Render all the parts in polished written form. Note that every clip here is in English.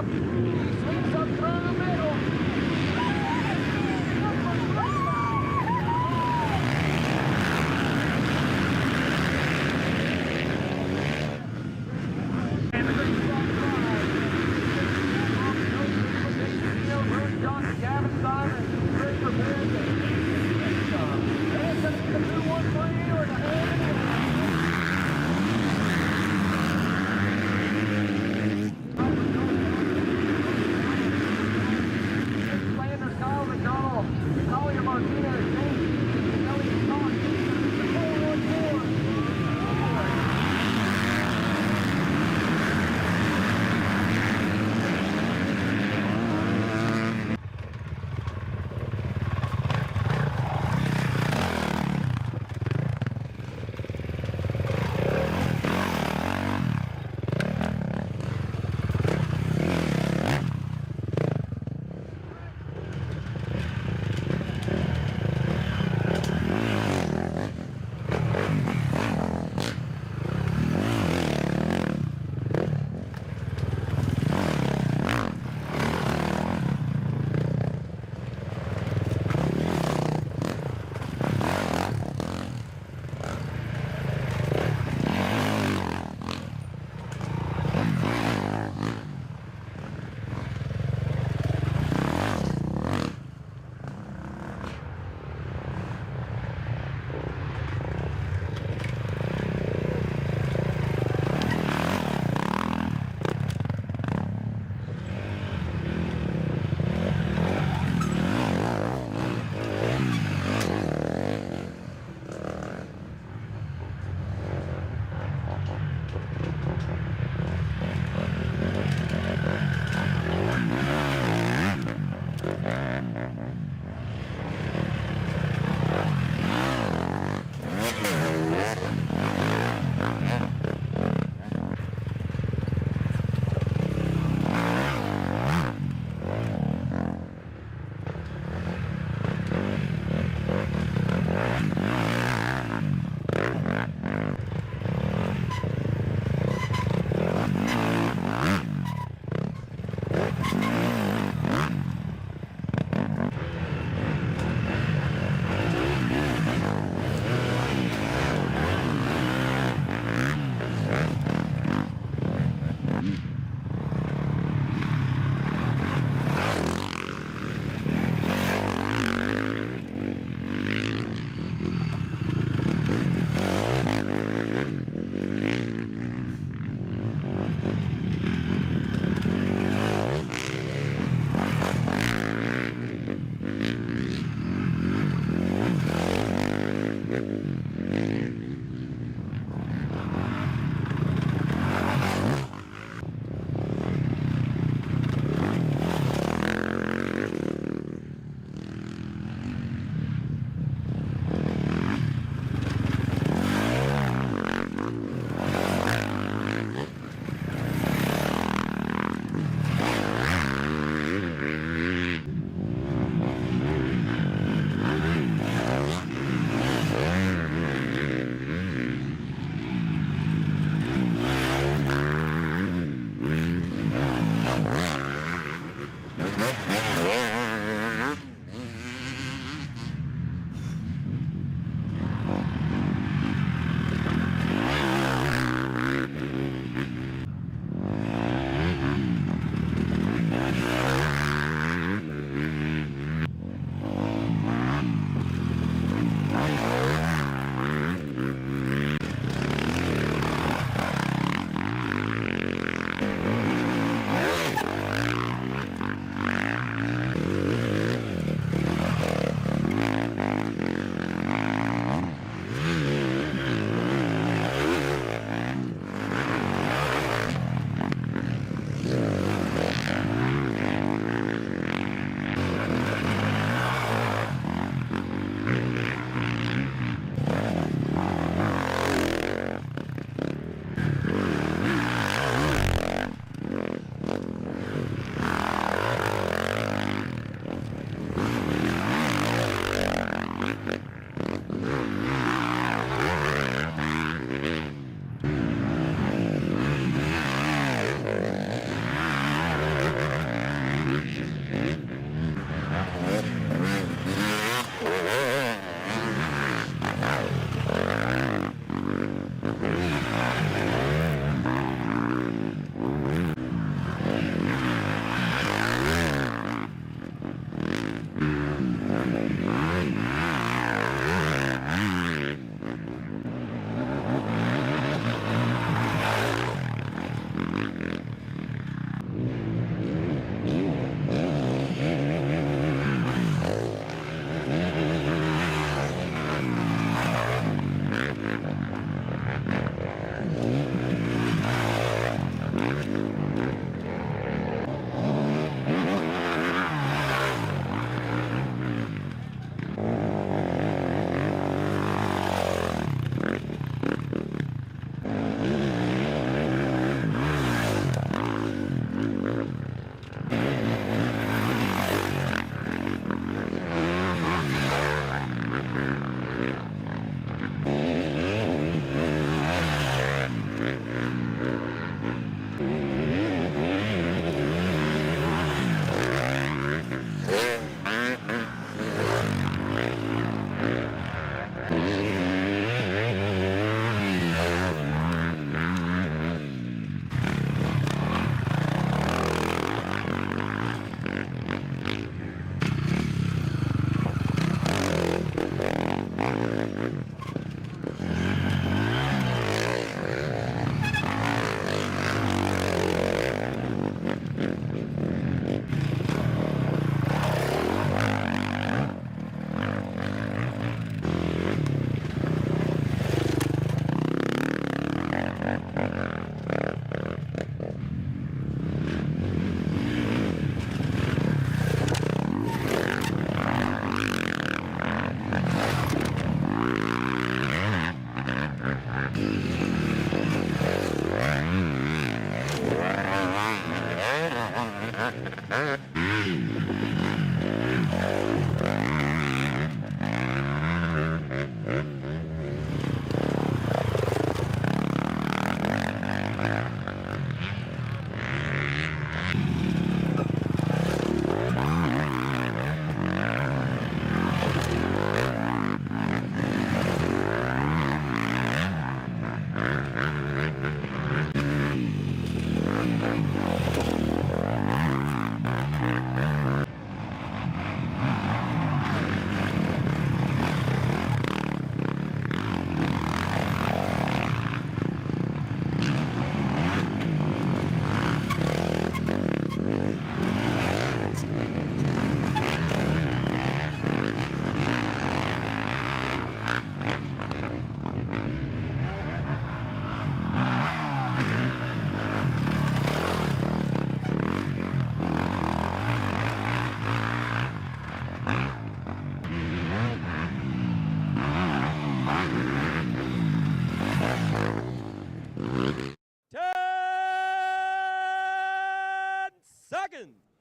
left. He sweeps up through the middle. Gavin Simon, Christopher Benson. It's going to be the 2-1-3 or the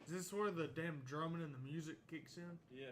Is this where the damn drumming and the music kicks in? Yeah.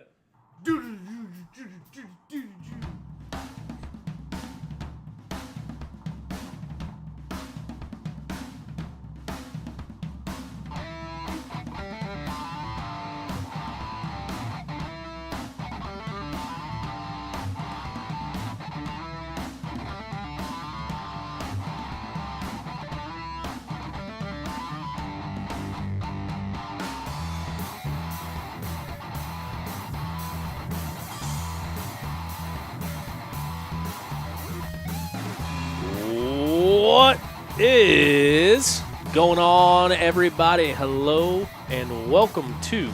What is going on, everybody? Hello and welcome to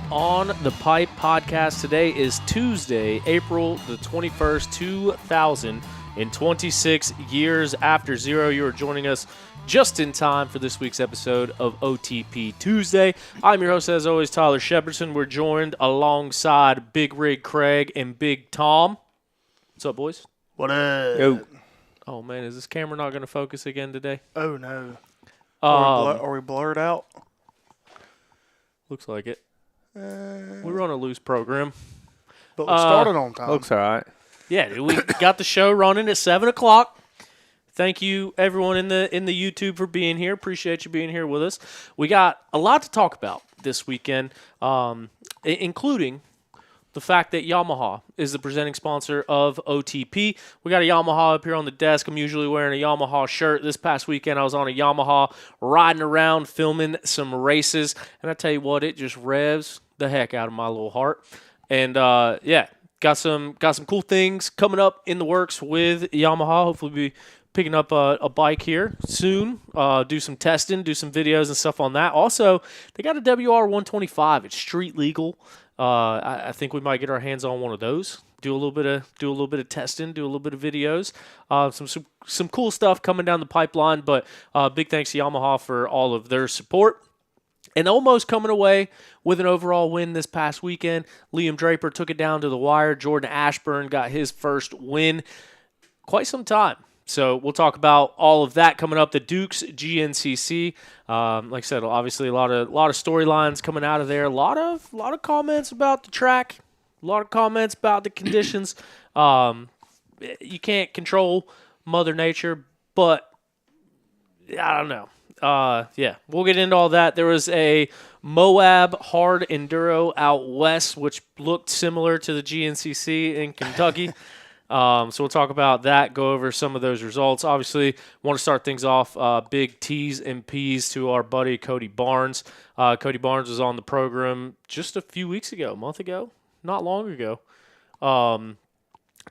On the Pipe podcast. Today is Tuesday, April the 21st, 2026, years after zero. You are joining us just in time for this week's episode of OTP Tuesday. I'm your host, as always, Tyler Shepardson. We're joined alongside Big Rig Craig and Big Tom. What's up, boys? What up? Yo. Oh, man, is this camera not going to focus again today? Oh, no. Are we blurred out? Looks like it. We're on a loose program. But we started on time. Looks all right. Yeah, we got the show running at 7 o'clock. Thank you, everyone in the YouTube for being here. Appreciate you being here with us. We got a lot to talk about this weekend, including the fact that Yamaha is the presenting sponsor of OTP. We got a Yamaha up here on the desk. I'm usually wearing a Yamaha shirt. This past weekend, I was on a Yamaha riding around, filming some races. And I tell you what, it just revs the heck out of my little heart. And, yeah, got some cool things coming up in the works with Yamaha. Hopefully we'll be picking up a bike here soon, do some testing, do some videos and stuff on that. Also, they got a WR125. It's street legal. I think we might get our hands on one of those. Do a little bit of testing, do a little bit of videos. Some cool stuff coming down the pipeline. But big thanks to Yamaha for all of their support. And almost coming away with an overall win this past weekend. Liam Draper took it down to the wire. Jordan Ashburn got his first win. Quite some time. So we'll talk about all of that coming up. The Dukes GNCC, like I said, obviously a lot of storylines coming out of there. A lot of comments about the track, a lot of comments about the conditions. You can't control Mother Nature, but I don't know. Yeah, we'll get into all that. There was a Moab hard enduro out west, which looked similar to the GNCC in Kentucky. So we'll talk about that, go over some of those results. Obviously, want to start things off, big T's and P's to our buddy Cody Barnes. Cody Barnes was on the program just a few weeks ago, a month ago, not long ago,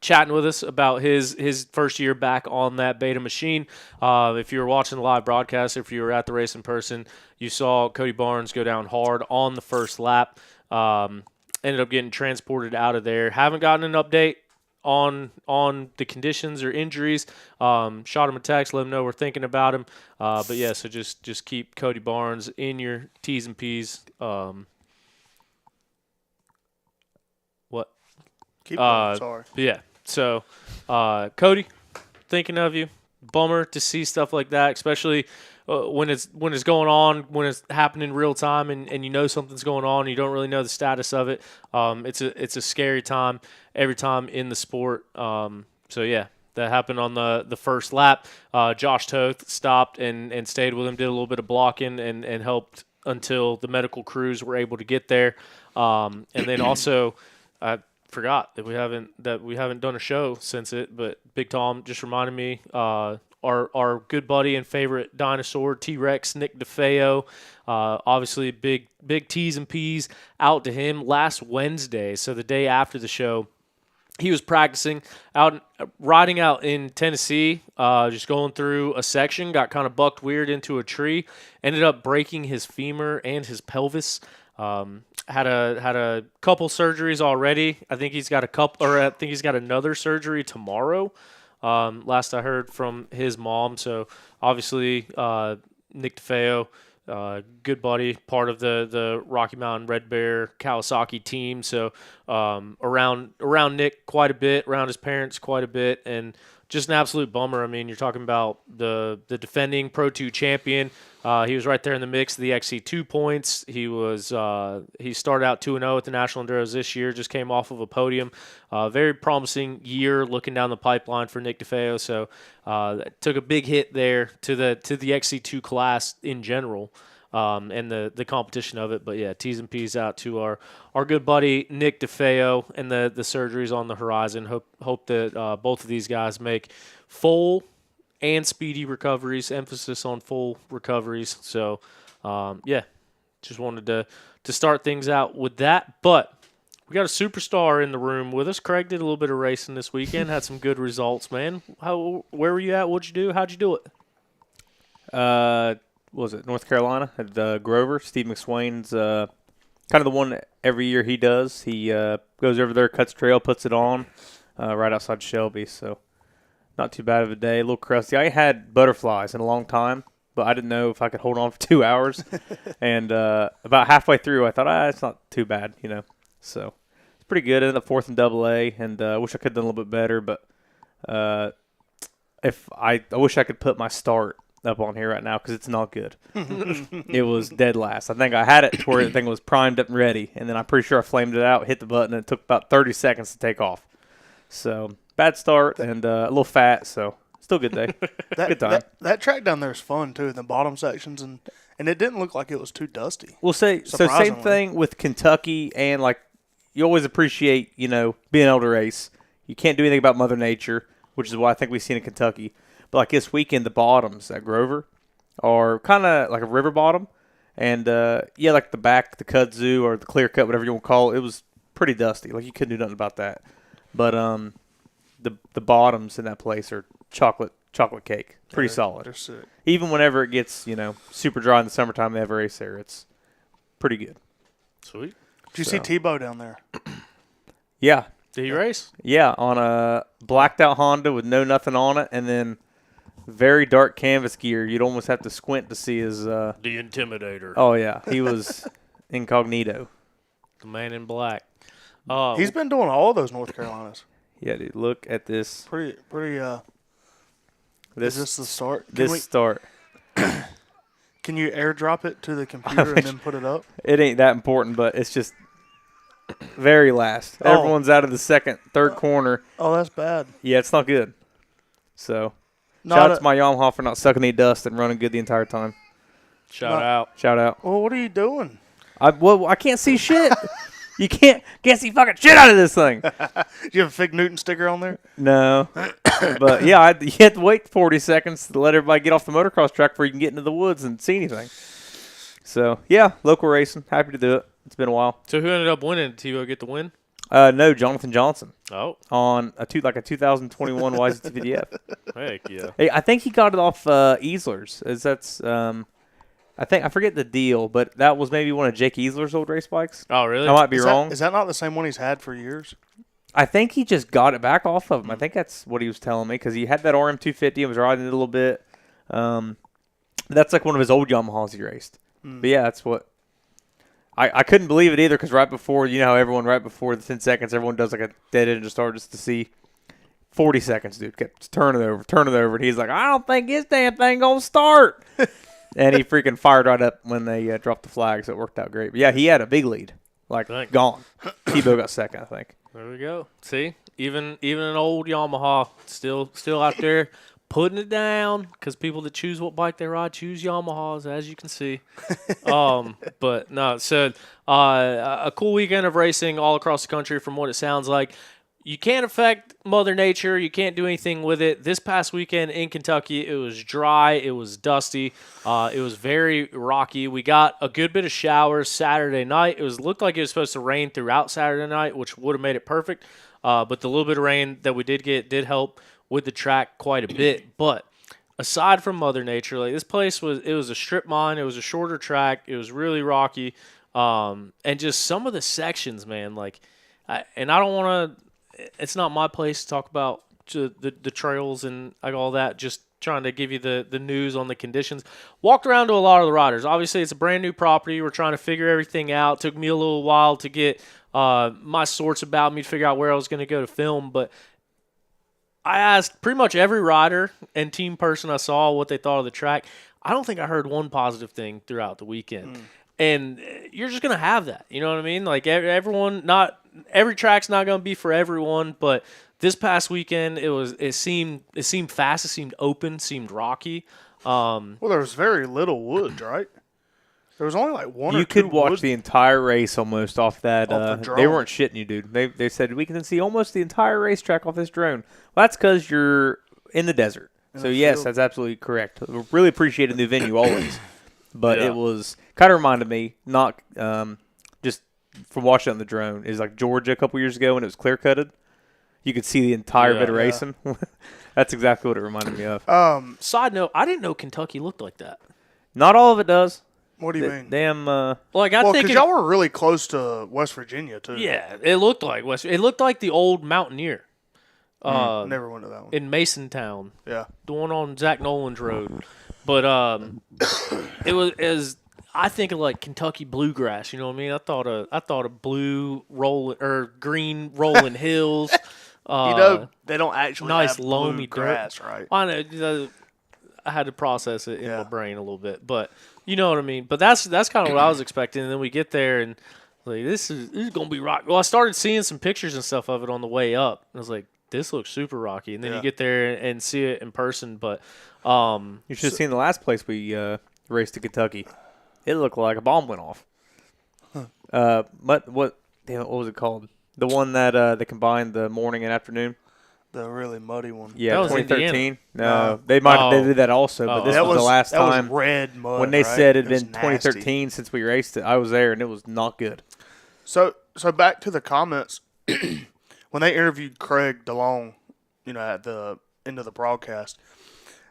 chatting with us about his first year back on that beta machine. If you were watching the live broadcast, if you were at the race in person, you saw Cody Barnes go down hard on the first lap. Ended up getting transported out of there. Haven't gotten an update on the conditions or injuries. Shot him a text, let him know we're thinking about him. But yeah, so just keep Cody Barnes in your T's and P's. What? Keep going, sorry. Yeah. So Cody, thinking of you. bummer to see stuff like that, especially when it's going on, when it's happening in real time, and you know something's going on, and you don't really know the status of it. It's a scary time every time in the sport. So yeah, that happened on the first lap. Josh Toth stopped and stayed with him, did a little bit of blocking and helped until the medical crews were able to get there. And then also, I forgot that we haven't done a show since it, but Big Tom just reminded me. Our good buddy and favorite dinosaur, T-Rex, Nick DeFeo, obviously big T's and P's out to him last Wednesday. So the day after the show, he was practicing riding out in Tennessee, just going through a section, got kind of bucked weird into a tree, ended up breaking his femur and his pelvis. Had a couple surgeries already. I think he's got another surgery tomorrow. Last I heard from his mom. So obviously, Nick DeFeo, good buddy, part of the Rocky Mountain Red Bear Kawasaki team. So around Nick quite a bit, around his parents quite a bit, and just an absolute bummer. I mean, you're talking about the defending Pro 2 champion. He was right there in the mix of the XC2 points. He started out 2-0 at the National Enduros this year, just came off of a podium. Very promising year looking down the pipeline for Nick DeFeo. So took a big hit there to the XC2 class in general. And the competition of it. But yeah, T's and P's out to our good buddy Nick DeFeo, and the surgeries on the horizon. Hope that both of these guys make full and speedy recoveries. Emphasis on full recoveries. So yeah, just wanted to start things out with that. But we got a superstar in the room with us. Craig did a little bit of racing this weekend. Had some good results, man. Where were you at? What'd you do? How'd you do it? What was it, North Carolina at Grover? Steve McSwain's kind of the one that every year he does. He goes over there, cuts trail, puts it on right outside Shelby. So not too bad of a day. A little crusty. I ain't had butterflies in a long time, but I didn't know if I could hold on for 2 hours. And about halfway through, I thought, it's not too bad, you know. So it's pretty good. Ended up fourth in AA, and I wish I could have done a little bit better. But I wish I could put my start up on here right now because it's not good. It was dead last. I think I had it to where the thing was primed up and ready, and then I'm pretty sure I flamed it out, hit the button, and it took about 30 seconds to take off. So bad start and a little fat, so still good day. Good time. That track down there is fun too, in the bottom sections, and it didn't look like it was too dusty. We'll say so. Same thing with Kentucky, and like you always appreciate, you know, being able to race. You can't do anything about Mother Nature, which is what I think we've seen in Kentucky. But like this weekend, the bottoms at Grover are kind of like a river bottom. And, like the back, the kudzu or the clear cut, whatever you want to call it, it was pretty dusty. Like you couldn't do nothing about that. But the bottoms in that place are chocolate cake. Pretty solid. They're sick. Even whenever it gets, super dry in the summertime, they have a race there. It's pretty good. Sweet. Did you see Tebow down there? Yeah. Did he race? Yeah, on a blacked out Honda with nothing on it, and then very dark canvas gear. You'd almost have to squint to see his. The Intimidator. Oh yeah, he was incognito. The man in black. He's been doing all of those North Carolinas. Yeah, dude. Look at this. Pretty. This is this the start? Start. Can you airdrop it to the computer and then put it up? It ain't that important, but it's just very last. Oh. Everyone's out of the second, third corner. Oh, that's bad. Yeah, it's not good. So, shout out to my Yamaha for not sucking any dust and running good the entire time. Shout out. Well, what are you doing? I can't see shit. You can't see fucking shit out of this thing. Do you have a Fig Newton sticker on there? No. But, yeah, you have to wait 40 seconds to let everybody get off the motocross track before you can get into the woods and see anything. So, yeah, local racing. Happy to do it. It's been a while. So who ended up winning? Did Tebow get the win? No, Jonathan Johnson. Oh. On a 2021 YZT-VDF. Heck yeah. Hey, I think he got it off Easler's. I forget the deal, but that was maybe one of Jake Easler's old race bikes. Oh, really? I might be wrong. Is that not the same one he's had for years? I think he just got it back off of him. I think that's what he was telling me because he had that RM250 and was riding it a little bit. That's like one of his old Yamahas he raced. But yeah, that's what. I couldn't believe it either because right before, how everyone right before the 10 seconds, everyone does like a dead engine start just to see 40 seconds, dude. Kept turning it over. And he's like, I don't think his damn thing going to start. And he freaking fired right up when they dropped the flag, so it worked out great. But, yeah, he had a big lead. Like, Thanks. gone. Tebow got second, I think. There we go. See, even an old Yamaha still out there putting it down because people that choose what bike they ride choose Yamahas, as you can see. But no, so a cool weekend of racing all across the country from what it sounds like. You can't affect Mother Nature. You can't do anything with it. This past weekend in Kentucky, it was dry. It was dusty. It was very rocky. We got a good bit of showers Saturday night. It looked like it was supposed to rain throughout Saturday night, which would have made it perfect. But the little bit of rain that we did get did help with the track quite a bit. But aside from Mother Nature, like this place was a strip mine. It was a shorter track. It was really rocky. And just some of the sections, man, I don't want to. It's not my place to talk about the trails and all that. Just trying to give you the news on the conditions. Walked around to a lot of the riders. Obviously, it's a brand new property. We're trying to figure everything out. Took me a little while to get my sorts about me to figure out where I was going to go to film. But I asked pretty much every rider and team person I saw what they thought of the track. I don't think I heard one positive thing throughout the weekend. And you're just going to have that. You know what I mean? Like every track's not going to be for everyone, but this past weekend it seemed fast, it seemed open, seemed rocky. Well, there was very little woods, right? There was only like one or two. You could watch woods. the entire race almost off that. Off the they drone. weren't shitting you, dude. They said we can see almost the entire racetrack off this drone. Well, that's because you're in the desert. So, yes, that's absolutely correct. We really appreciated the venue always. But it was kind of reminded me, not just from watching it on the drone, is like Georgia a couple years ago when it was clear-cutted. You could see the entire bit of racing. That's exactly what it reminded me of. Side note, I didn't know Kentucky looked like that. Not all of it does. What do you mean? Damn. Well, Because y'all were really close to West Virginia, too. Yeah, it looked like It looked like the old Mountaineer. Never went to that one. In Masontown. Yeah. The one on Zach Nolan's road. But it was I think of like Kentucky bluegrass, you know what I mean? I thought of blue rolling or green rolling hills. They don't actually nice have loamy grass, dirt. right? I know, I had to process it in my brain a little bit, but you know what I mean. But that's kind of what I was expecting. And then we get there and like this is gonna be rocky. Well, I started seeing some pictures and stuff of it on the way up. I was like, this looks super rocky. And then you get there and see it in person. But you should have seen the last place we raced to Kentucky. It looked like a bomb went off. What was it called? The one that they combined the morning and afternoon. The really muddy one. Yeah, That was 2013. No, they might have they did that also, but this was the last time. That was red mud. When they right? said it had was been 2013 since we raced it, I was there and it was not good. So back to the comments. When they interviewed Craig DeLong, at the end of the broadcast,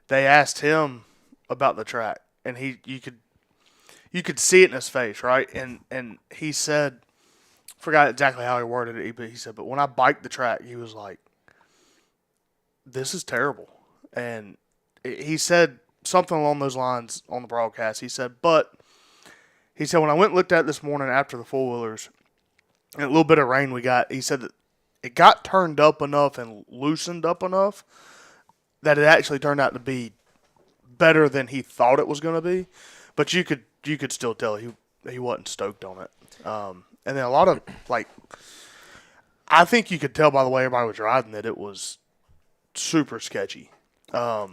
they asked him about the track, and you could see it in his face, right? And he said, forgot exactly how he worded it, but he said, but when I biked the track, he was like, this is terrible. And he said something along those lines on the broadcast. He said, when I went and looked at it this morning after the four-wheelers, and a little bit of rain we got, he said that it got turned up enough and loosened up enough that it actually turned out to be better than he thought it was going to be. But you could still tell he wasn't stoked on it. And then a lot of, I think you could tell by the way everybody was riding that it was super sketchy. I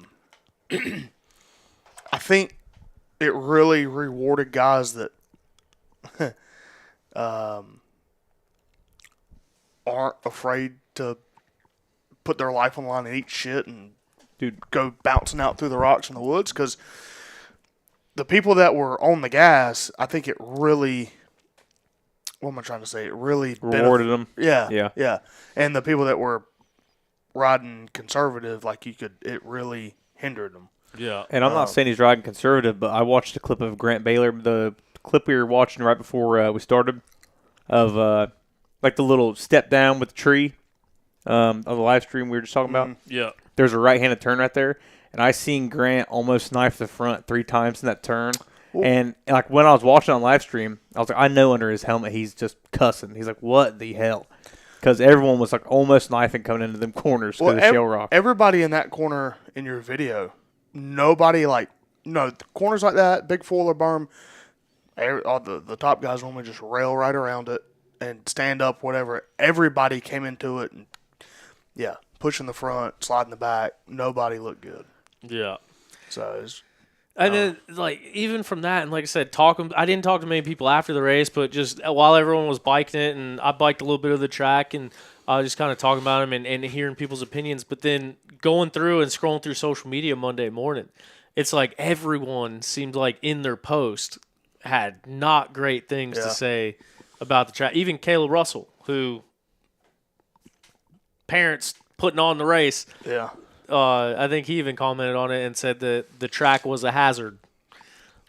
think it really rewarded guys that aren't afraid to put their life on the line and eat shit and go bouncing out through the rocks in the woods, because the people that were on the gas, I think it really, what am I trying to say? It really Rewarded them. Yeah. And the people that were riding conservative, it really hindered them. Yeah. And I'm not saying he's riding conservative, but I watched a clip of Grant Baylor, the clip we were watching right before we started, of the little step down with the tree of the live stream we were just talking about. Yeah. There's a right-handed turn right there, and I seen Grant almost knife the front 3 times in that turn. Ooh. And when I was watching on live stream, I was like, I know under his helmet he's just cussing. He's like, what the hell? because everyone was like almost knifing coming into them corners because of shell rock. Everybody in that corner in your video, nobody the corners like that, big foiler berm, all the top guys normally just rail right around it and stand up, whatever. Everybody came into it and, pushing the front, sliding the back. Nobody looked good. Yeah. So it's, And then, even from that, and like I said, I didn't talk to many people after the race, but just while everyone was biking it, and I biked a little bit of the track, and just kind of talking about them and hearing people's opinions. But then going through and scrolling through social media Monday morning, it's like everyone seemed like in their post had not great things to say about the track. Even Caleb Russell, who parents putting on the race. yeah. I think he even commented on it and said that the track was a hazard.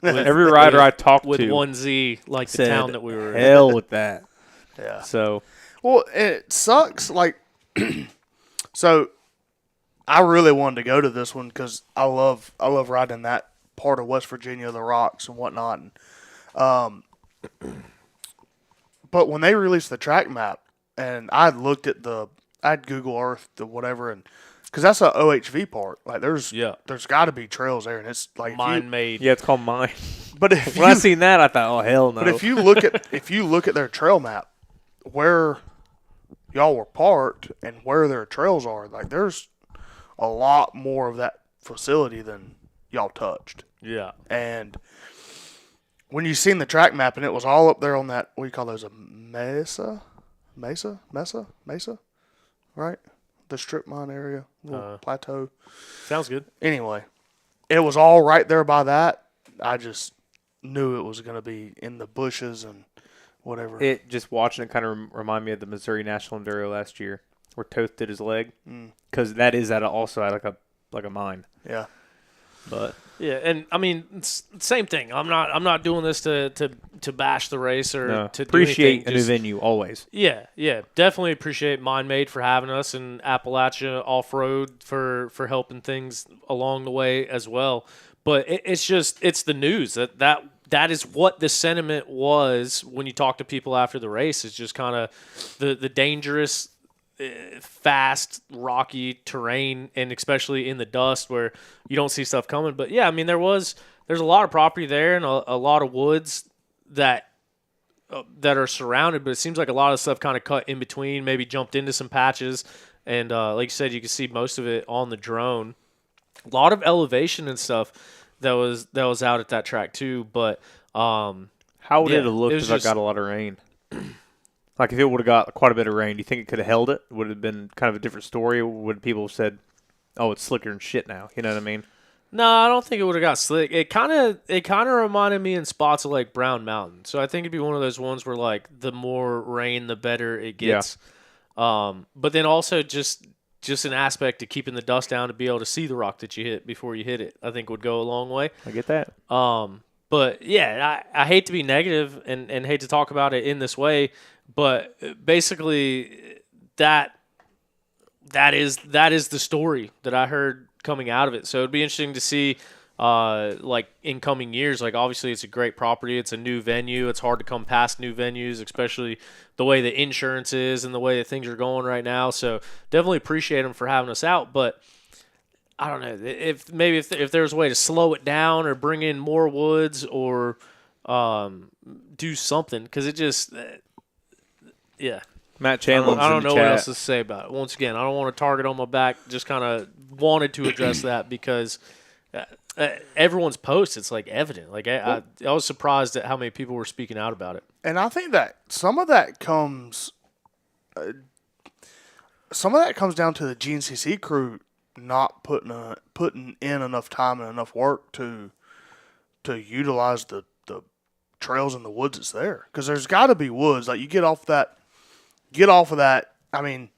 Every rider I talked with to 1Z, like the said, town that we were in. hell with that. Yeah. So, Well, it sucks. So I really wanted to go to this one because I love riding that part of West Virginia, the rocks and whatnot. And, but when they released the track map, and I looked at I'd Google Earth the whatever, and because that's a OHV part. Like there's got to be trails there, and it's like Mine made. yeah, it's called mine. But if When I seen that, I thought, oh, hell no. But if you look at their trail map, where y'all were parked and where their trails are, like there's a lot more of that facility than y'all touched. Yeah. And when you seen the track map and it was all up there on that, what do you call those, a mesa, right? The strip mine area, little plateau. Sounds good. Anyway, it was all right there by that. I just knew it was going to be in the bushes and whatever. It just watching it kind of remind me of the Missouri National Enduro last year, where Toth did his leg, because that is also at like a mine. Yeah, but yeah, and I mean, it's same thing. I'm not doing this to bash the race or to appreciate do a new venue always. Yeah, definitely appreciate MindMade for having us and Appalachia Off Road for helping things along the way as well. But it's the news that is what the sentiment was when you talk to people after the race. It's just kind of the dangerous, fast, rocky terrain, and especially in the dust where you don't see stuff coming. But yeah, I mean, there's a lot of property there and a lot of woods that are surrounded, but it seems like a lot of stuff kind of cut in between, maybe jumped into some patches, and like you said, you can see most of it on the drone. A lot of elevation and stuff that was out at that track too, but how would it have looked if I got a lot of rain? Like if it would have got quite a bit of rain, do you think it could have held it? Would it have been kind of a different story? Would people have said, "Oh, it's slicker than shit now"? You know what I mean? No, I don't think it would have got slick. It kind of reminded me in spots of like Brown Mountain. So I think it'd be one of those ones where like the more rain, the better it gets. Yeah. But then also just an aspect of keeping the dust down to be able to see the rock that you hit before you hit it, I think would go a long way. I get that. But yeah, I hate to be negative and hate to talk about it in this way, but basically that is the story that I heard coming out of it. So it'd be interesting to see like in coming years. Like obviously it's a great property, it's a new venue, it's hard to come past new venues, especially the way the insurance is and the way that things are going right now. So definitely appreciate them for having us out, but I don't know if there's a way to slow it down or bring in more woods or do something, because it just Matt Chamlin. I don't know what else to say about it. Once again, I don't want to target on my back. Just kind of wanted to address that because everyone's post, it's like evident. Like I was surprised at how many people were speaking out about it. and I think that some of that comes down to the GNCC crew not putting in enough time and enough work to utilize the trails in the woods that's there. Because there's got to be woods like you get off of that. I mean,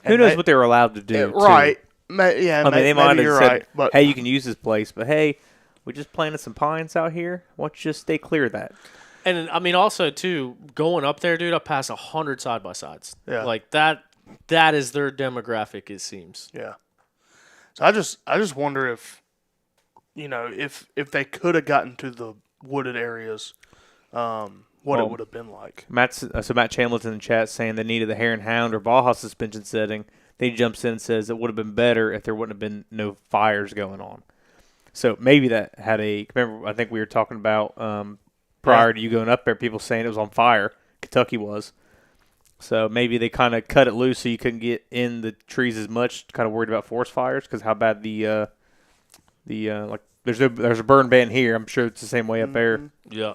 who knows what they were allowed to do? Right? Yeah. I mean, they might have you're said, right, but "Hey, you can use this place, but hey, we just planted some pines out here. Why don't you just stay clear of that?" And I mean, also too, going up there, dude, I passed 100 side by sides. Yeah. Like that is their demographic, it seems. Yeah. So I just wonder if, if they could have gotten to the wooded areas, what Well, it would have been like. Matt Chamlin's in the chat saying they needed the Hare and Hound or Baja suspension setting. Then he jumps in and says it would have been better if there wouldn't have been no fires going on. So maybe that had remember, I think we were talking about prior to you going up there, people saying it was on fire. Kentucky was. So maybe they kind of cut it loose so you couldn't get in the trees as much, kind of worried about forest fires because how bad like there's a burn ban here. I'm sure it's the same way up there. Yeah.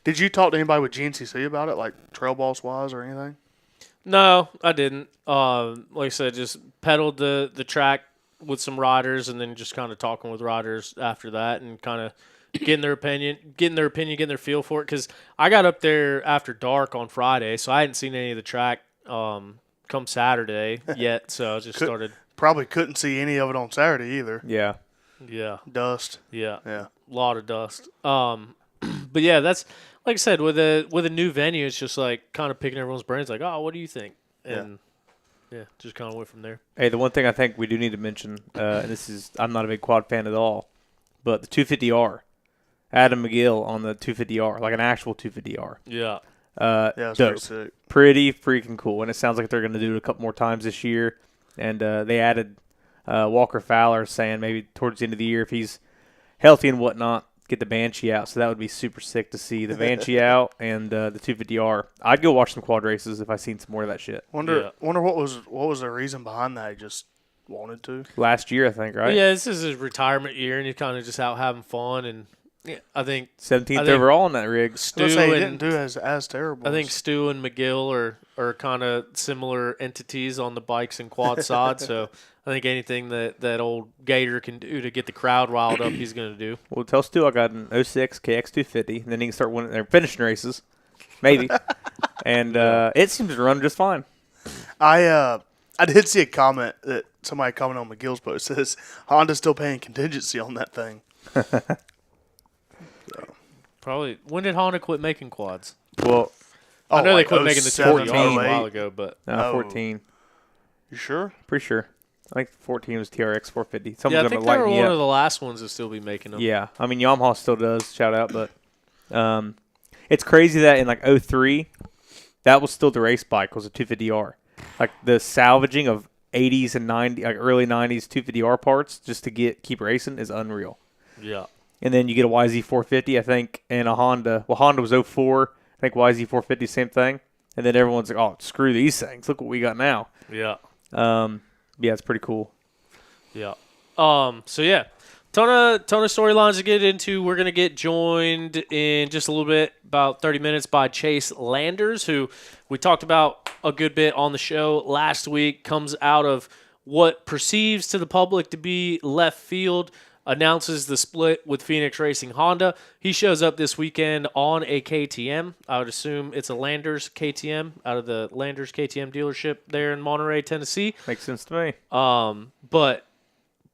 Did you talk to anybody with GNCC about it, like trail boss wise or anything? No, I didn't. Like I said, just pedaled the track with some riders, and then just kind of talking with riders after that, and kind of getting their opinion, getting their feel for it. Because I got up there after dark on Friday, so I hadn't seen any of the track come Saturday yet. So I just started. Probably couldn't see any of it on Saturday either. Yeah. Yeah. Dust. Yeah. Yeah. A lot of dust. But yeah, that's like I said, with a new venue, it's just like kind of picking everyone's brains, like, oh, what do you think? And yeah, just kind of went from there. Hey, the one thing I think we do need to mention, and I'm not a big quad fan at all, but the 250R, Adam McGill on the 250R, like an actual 250R. Yeah. It's dope. pretty sick. Pretty freaking cool, and it sounds like they're going to do it a couple more times this year. And they added Walker Fowler, saying maybe towards the end of the year, if he's healthy and whatnot, get the Banshee out. So that would be super sick to see the Banshee out and the 250R. I'd go watch some quad races if I seen some more of that shit. Wonder what was the reason behind that? He just wanted to. Last year, I think, right? Yeah, this is his retirement year, and he's kind of just out having fun. And I think 17th overall in that rig. Stu He and didn't do as terrible. I think Stu and McGill are kind of similar entities on the bikes and quad side. So I think anything that old Gator can do to get the crowd riled up, he's going to do. Well, tell Stu I got an 06 KX250, and then he can start winning. They're finishing races, maybe. And it seems to run just fine. I did see a comment that somebody commented on McGill's post says Honda's still paying contingency on that thing. Probably. When did Honda quit making quads? Well, I know they like quit making the 07, 250R a 08. while ago, but No. 14. You sure? Pretty sure. I think 14 was TRX 450. Some yeah, of I them think are they were lighting one up. of the last ones to still be making them. Yeah, I mean Yamaha still does. Shout out, but it's crazy that in like 03, that was still the race bike was a 250R. Like the salvaging of 80s and 90s, like early 90s 250R parts just to keep racing is unreal. Yeah. And then you get a YZ450, I think, and a Honda. Well, Honda was 04. I think YZ450, same thing. And then everyone's like, oh, screw these things. Look what we got now. Yeah. Yeah, it's pretty cool. Yeah. So yeah, ton of storylines to get into. We're gonna get joined in just a little bit, about 30 minutes, by Chase Landers, who we talked about a good bit on the show last week. Comes out of what perceives to the public to be left field. Announces the split with Phoenix Racing Honda. He shows up this weekend on a KTM. I would assume it's a Landers KTM out of the Landers KTM dealership there in Monterey, Tennessee. Makes sense to me. But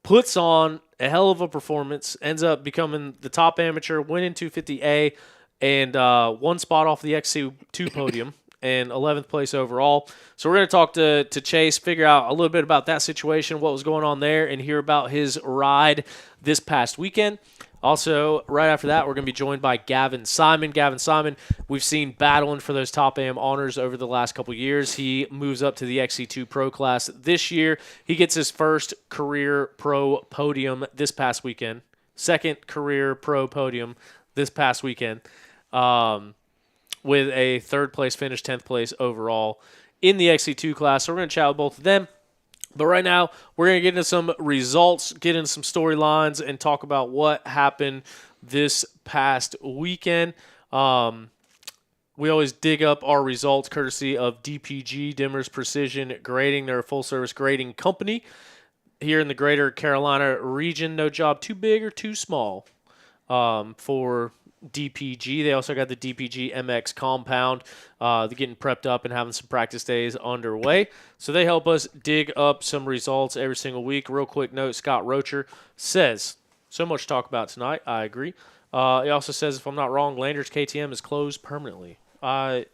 puts on a hell of a performance, ends up becoming the top amateur, winning 250A, and one spot off the XC2 podium, and 11th place overall. So we're going to talk to Chase, figure out a little bit about that situation, what was going on there, and hear about his ride this past weekend. Also, right after that, we're going to be joined by Gavin Simon. Gavin Simon, we've seen battling for those top AM honors over the last couple years. He moves up to the XC2 Pro class this year. He gets his first career pro podium this past weekend. Second career pro podium this past weekend. With a third place finish, 10th place overall in the XC2 class. So we're going to chat with both of them. But right now, we're going to get into some results, get into some storylines, and talk about what happened this past weekend. We always dig up our results courtesy of DPG, Dimmer's Precision Grading. They're a full-service grading company here in the greater Carolina region. No job too big or too small for DPG. They also got the DPG MX compound. They're getting prepped up and having some practice days underway. So they help us dig up some results every single week. Real quick note, Scott Rocher says, so much to talk about tonight. I agree. He also says, if I'm not wrong, Landers KTM is closed permanently. I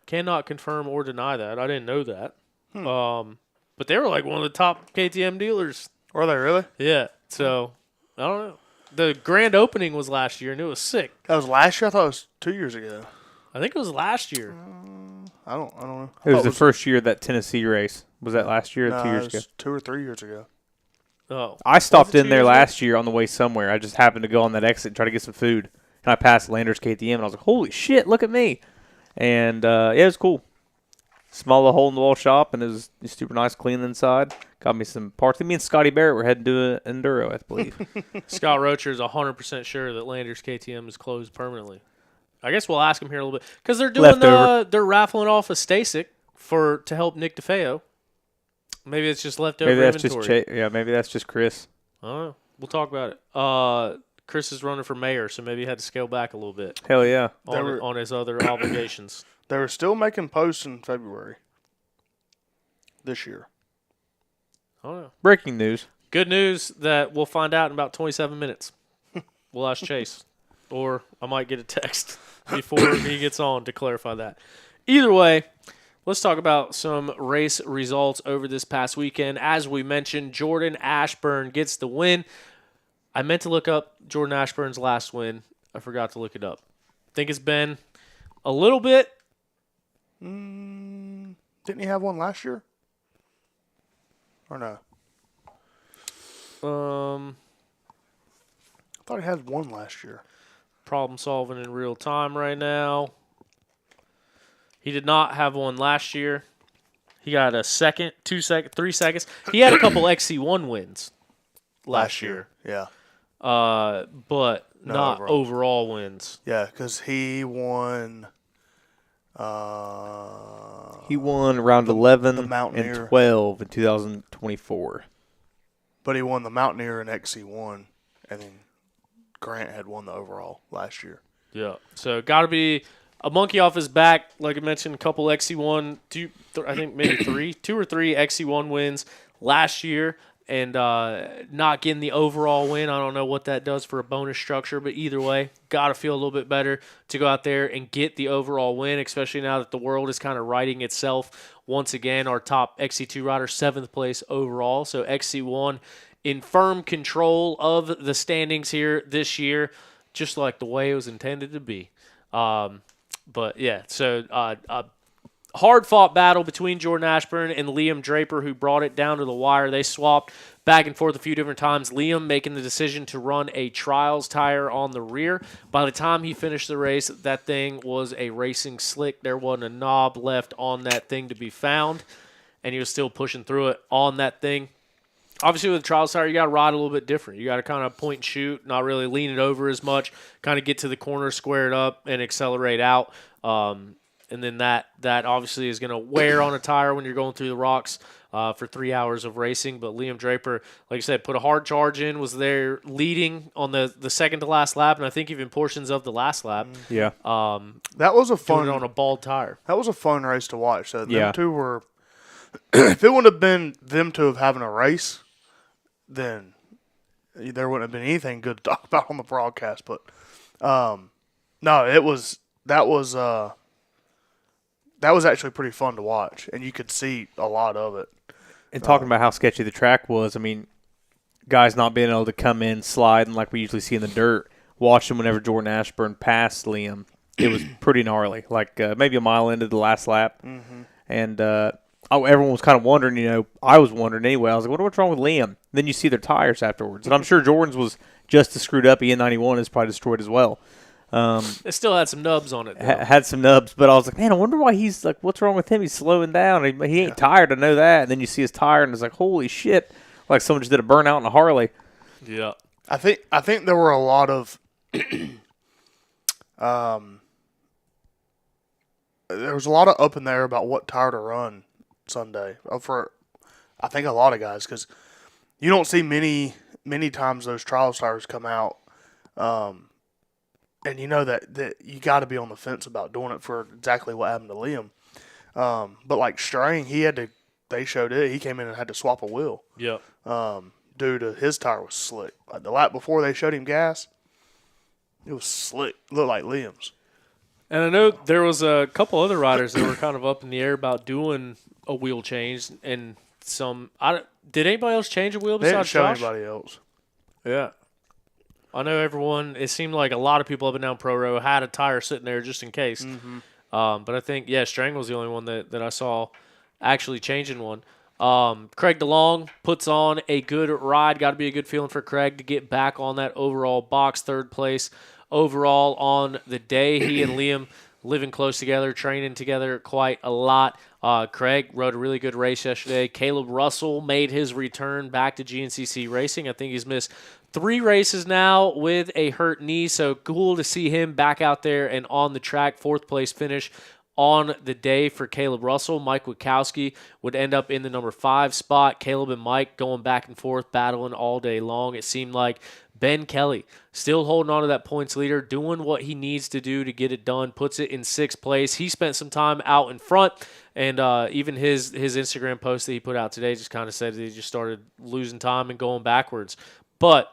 cannot confirm or deny that. I didn't know that. But they were like one of the top KTM dealers. Were they really? Yeah. So, I don't know. The grand opening was last year, and it was sick. That was last year? I thought it was 2 years ago. I think it was last year. I don't know. It was the first year of that Tennessee race. Was that last year or No, 2 years it ago? was 2 or 3 years ago. Oh, I stopped Was it in 2 there years ago? last year on the way somewhere. I just happened to go on that exit and try to get some food. And I passed Landers KTM, and I was like, holy shit, look at me. And, yeah, it was cool. Small little hole-in-the-wall shop, and it was super nice, clean inside. Got me some parts. Me and Scotty Barrett were heading to Enduro, I believe. Scott Rocher is 100% sure that Landers KTM is closed permanently. I guess we'll ask him here a little bit because they're doing Leftover. they're raffling off a Stasic to help Nick DeFeo. Maybe it's just leftover Maybe that's inventory. just maybe that's just Chris. I don't know. We'll talk about it. Chris is running for mayor, so maybe he had to scale back a little bit Hell yeah. on his other obligations. They were still making posts in February this year. I don't know. Breaking news. Good news that we'll find out in about 27 minutes. We'll ask Chase, or I might get a text before he gets on to clarify that. Either way, let's talk about some race results over this past weekend. As we mentioned, Jordan Ashburn gets the win. I meant to look up Jordan Ashburn's last win. I forgot to look it up. I think it's been a little bit. Didn't he have one last year? Or no? I thought he had one last year. Problem solving in real time right now. He did not have one last year. He got a second, 2 seconds, 3 seconds. He had a couple XC1 wins last year. Yeah. But No not overall. overall wins. Yeah, because he won. He won round 11 the Mountaineer. and 12 in 2024. But he won the Mountaineer and XC1, and then Grant had won the overall last year. Yeah. So got to be a monkey off his back. Like I mentioned, a couple XC1, I think maybe 2 or 3 XC1 wins last year. And not getting the overall win. I don't know what that does for a bonus structure, but either way, got to feel a little bit better to go out there and get the overall win, especially now that the world is kind of righting itself once again. Our top XC2 rider, 7th place overall. So XC1 in firm control of the standings here this year, just like the way it was intended to be. But, yeah, so hard-fought battle between Jordan Ashburn and Liam Draper, who brought it down to the wire. They swapped back and forth a few different times. Liam making the decision to run a trials tire on the rear. By the time he finished the race, that thing was a racing slick. There wasn't a knob left on that thing to be found, and he was still pushing through it on that thing. Obviously, with the trials tire, you got to ride a little bit different. You got to kind of point and shoot, not really lean it over as much, kind of get to the corner, square it up, and accelerate out. And then that obviously is going to wear on a tire when you're going through the rocks for 3 hours of racing. But Liam Draper, like I said, put a hard charge in, was there leading on the second to last lap, and I think even portions of the last lap. Yeah. That was a Doing fun it on a bald tire. That was a fun race to watch. So them Yeah. two were. If it wouldn't have been them two of having a race, then there wouldn't have been anything good to talk about on the broadcast. But no, that was actually pretty fun to watch, and you could see a lot of it. And talking about how sketchy the track was, I mean, guys not being able to come in sliding like we usually see in the dirt, watching whenever Jordan Ashburn passed Liam, it was pretty gnarly, like maybe a mile into the last lap. Mm-hmm. And everyone was kind of wondering, I was wondering anyway. I was like, what's wrong with Liam? Then you see their tires afterwards. And I'm sure Jordan's was just as screwed up. EN91 is probably destroyed as well. It still had some nubs on it, though. Had some nubs, but I was like, man, I wonder why he's like, what's wrong with him? He's slowing down. He ain't tired, I know that. And then you see his tire, and it's like, holy shit, like someone just did a burnout in a Harley. Yeah. I think there were a lot of there was a lot of up in there about what tire to run Sunday for I think a lot of guys, because you don't see many times those trials tires come out. And you know that you got to be on the fence about doing it for exactly what happened to Liam. But like Strang, they showed it. He came in and had to swap a wheel. Yeah. Due to his tire was slick. Like the lap before they showed him gas, it was slick. Looked like Liam's. And I know there was a couple other riders that were kind of up in the air about doing a wheel change, and did anybody else change a wheel They didn't besides show Josh? anybody else. Yeah. I know everyone. It seemed like a lot of people up and down Pro Row had a tire sitting there just in case. Mm-hmm. But I think Strang was the only one that I saw actually changing one. Craig DeLong puts on a good ride. Got to be a good feeling for Craig to get back on that overall box, third place overall on the day. He and Liam living close together, training together quite a lot. Craig rode a really good race yesterday. Caleb Russell made his return back to GNCC racing. I think he's missed 3 races now with a hurt knee, so cool to see him back out there and on the track. 4th place finish on the day for Caleb Russell. Mike Witkowski would end up in the number 5 spot. Caleb and Mike going back and forth, battling all day long. It seemed like Ben Kelly still holding on to that points leader, doing what he needs to do to get it done, puts it in 6th place. He spent some time out in front, and even his Instagram post that he put out today just kind of said that he just started losing time and going backwards. But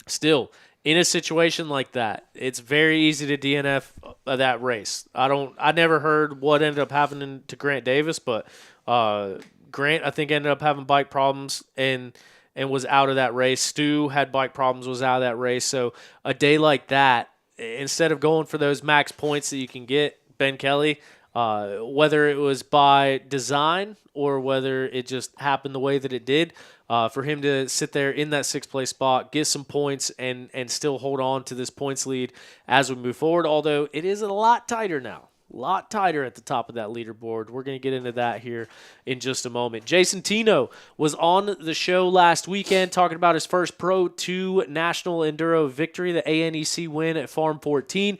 still, in a situation like that, it's very easy to DNF that race. I never heard what ended up happening to Grant Davis, but Grant, I think, ended up having bike problems and was out of that race. Stu had bike problems, was out of that race. So a day like that, instead of going for those max points that you can get, Ben Kelly, whether it was by design or whether it just happened the way that it did, for him to sit there in that 6th place spot, get some points, and still hold on to this points lead as we move forward, although it is a lot tighter now. A lot tighter at the top of that leaderboard. We're going to get into that here in just a moment. Jason Tino was on the show last weekend talking about his first Pro 2 National Enduro victory, the ANEC win at Farm 14.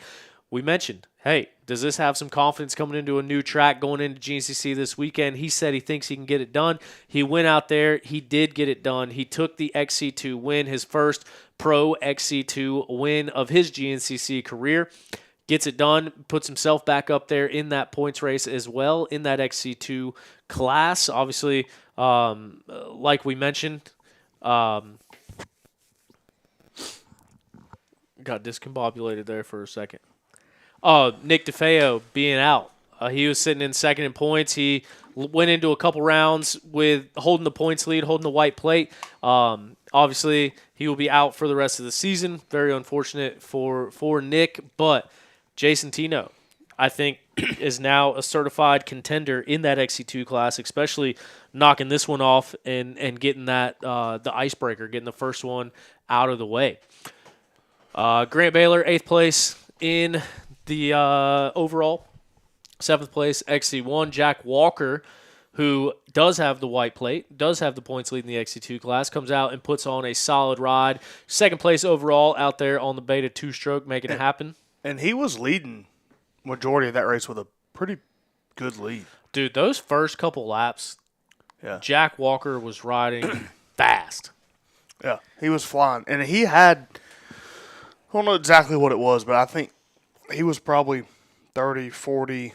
We mentioned, hey, does this have some confidence coming into a new track going into GNCC this weekend? He said he thinks he can get it done. He went out there. He did get it done. He took the XC2 win, his first Pro XC2 win of his GNCC career. Gets it done, puts himself back up there in that points race as well in that XC2 class. Obviously, like we mentioned, got discombobulated there for a second. Nick DeFeo being out. He was sitting in second in points. He went into a couple rounds with holding the points lead, holding the white plate. Obviously, he will be out for the rest of the season. Very unfortunate for Nick, but Jason Tino, I think, is now a certified contender in that XC2 class, especially knocking this one off and getting that the icebreaker, getting the first one out of the way. Grant Baylor, 8th place in the overall. 7th place, XC1. Jack Walker, who does have the white plate, does have the points lead in the XC2 class, comes out and puts on a solid ride. 2nd place overall out there on the Beta 2-stroke, making it happen. And he was leading majority of that race with a pretty good lead. Dude, those first couple laps, yeah, Jack Walker was riding fast. Yeah, he was flying. And he had, I don't know exactly what it was, but I think he was probably 30, 40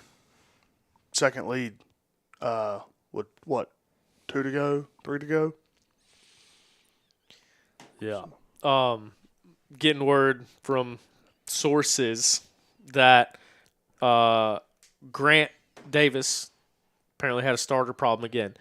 second lead with, 2 to go, 3 to go? Yeah. Getting word from sources that Grant Davis apparently had a starter problem again.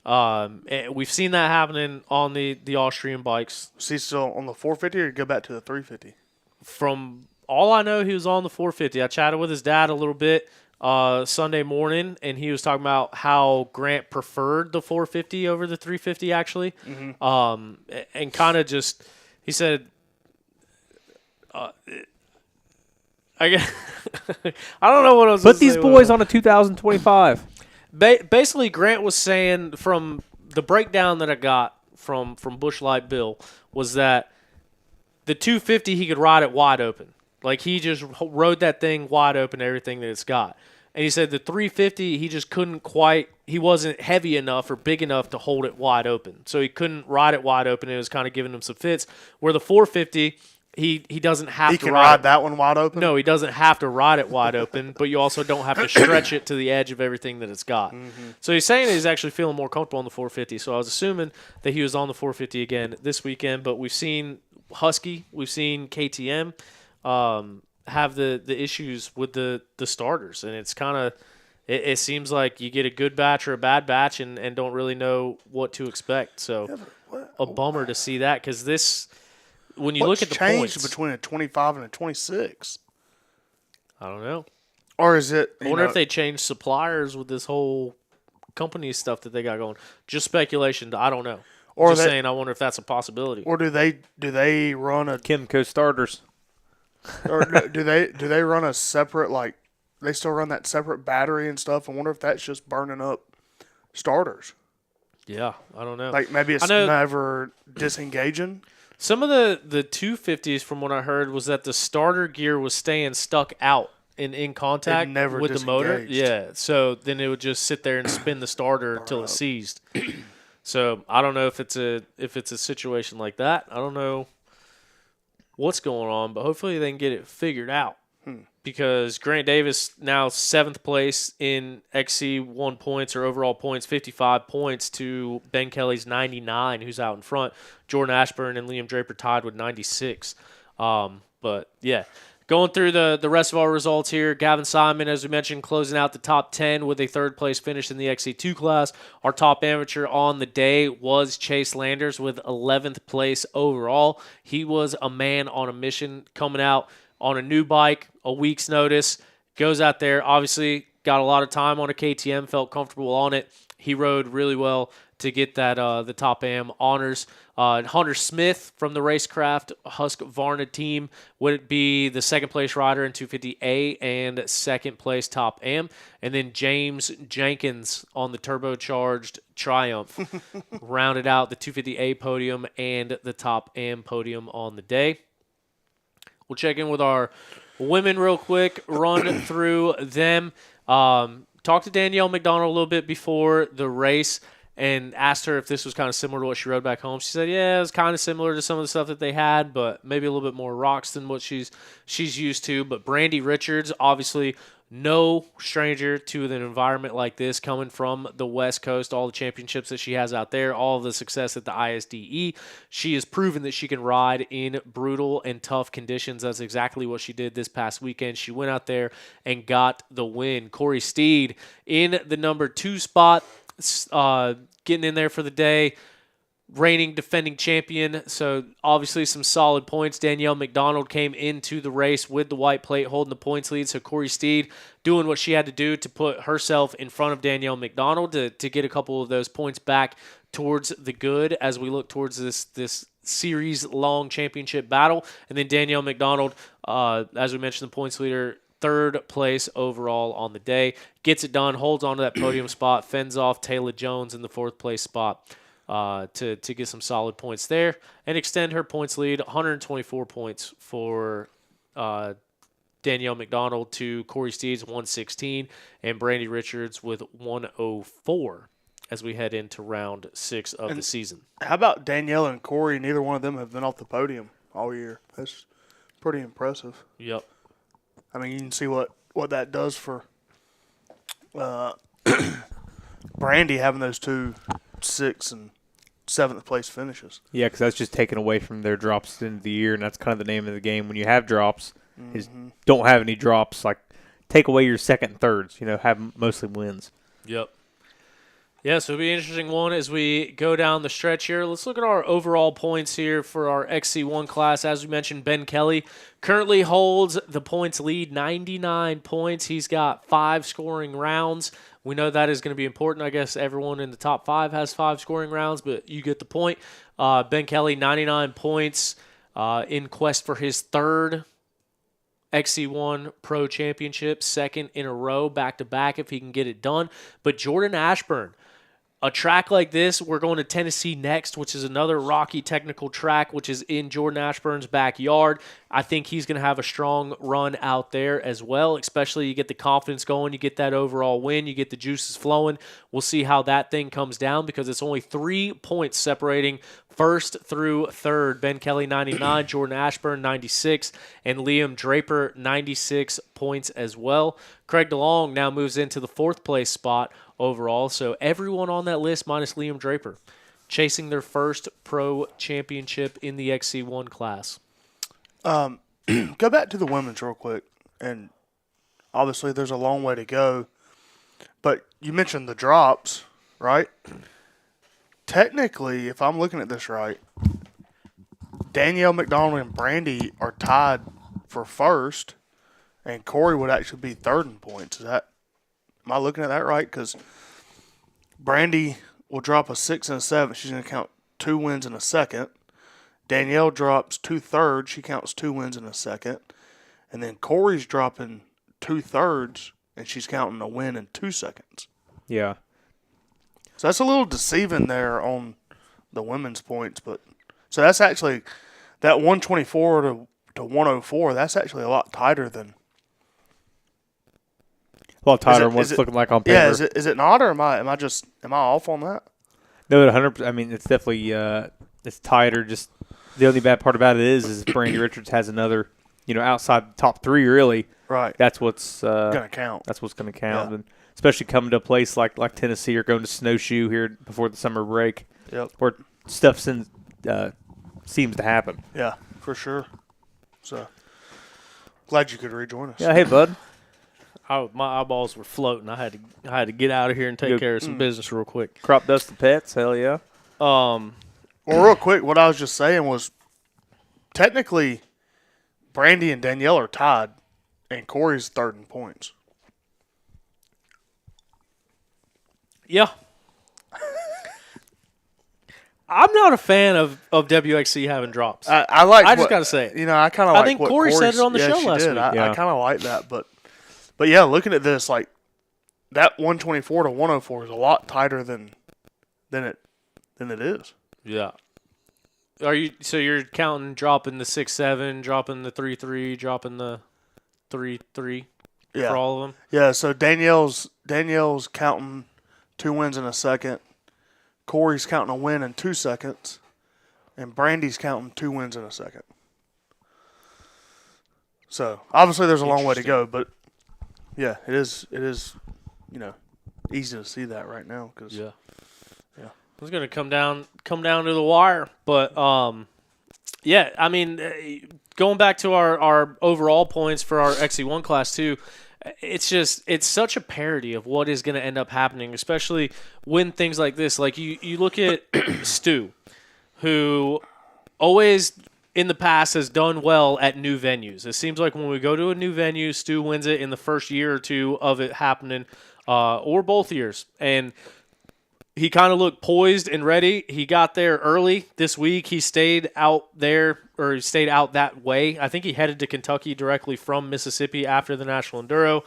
And we've seen that happening on the Austrian bikes. Was he still on the 450 or go back to the 350? From all I know, he was on the 450. I chatted with his dad a little bit Sunday morning, and he was talking about how Grant preferred the 450 over the 350 actually. Mm-hmm. And kind of just, he said, I don't know what I was. Put these boys on a 2025. Basically, Grant was saying from the breakdown that I got from Busch Light Bill was that the 250 he could ride it wide open, like he just rode that thing wide open, everything that it's got. And he said the 350 he just couldn't quite. He wasn't heavy enough or big enough to hold it wide open, so he couldn't ride it wide open. It was kind of giving him some fits. Where the 450. He doesn't have to ride. He can ride that one wide open? No, he doesn't have to ride it wide open, but you also don't have to stretch it to the edge of everything that it's got. Mm-hmm. So he's saying that he's actually feeling more comfortable on the 450. So I was assuming that he was on the 450 again this weekend, but we've seen Husky, we've seen KTM have the issues with the starters, and it's kind of it seems like you get a good batch or a bad batch and don't really know what to expect. So a bummer to see that, because when you look at the changed points, between a 25 and a 26? I don't know. Or is it? I wonder if they changed suppliers with this whole company stuff that they got going. Just speculation. I don't know. Or just saying. I wonder if that's a possibility. Or do they run a Kimco starters. or do they run a separate, like, they still run that separate battery and stuff? I wonder if that's just burning up starters. Yeah, I don't know. Like maybe it's never disengaging. Some of the 250s, from what I heard, was that the starter gear was staying stuck out in contact with the motor. Yeah, so then it would just sit there and spin the starter till it seized. So I don't know if it's a situation like that. I don't know what's going on, but hopefully they can get it figured out. Because Grant Davis now 7th place in XC1 points or overall points, 55 points to Ben Kelly's 99, who's out in front. Jordan Ashburn and Liam Draper tied with 96. But yeah, going through the rest of our results here, Gavin Simon, as we mentioned, closing out the top 10 with a 3rd place finish in the XC2 class. Our top amateur on the day was Chase Landers with 11th place overall. He was a man on a mission coming out on a new bike, a week's notice, goes out there, obviously got a lot of time on a KTM, felt comfortable on it. He rode really well to get that the top am honors. Hunter Smith from the Racecraft Husqvarna team would be the 2nd place rider in 250A and 2nd place top am. And then James Jenkins on the turbocharged Triumph rounded out the 250A podium and the top am podium on the day. We'll check in with our women real quick, run through them. Talked to Danielle McDonald a little bit before the race and asked her if this was kind of similar to what she rode back home. She said, yeah, it was kind of similar to some of the stuff that they had, but maybe a little bit more rocks than what she's used to. But Brandy Richards, obviously no stranger to an environment like this, coming from the West Coast, all the championships that she has out there, all of the success at the ISDE. She has proven that she can ride in brutal and tough conditions. That's exactly what she did this past weekend. She went out there and got the win. Corey Steed in the number 2 spot, getting in there for the day. Reigning defending champion, so obviously some solid points. Danielle McDonald came into the race with the white plate holding the points lead, so Corey Steed doing what she had to do to put herself in front of Danielle McDonald to get a couple of those points back towards the good as we look towards this series-long championship battle. And then Danielle McDonald, as we mentioned, the points leader, 3rd place overall on the day. Gets it done, holds on to that podium spot, fends off Taylor Jones in the 4th place spot. To get some solid points there and extend her points lead, 124 points for Danielle McDonald to Corey Steed's 116 and Brandy Richards with 104 as we head into round 6 of the season. How about Danielle and Corey? Neither one of them have been off the podium all year. That's pretty impressive. Yep. I mean, you can see what that does for Brandy having those 2 6th and 7th place finishes. Yeah, because that's just taken away from their drops at the end of the year, and that's kind of the name of the game. When you have drops, is don't have any drops. Like, take away your 2nd and 3rds. Have mostly wins. Yep. Yeah, so it'll be an interesting one as we go down the stretch here. Let's look at our overall points here for our XC1 class. As we mentioned, Ben Kelly currently holds the points lead, 99 points. He's got 5 scoring rounds. We know that is going to be important. I guess everyone in the top 5 has 5 scoring rounds, but you get the point. Ben Kelly, 99 points in quest for his 3rd XC1 Pro Championship, 2nd in a row, back-to-back if he can get it done. But Jordan Ashburn, a track like this, we're going to Tennessee next, which is another rocky technical track, which is in Jordan Ashburn's backyard. I think he's going to have a strong run out there as well, especially you get the confidence going, you get that overall win, you get the juices flowing. We'll see how that thing comes down because it's only 3 points separating 1st through 3rd. Ben Kelly, 99, Jordan Ashburn, 96, and Liam Draper, 96 points as well. Craig DeLong now moves into the 4th place spot overall. So everyone on that list minus Liam Draper chasing their 1st pro championship in the XC1 class. Go back to the women's real quick. And obviously there's a long way to go. But you mentioned the drops, right? Technically, if I'm looking at this right, Danielle McDonald and Brandy are tied for first, and Corey would actually be third in points. Am I looking at that right? Because Brandy will drop a 6 and a 7. She's going to count 2 wins in a second. Danielle drops 2/3. She counts 2 wins in a second. And then Corey's dropping 2/3, and she's counting a win in 2 seconds. Yeah. So that's a little deceiving there on the women's points. But so that's actually that 124 to 104. That's actually a lot tighter than. A lot tighter than what's looking like on paper. Yeah, is it not, or am I off on that? No, 100%. I mean, it's definitely it's tighter. Just the only bad part about it is Brandy Richards has another, outside the top 3 really. Right. That's what's gonna count. That's what's going to count, Yeah. and especially coming to a place like Tennessee or going to Snowshoe here before the summer break, Yep. where stuff seems to happen. Yeah, for sure. So glad you could rejoin us. Yeah. Hey, bud. My eyeballs were floating. I had to get out of here and take care of some business real quick. Crop dust the pets. Hell yeah. Well, real quick, what I was just saying was technically Brandy and Danielle are tied, and Corey's third in points. Yeah. I'm not a fan of WXC having drops. I like. I just got to say it. I kind of like. I think what Corey said it on the show she last did. week. I Yeah. kind of like that, but yeah, looking at this, like that 124 to 104 is a lot tighter than it is. Yeah. You're counting dropping the 6-7, dropping the 3-3, dropping the 3-3 Yeah, for all of them? yeah. So Danielle's counting 2 wins in a second. Corey's counting a win in 2 seconds, and Brandy's counting 2 wins in a second. So obviously there's a long way to go, but yeah, it is easy to see that right now because Yeah. It's going to come down to the wire, but yeah, I mean, going back to our overall points for our XC1 class 2, it's such a parody of what is going to end up happening, especially when things like this, like you look at Stu, who always in the past has done well at new venues. It seems like when we go to a new venue, Stu wins it in the first year or two of it happening, or both years, and he kind of looked poised and ready. He got there early this week. He stayed out there, or he stayed out that way. I think he headed to Kentucky directly from Mississippi after the National Enduro.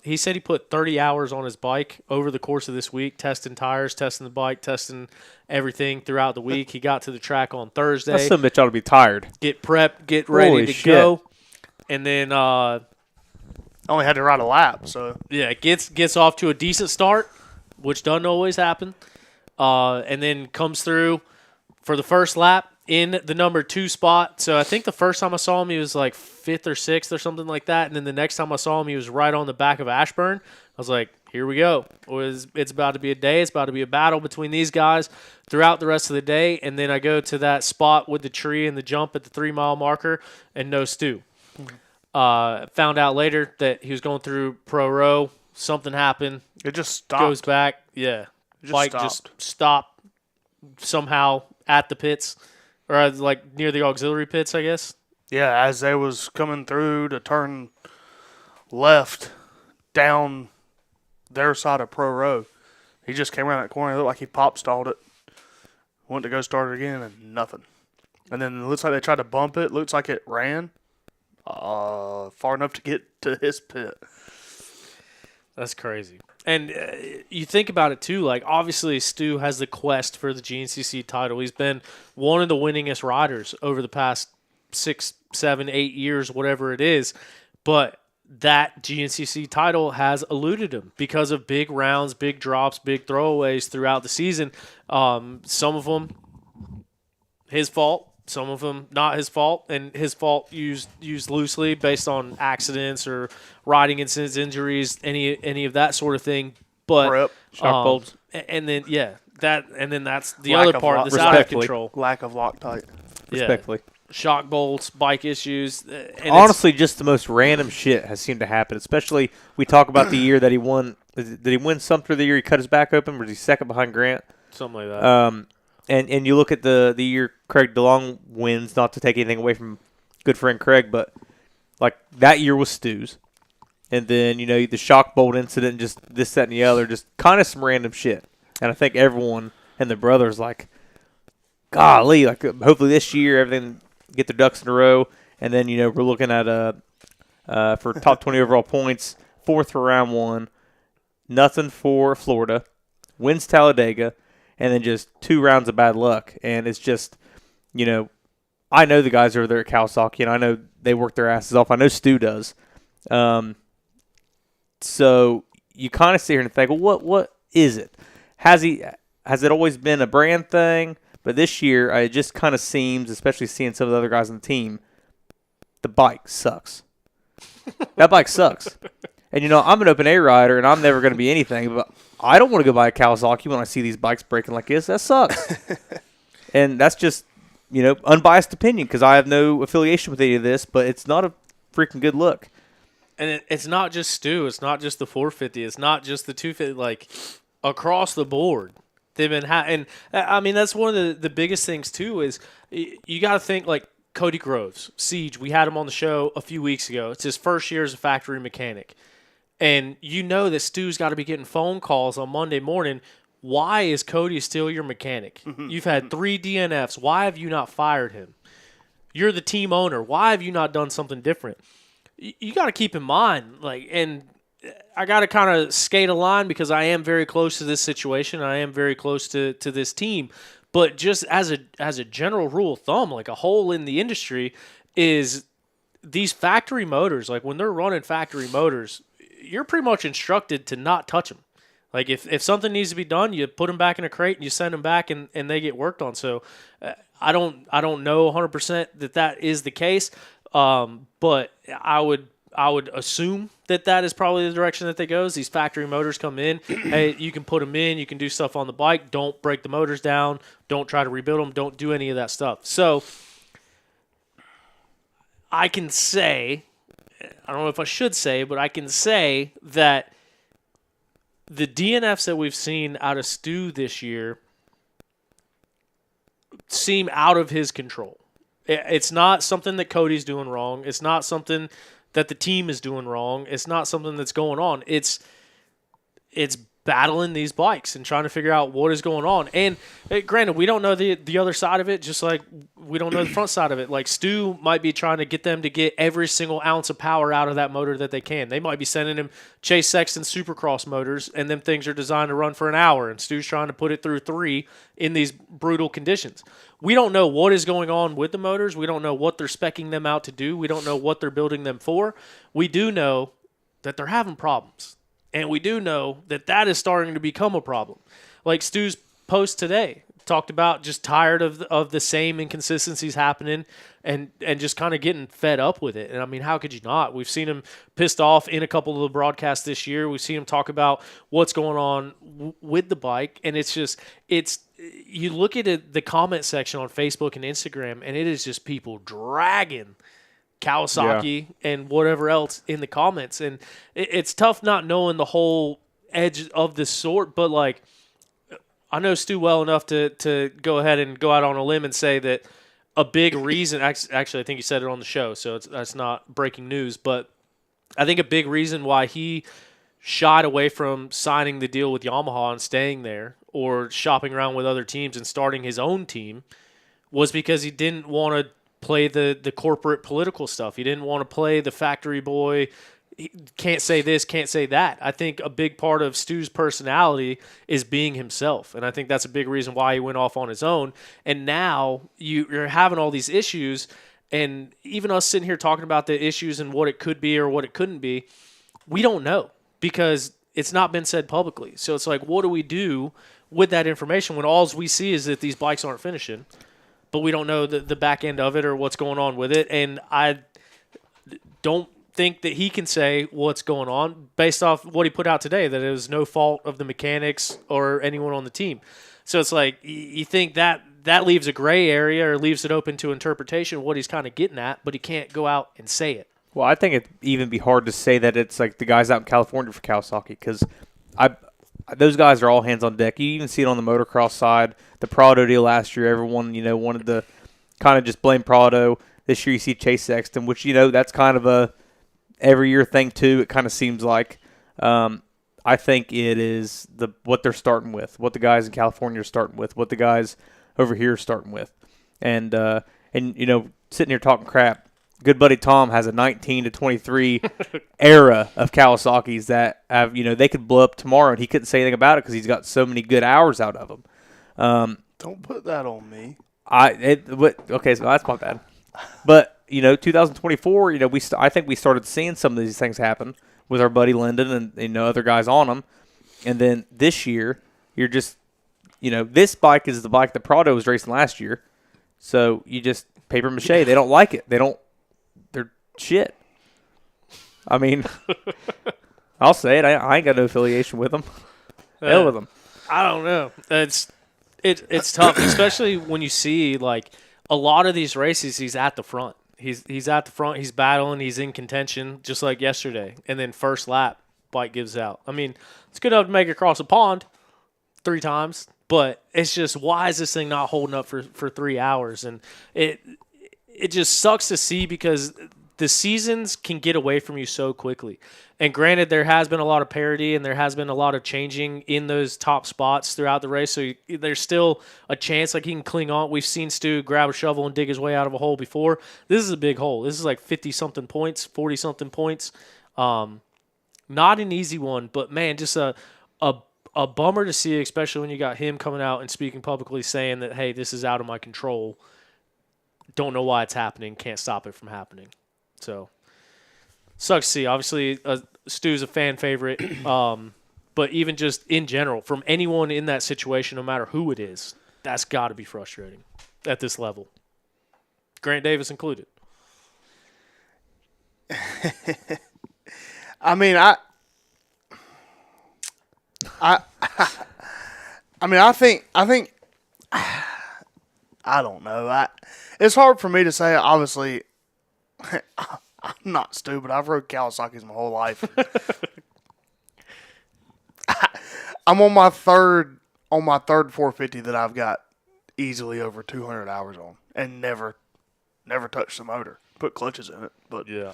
He said he put 30 hours on his bike over the course of this week, testing tires, testing the bike, testing everything throughout the week. He got to the track on Thursday. That some bitch ought to be tired. Get prepped, get ready Holy to shit. go. And then, only had to ride a lap. So yeah, gets off to a decent start, which doesn't always happen, and then comes through for the first lap in the number 2 spot. So I think the first time I saw him, he was like 5th or 6th or something like that. And then the next time I saw him, he was right on the back of Ashburn. I was like, here we go. It's about to be a day. It's about to be a battle between these guys throughout the rest of the day. And then I go to that spot with the tree and the jump at the 3-mile marker and no Stu. Found out later that he was going through Pro Row. Something happened. it just stopped. Goes back. Yeah. It Bike just stopped somehow at the pits, or like near the auxiliary pits, I guess. Yeah, as they was coming through to turn left down their side of Pro Row, he just came around that corner. It looked like he pop stalled it. Went to go start it again, and nothing. And then it looks like they tried to bump it. Looks like it ran far enough to get to his pit. That's crazy. And you think about it, too. Like, obviously, Stu has the quest for the GNCC title. He's been one of the winningest riders over the past 6, 7, 8 years, whatever it is. But that GNCC title has eluded him because of big rounds, big drops, big throwaways throughout the season. Some of them his fault, some of them not his fault, and his fault used loosely based on accidents or riding incidents, injuries, any of that sort of thing. But Prep, shock bolts. and then that's the Lack other of part lo- that's out of respectfully. control. lack of Loctite. Yeah. Respectfully. Shock bolts, bike issues. And it's- Honestly, just the most random shit has seemed to happen. Especially, we talk about the year that he won. Did he win Sumter the year he cut his back open? Was he second behind Grant? something like that. and you look at the year Craig DeLong wins, not to take anything away from good friend Craig, but like that year was Stu's. And then, the shock bolt incident, just this, that, and the other, just kind of some random shit. And I think everyone and the brothers like, golly, like hopefully this year everything get their ducks in a row. And then, we're looking at for top 20 overall points, 4th for round 1, nothing for Florida, wins Talladega, and then just 2 rounds of bad luck. And it's just, I know the guys over there at Kawasaki, and I know they work their asses off. I know Stu does. So you kind of sit here and think, well, what is it? Has it always been a brand thing? But this year, it just kind of seems, especially seeing some of the other guys on the team, the bike sucks. That bike sucks. And, I'm an open A rider, and I'm never going to be anything, but I don't want to go buy a Kawasaki when I see these bikes breaking like this. That sucks. And that's just, unbiased opinion because I have no affiliation with any of this, but it's not a freaking good look. And it's not just Stu. It's not just the 450. It's not just the 250. Like, across the board, they've been and I mean, that's one of the biggest things, too, is you got to think, like, Cody Groves, Siege. We had him on the show a few weeks ago. It's his first year as a factory mechanic. And that Stu's got to be getting phone calls on Monday morning. Why is Cody still your mechanic? You've had 3 DNFs. Why have you not fired him? You're the team owner. Why have you not done something different? You got to keep in mind, and I got to kind of skate a line because I am very close to this situation. I am very close to this team. But just as a general rule of thumb, like a hole in the industry, is these factory motors, like when they're running factory motors, you're pretty much instructed to not touch them. Like if something needs to be done, you put them back in a crate and you send them back and they get worked on. So I don't know 100% that is the case. But I would assume that is probably the direction that they goes. These factory motors come in. Hey, you can put them in. You can do stuff on the bike. Don't break the motors down. Don't try to rebuild them. Don't do any of that stuff. So I can say, I don't know if I should say, but I can say that the DNFs that we've seen out of Stu this year seem out of his control. It's not something that Cody's doing wrong. It's not something that the team is doing wrong. It's not something that's going on. It's battling these bikes and trying to figure out what is going on. And granted, we don't know the other side of it, just like we don't know the front side of it. Like Stu might be trying to get them to get every single ounce of power out of that motor that they can. They might be sending him Chase Sexton Supercross motors, and them things are designed to run for an hour, and Stu's trying to put it through 3 in these brutal conditions. We don't know what is going on with the motors. We don't know what they're speccing them out to do. We don't know what they're building them for. We do know that they're having problems. And we do know that is starting to become a problem. Like Stu's post today talked about just tired of the same inconsistencies happening and just kind of getting fed up with it. And I mean, how could you not? We've seen him pissed off in a couple of the broadcasts this year. We've seen him talk about what's going on with the bike. And you look at it, the comment section on Facebook and Instagram, and it is just people dragging Kawasaki and whatever else in the comments. And it's tough not knowing the whole edge of this sort, but like I know Stu well enough to go ahead and go out on a limb and say that a big reason, actually I think you said it on the show, so that's not breaking news, but I think a big reason why he shied away from signing the deal with Yamaha and staying there or shopping around with other teams and starting his own team was because he didn't want to play the corporate political stuff. He didn't want to play the factory boy. He can't say this, can't say that. I think a big part of Stu's personality is being himself, and I think that's a big reason why he went off on his own. And now you're having all these issues, and even us sitting here talking about the issues and what it could be or what it couldn't be, we don't know because it's not been said publicly. So it's like, what do we do with that information when all we see is that these bikes aren't finishing? But we don't know the back end of it or what's going on with it. And I don't think that he can say what's going on based off what he put out today, that it was no fault of the mechanics or anyone on the team. So it's like you think that leaves a gray area or leaves it open to interpretation what he's kind of getting at, but he can't go out and say it. Well, I think it'd even be hard to say that it's like the guys out in California for Kawasaki because those guys are all hands on deck. You even see it on the motocross side. The Prado deal last year, everyone, wanted to kind of just blame Prado. This year you see Chase Sexton, which, that's kind of a every year thing too. It kind of seems like. I think it is what they're starting with, what the guys in California are starting with, what the guys over here are starting with. And sitting here talking crap, good buddy Tom has a 19 to 23 era of Kawasaki's that have, they could blow up tomorrow and he couldn't say anything about it because he's got so many good hours out of them. Don't put that on me. Okay, so that's my bad. But 2024, I think we started seeing some of these things happen with our buddy Lyndon and other guys on them. And then this year, you're just, this bike is the bike that Prado was racing last year. So you just paper mache. They don't like it. They're shit. I mean, I'll say it. I ain't got no affiliation with them. Hell with them. I don't know. It's tough, especially when you see like a lot of these races. He's at the front. He's at the front. He's battling. He's in contention, just like yesterday. And then first lap, bike gives out. I mean, it's good enough to make it across a pond 3 times, but it's just, why is this thing not holding up for 3 hours? And it just sucks to see because the seasons can get away from you so quickly. And granted, there has been a lot of parity and there has been a lot of changing in those top spots throughout the race. So there's still a chance like he can cling on. We've seen Stu grab a shovel and dig his way out of a hole before. This is a big hole. This is like 50-something points, 40-something points. Not an easy one, but, man, just a bummer to see, especially when you got him coming out and speaking publicly saying that, hey, this is out of my control. Don't know why it's happening. Can't stop it from happening. So sucks to see. Obviously, Stu's a fan favorite, but even just in general, from anyone in that situation, no matter who it is, that's got to be frustrating at this level. Grant Davis included. I mean, I think I don't know. It's hard for me to say. Obviously, I'm not stupid. I've rode Kawasaki's my whole life. I'm on my third 450 that I've got easily over 200 hours on, and never touched the motor. Put clutches in it, but yeah.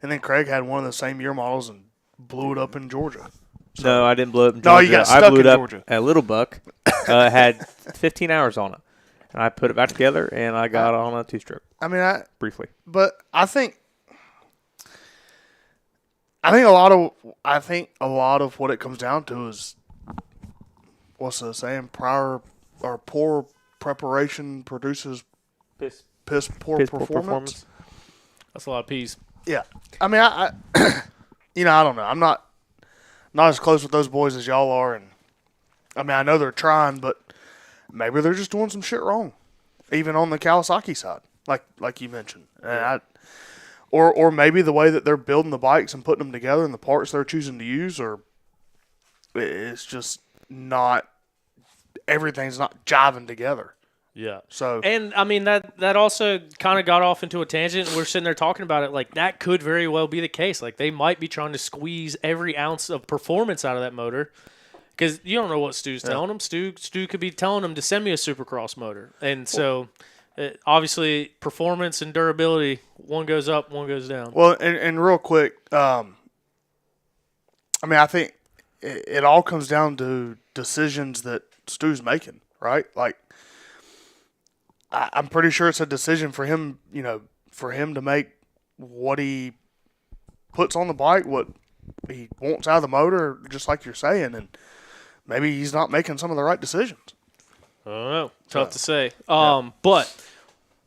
And then Craig had one of the same year models and blew it up in Georgia. So, no, I didn't blow it up in Georgia. No, you got stuck I blew in it up Georgia. at Little Buck. Had 15 hours on it. And I put it back together, and I got on a 2-stroke. I mean, briefly. But I think a lot of what it comes down to is, what's the saying? Poor preparation produces piss poor performance. That's a lot of P's. Yeah, I mean, I I don't know. I'm not as close with those boys as y'all are, and I mean, I know they're trying, but maybe they're just doing some shit wrong, even on the Kawasaki side, like you mentioned. And or maybe the way that they're building the bikes and putting them together and the parts they're choosing to use, or it's just not, everything's not jiving together. Yeah. So, and I mean that also kind of got off into a tangent. We're sitting there talking about it like that could very well be the case. Like they might be trying to squeeze every ounce of performance out of that motor. Because you don't know what Stu's telling him. Stu could be telling him to send me a Supercross motor. And so, obviously, performance and durability, one goes up, one goes down. Well, and real quick, I mean, I think it all comes down to decisions that Stu's making, right? Like, I'm pretty sure it's a decision for him, for him to make what he puts on the bike, what he wants out of the motor, just like you're saying, and maybe he's not making some of the right decisions. I don't know. Tough to say. But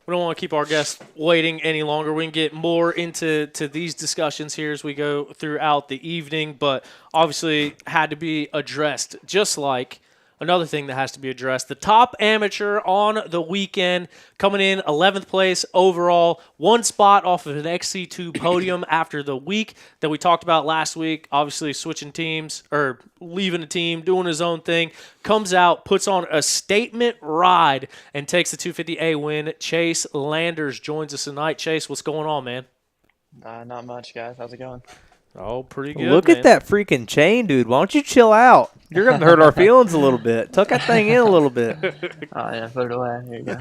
we don't want to keep our guests waiting any longer. We can get more into these discussions here as we go throughout the evening, but obviously had to be addressed, just like another thing that has to be addressed. The top amateur on the weekend coming in 11th place overall, one spot off of an XC2 podium after the week that we talked about last week. Obviously switching teams or leaving a team, doing his own thing. Comes out, puts on a statement ride, and takes the 250A win. Chase Landers joins us tonight. Chase, what's going on, man? Not much, guys. How's it going? Oh, pretty good. Look man. at that freaking chain, dude. Why don't you chill out? You're going to hurt our feelings a little bit. Tuck that thing in a little bit. Oh, yeah, put it away. Here you go.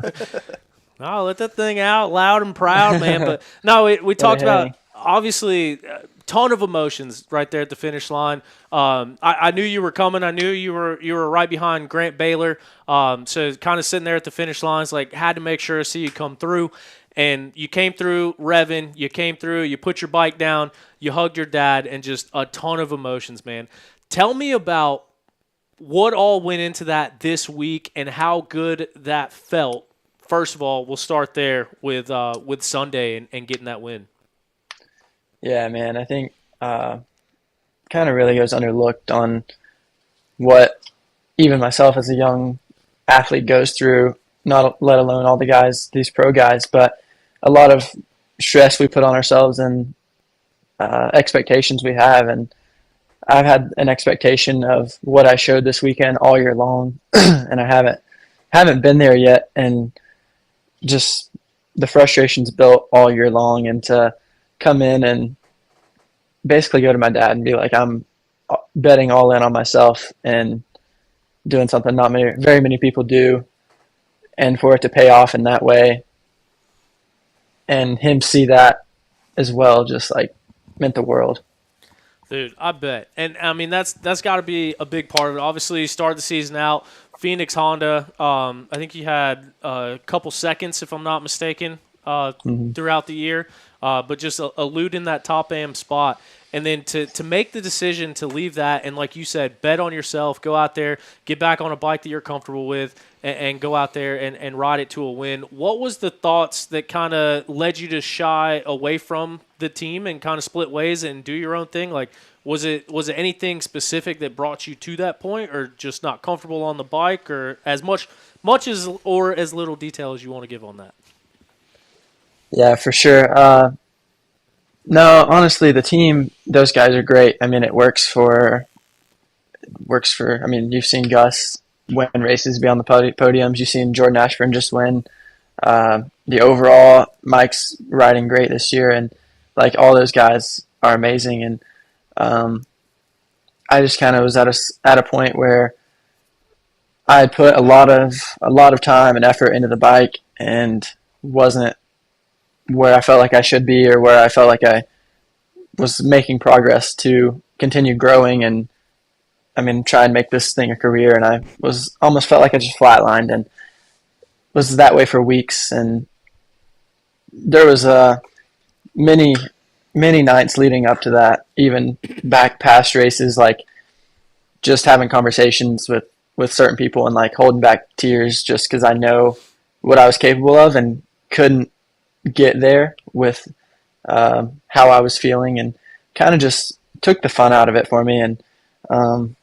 No, let that thing out loud and proud, man. But no, we talked about, obviously, a ton of emotions right there at the finish line. I knew you were coming. I knew you were right behind Grant Baylor. So kind of sitting there at the finish lines, like had to make sure to see you come through. And you came through revving. You came through. You put your bike down. You hugged your dad, and just a ton of emotions, man. Tell me about what all went into that this week and how good that felt. First of all, we'll start there with Sunday and getting that win. Yeah, man, I think kind of really goes underlooked on what even myself as a young athlete goes through, not let alone all the guys, these pro guys, but a lot of stress we put on ourselves and expectations we have. And I've had an expectation of what I showed this weekend all year long, and I haven't been there yet. And just the frustrations built all year long, and to come in and basically go to my dad and be like, I'm betting all in on myself and doing something not very many people do, and for it to pay off in that way and him see that as well, just like meant the world. Dude, I bet. And I mean, that's got to be a big part of it. Obviously, you started the season out Phoenix Honda. I think you had a couple seconds, if I'm not mistaken, throughout the year, but just eluding that top AM spot. And then to make the decision to leave that and, like you said, bet on yourself, go out there, get back on a bike that you're comfortable with, and go out there and ride it to a win. What was the thoughts that kind of led you to shy away from the team and kind of split ways and do your own thing? Like, was it anything specific that brought you to that point, or just not comfortable on the bike, or as much as or as little detail as you want to give on that? Yeah, for sure. No, honestly, the team, those guys are great. I mean, it works for, I mean, you've seen Gus win races, be on the podiums. You've seen Jordan Ashburn just win. The overall, Mike's riding great this year, and like all those guys are amazing. And I just kind of was at a point where I had put a lot of time and effort into the bike and wasn't where I felt like I should be, or where I felt like I was making progress to continue growing and, I mean, try and make this thing a career. And I was almost felt like I just flatlined, and was that way for weeks. And there was many nights leading up to that, even back past races, like just having conversations with certain people and like holding back tears just because I know what I was capable of and couldn't get there with how I was feeling, and kind of just took the fun out of it for me. And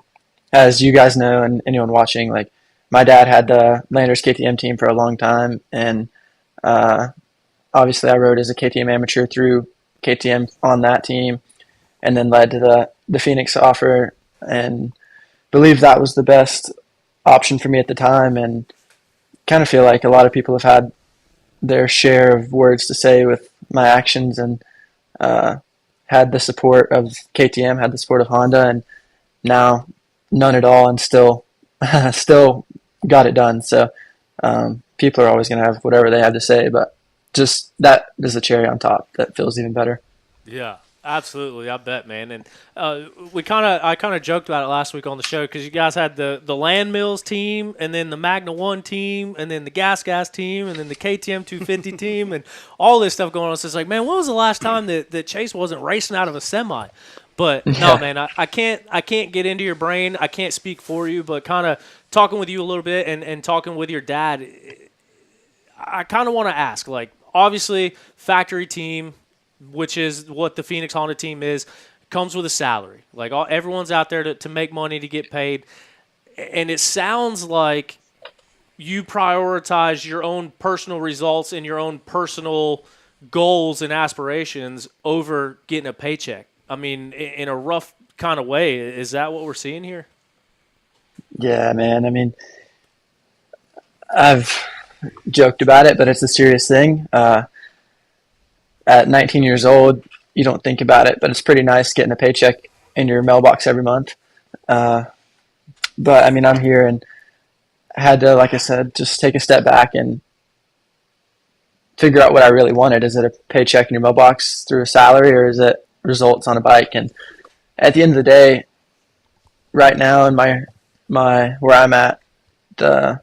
as you guys know, and anyone watching, like my dad had the Landers KTM team for a long time, and obviously I rode as a KTM amateur through KTM on that team, and then led to the Phoenix offer, and believe that was the best option for me at the time. And kind of feel like a lot of people have had their share of words to say with my actions, and had the support of KTM, had the support of Honda, and now none at all, and still got it done. So people are always going to have whatever they have to say, but just that is the cherry on top that feels even better. Yeah, absolutely. I bet, man. And I kind of joked about it last week on the show, because you guys had the Land Mills team, and then the Magna 1 team, and then the Gas team, and then the KTM 250 team, and all this stuff going on. So it's like, man, when was the last time that Chase wasn't racing out of a semi? But no, man, I can't get into your brain. I can't speak for you, but kind of talking with you a little bit and talking with your dad, I kind of want to ask, like, obviously factory team, which is what the Phoenix Honda team is, comes with a salary. Like, everyone's out there to make money, to get paid. And it sounds like you prioritize your own personal results and your own personal goals and aspirations over getting a paycheck. I mean, in a rough kind of way, is that what we're seeing here? Yeah, man. I mean, I've joked about it, but it's a serious thing. At 19 years old, you don't think about it, but it's pretty nice getting a paycheck in your mailbox every month. But I mean, I'm here and had to, like I said, just take a step back and figure out what I really wanted. Is it a paycheck in your mailbox through a salary, or is it results on a bike? And at the end of the day, right now in my where I'm at, the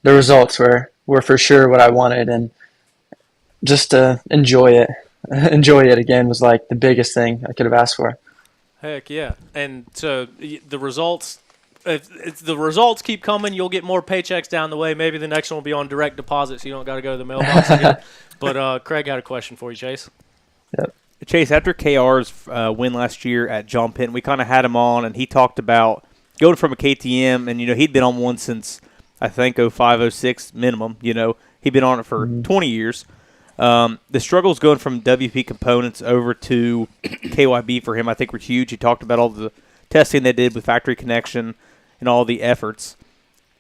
results were for sure what I wanted, and just to enjoy it again was like the biggest thing I could have asked for. Heck yeah. And so the results, if the results keep coming, you'll get more paychecks down the way. Maybe the next one will be on direct deposit, so you don't got to go to the mailbox again. But Craig had a question for you, Chase. Yep. Chase, after KR's win last year at John Penn, we kind of had him on, and he talked about going from a KTM, and, he'd been on one since, I think, 05, 06 minimum. He'd been on it for 20 years. The struggles going from WP components over to KYB for him, I think, were huge. He talked about all the testing they did with Factory Connection and all the efforts.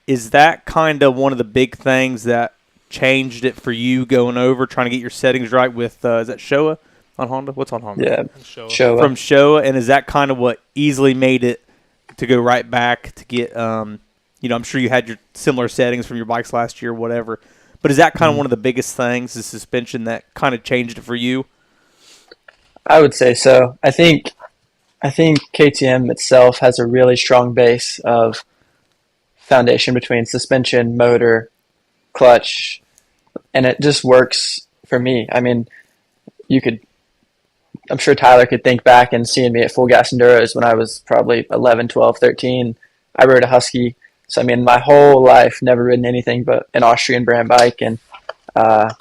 Is that kind of one of the big things that changed it for you going over, trying to get your settings right with, is that Showa on Honda? What's on Honda? Yeah, Showa. From Showa, and is that kind of what easily made it to go right back to get, I'm sure you had your similar settings from your bikes last year, whatever. But is that kind of one of the biggest things, the suspension, that kind of changed it for you? I would say so. I think KTM itself has a really strong base of foundation between suspension, motor, clutch, and it just works for me. I mean, I'm sure Tyler could think back and seeing me at full gas Enduros when I was probably 11, 12, 13. I rode a Husky. So, I mean, my whole life, never ridden anything but an Austrian brand bike. And I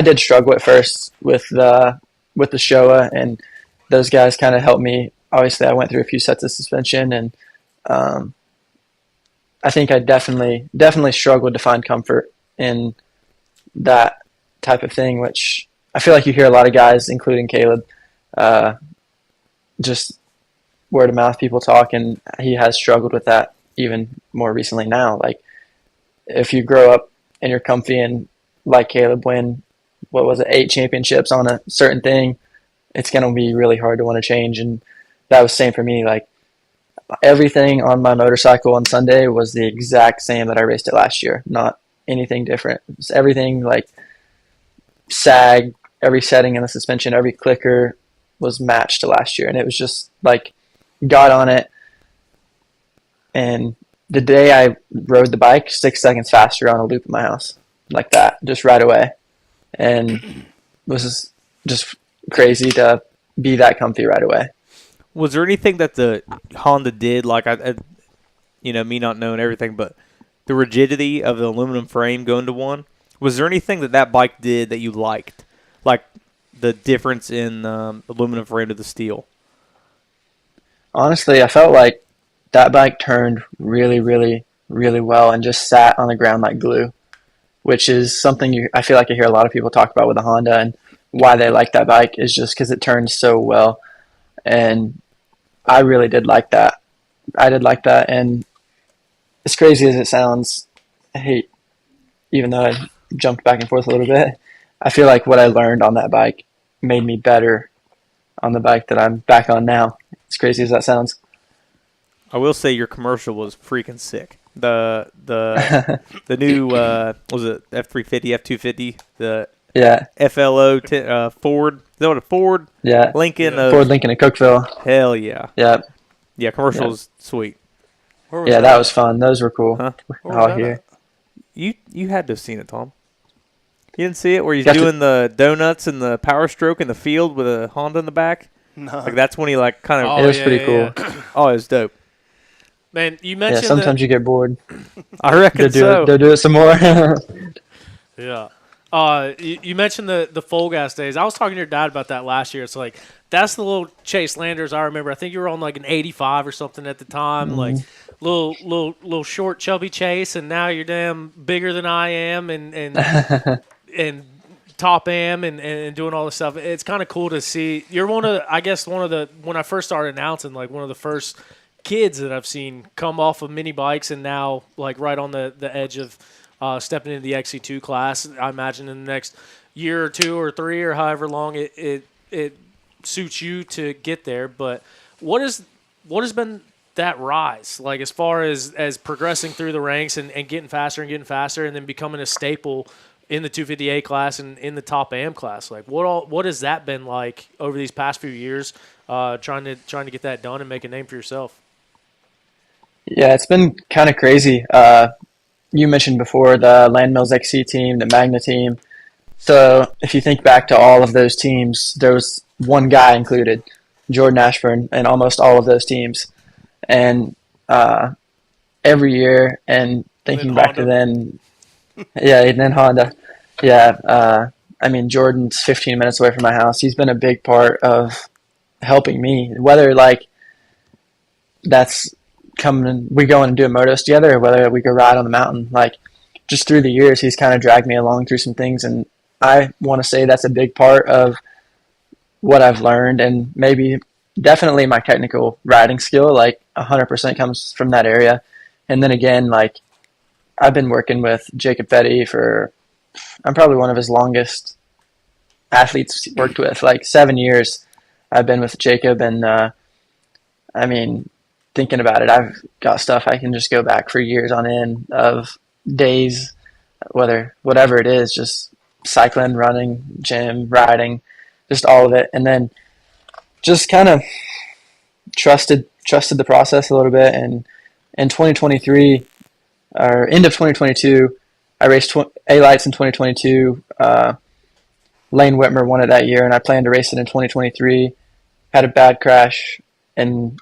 did struggle at first with the Showa, and those guys kind of helped me. Obviously, I went through a few sets of suspension, and I think I definitely struggled to find comfort in that type of thing, which I feel like you hear a lot of guys, including Caleb, just word of mouth people talk, and he has struggled with that even more recently now. Like, if you grow up and you're comfy and, like Caleb, win, 8 championships on a certain thing, it's going to be really hard to want to change. And that was the same for me. Like, everything on my motorcycle on Sunday was the exact same that I raced it last year, not anything different. It's everything, like, sag, every setting in the suspension, every clicker was matched to last year. And it was just like, got on it, and the day I rode the bike, 6 seconds faster on a loop at my house, like that, just right away. And it was just crazy to be that comfy right away. Was there anything that the Honda did, like, me not knowing everything, but the rigidity of the aluminum frame going to one, was there anything that bike did that you liked, like the difference in aluminum frame to the steel? Honestly, I felt like that bike turned really, really, really well and just sat on the ground like glue, which is something I feel like I hear a lot of people talk about with the Honda, and why they like that bike is just because it turns so well. And I really did like that. And as crazy as it sounds, even though I jumped back and forth a little bit, I feel like what I learned on that bike made me better on the bike that I'm back on now. As crazy as that sounds. I will say your commercial was freaking sick. The new was it F350, F250, the FLO Ford. Is that what a Ford? Yeah. Lincoln. Ford Lincoln in Cookeville. Hell yeah. Yeah. Yeah, commercial was sweet. That was fun. Those were cool. Huh? Out here. You had to have seen it, Tom. You didn't see it where he's doing the donuts and the power stroke in the field with a Honda in the back? No. Like, that's when he kind of... it was pretty cool. Oh, it was dope. Man, you mentioned sometimes you get bored. I reckon so. They'll do it some more. Yeah. You mentioned the full gas days. I was talking to your dad about that last year. It's like, that's the little Chase Landers I remember. I think you were on like an 85 or something at the time. Like, little short chubby Chase, and now you're damn bigger than I am and top am and doing all this stuff. It's kind of cool to see. You're one of the when I first started announcing, like, one of the first kids that I've seen come off of mini bikes and now, like, right on the edge of stepping into the XC2 class. I imagine in the next year or 2 or 3 or however long it suits you to get there. But what has been that rise, like as far as progressing through the ranks and getting faster and then becoming a staple in the 250A class and in the top AM class? Like what has that been like over these past few years, trying to get that done and make a name for yourself? Yeah, it's been kind of crazy. You mentioned before the Land Mills XC team, the Magna team. So if you think back to all of those teams, there was one guy included, Jordan Ashburn, in almost all of those teams. And every year, and thinking back to then, yeah, and then Honda. Yeah, I mean, Jordan's 15 minutes away from my house. He's been a big part of helping me, whether like that's coming, we go and do a motos together, or whether we go ride on the mountain. Like, just through the years, he's kind of dragged me along through some things, and I want to say that's a big part of what I've learned, and maybe definitely my technical riding skill, like 100% comes from that area. And then again, like I've been working with Jacob Fetty for, I'm probably one of his longest athletes worked with, like 7 years I've been with Jacob. And I mean, thinking about it, I've got stuff I can just go back for years on end of days, whatever it is, just cycling, running, gym, riding, just all of it. And then just kind of trusted the process a little bit. And in 2023, or end of 2022, I raced A-Lights in 2022. Lane Whitmer won it that year, and I planned to race it in 2023. Had a bad crash and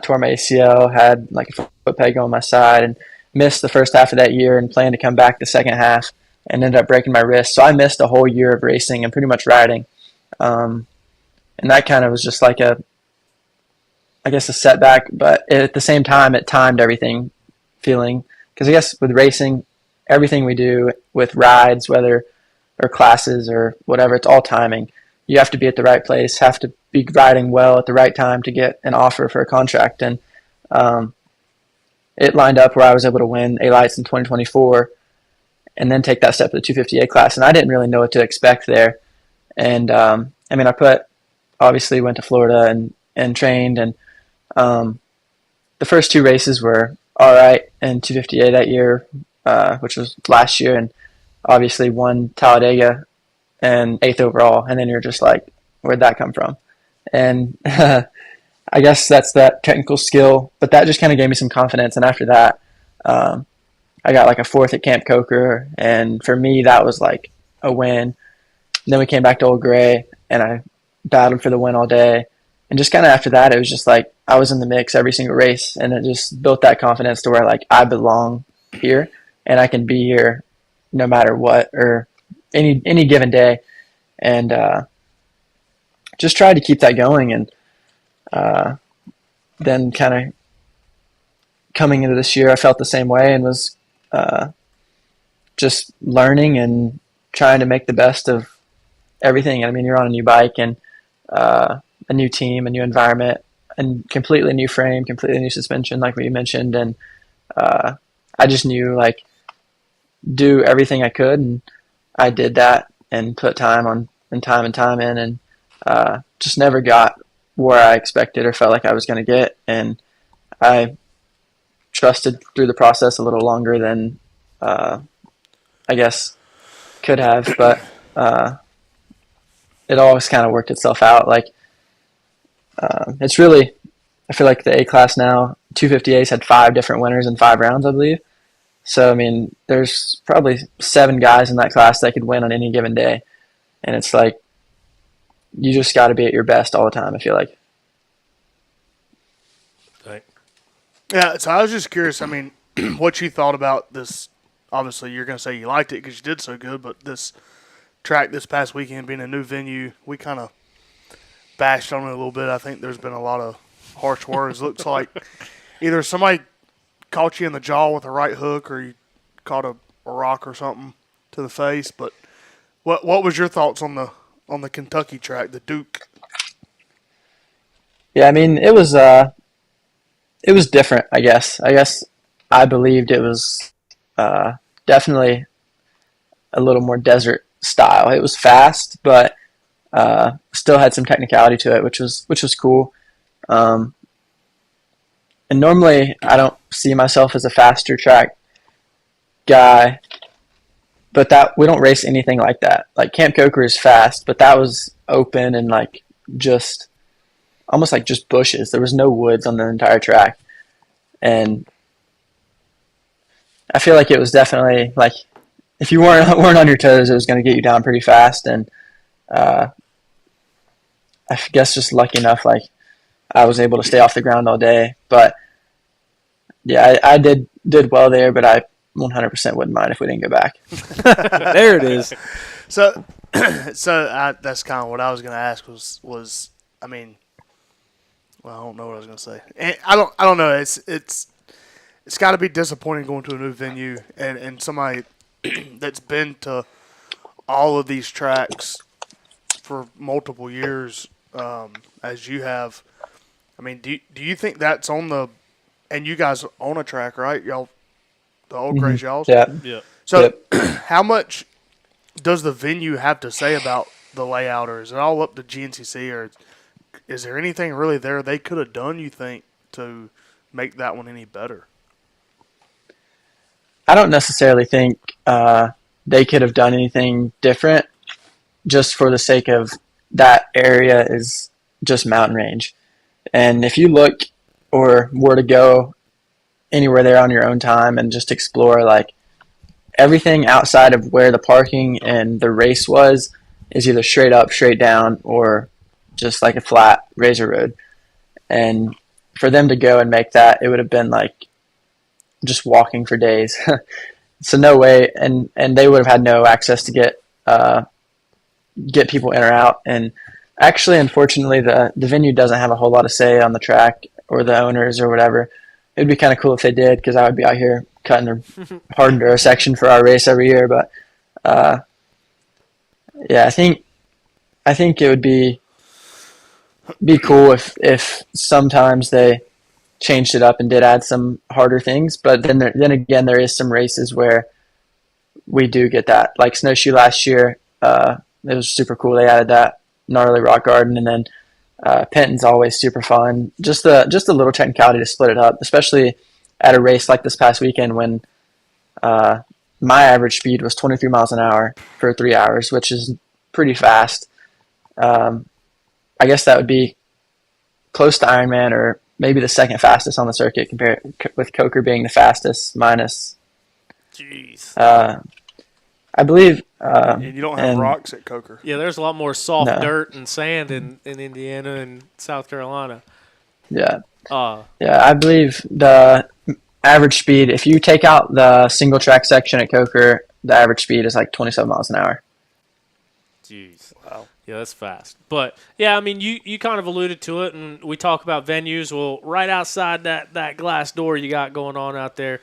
tore my ACL, had like a foot peg on my side, and missed the first half of that year and planned to come back the second half and ended up breaking my wrist. So I missed a whole year of racing and pretty much riding. And that kind of was just like a setback, but at the same time, it timed everything feeling, because I guess with racing, everything we do with rides, whether or classes or whatever, it's all timing. You have to be at the right place, have to be riding well at the right time to get an offer for a contract. And it lined up where I was able to win A-Lights in 2024 and then take that step to the 250A class. And I didn't really know what to expect there. And I mean, obviously went to Florida and trained, and the first two races were all right in 250A that year, which was last year, and obviously won Talladega and 8th overall. And then you're just like, where'd that come from? And I guess that's that technical skill, but that just kind of gave me some confidence. And after that, I got like a 4th at Camp Coker, and for me, that was like a win. And then we came back to Old Gray, and I battled for the win all day. And just kind of after that, it was just like I was in the mix every single race, and it just built that confidence to where like I belong here and I can be here no matter what, or any given day. And just tried to keep that going. And then kind of coming into this year, I felt the same way and was just learning and trying to make the best of everything. I mean, you're on a new bike and a new team, a new environment, and completely new frame, completely new suspension, like we mentioned. And I just knew, like, do everything I could, and I did that and put time in, and just never got where I expected or felt like I was going to get. And I trusted through the process a little longer than I guess could have, but it always kind of worked itself out. Like, it's really, I feel like the A class now, 250A's had 5 different winners in 5 rounds, I believe. So, I mean, there's probably 7 guys in that class that could win on any given day. And it's like, you just got to be at your best all the time, I feel like. Yeah, so I was just curious, I mean, what you thought about this. Obviously, you're going to say you liked it because you did so good, but this track this past weekend being a new venue, we kind of bashed on it a little bit. I think there's been a lot of harsh words. Looks like either somebody caught you in the jaw with a right hook or you caught a rock or something to the face. But what was your thoughts on the Kentucky track, the Duke? Yeah, I mean, it was different, I guess. I believed it was definitely a little more desert style. It was fast, but still had some technicality to it, which was cool. and normally I don't see myself as a faster track guy, but that we don't race anything like that. Like Camp Coker is fast, but that was open and like just almost like just bushes. There was no woods on the entire track, and I feel like it was definitely like if you weren't on your toes, it was going to get you down pretty fast. And I guess just lucky enough, like I was able to stay off the ground all day. But yeah, I did well there, but I 100% wouldn't mind if we didn't go back. There it is. So, that's kind of what I was going to ask was I mean, well, I don't know what I was going to say. And I don't know. It's got to be disappointing going to a new venue and somebody that's been to all of these tracks for multiple years, as you have. I mean, do you think that's on the – and you guys own a track, right? Y'all, the Old Grays y'all's? Yeah. Yeah. So how much does the venue have to say about the layout, or is it all up to GNCC, or is there anything really there they could have done, you think, to make that one any better? I don't necessarily think they could have done anything different just for the sake of that area is just mountain range. And if you look or were to go anywhere there on your own time and just explore, like everything outside of where the parking and the race was is either straight up, straight down, or just like a flat razor road. And for them to go and make that, it would have been like just walking for days. So no way, and they would have had no access to get people in or out. And actually, unfortunately, the venue doesn't have a whole lot of say on the track or the owners or whatever. It'd be kind of cool if they did, because I would be out here cutting a hard enduro section for our race every year. But yeah, I think it would be cool if sometimes they changed it up and did add some harder things. But then again, there is some races where we do get that. Like Snowshoe last year, it was super cool. They added that gnarly rock garden, and then Penton's always super fun. Just a little technicality to split it up, especially at a race like this past weekend when my average speed was 23 miles an hour for 3 hours, which is pretty fast. I guess that would be close to Ironman, or maybe the second fastest on the circuit, compared with Coker being the fastest minus. Jeez. I believe. And you don't have rocks at Coker. Yeah, there's a lot more soft dirt and sand in Indiana and South Carolina. Yeah. I believe the average speed, if you take out the single track section at Coker, the average speed is like 27 miles an hour. Jeez. Wow. Yeah, that's fast. But, yeah, I mean, you kind of alluded to it, and we talk about venues. Well, right outside that glass door you got going on out there,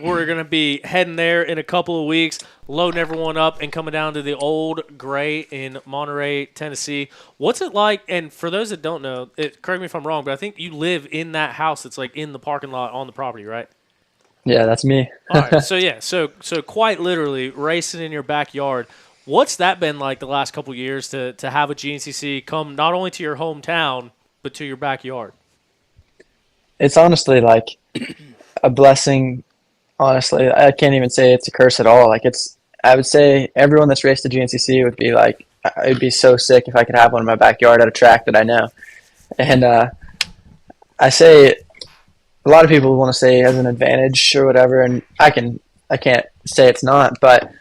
we're going to be heading there in a couple of weeks, loading everyone up and coming down to the Old Gray in Monterey, Tennessee. What's it like? And for those that don't know, correct me if I'm wrong, but I think you live in that house that's like in the parking lot on the property, right? Yeah, that's me. All right. So, yeah, so quite literally racing in your backyard. What's that been like the last couple of years to have a GNCC come not only to your hometown, but to your backyard? It's honestly like a blessing. Honestly, I can't even say it's a curse at all. Like I would say everyone that's raced the GNCC would be like, it'd be so sick if I could have one in my backyard at a track that I know. And I say a lot of people want to say it has an advantage or whatever, and I can't say it's not, but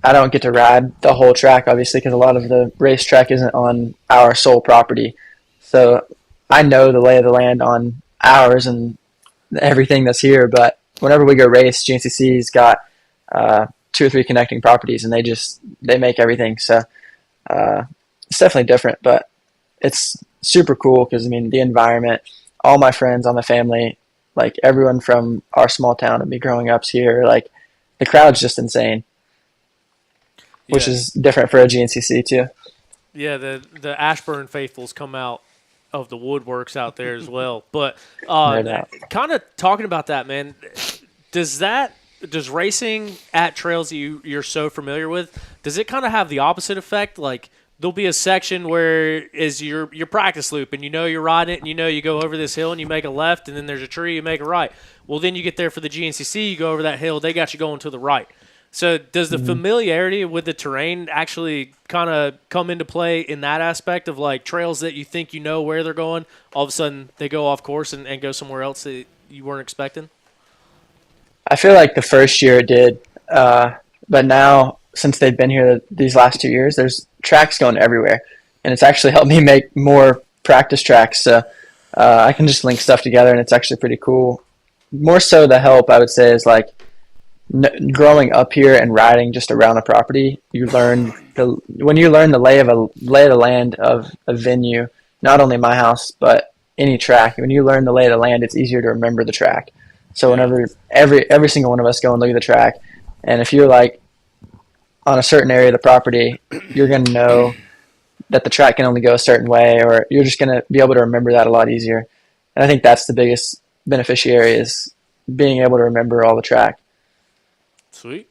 I don't get to ride the whole track, obviously, because a lot of the racetrack isn't on our sole property. So I know the lay of the land on ours and everything that's here. But whenever we go race, GNCC's got 2 or 3 connecting properties, and they make everything. So it's definitely different, but it's super cool because, I mean, the environment, all my friends, all my family, like everyone from our small town and me growing up's here, like the crowd's just insane. Which is different for a GNCC too. Yeah, the Ashburn faithfuls come out of the woodworks out there as well. But kind of talking about that, man, does racing at trails that you're so familiar with, does it kind of have the opposite effect? Like there'll be a section where is your practice loop, and you're riding it, and you go over this hill and you make a left, and then there's a tree, you make a right. Well, then you get there for the GNCC, you go over that hill, they got you going to the right. So does the familiarity with the terrain actually kind of come into play in that aspect of like trails that you think where they're going, all of a sudden they go off course and go somewhere else that you weren't expecting? I feel like the first year it did, but now since they've been here these last 2 years, there's tracks going everywhere, and it's actually helped me make more practice tracks. So I can just link stuff together, and it's actually pretty cool. More so, the help I would say is like growing up here and riding just around the property. When you learn the lay of the land of a venue, not only my house but any track. When you learn the lay of the land, it's easier to remember the track. So whenever every single one of us go and look at the track, and if you're like on a certain area of the property, you're going to know that the track can only go a certain way, or you're just going to be able to remember that a lot easier. And I think that's the biggest beneficiary, is being able to remember all the track. Sweet.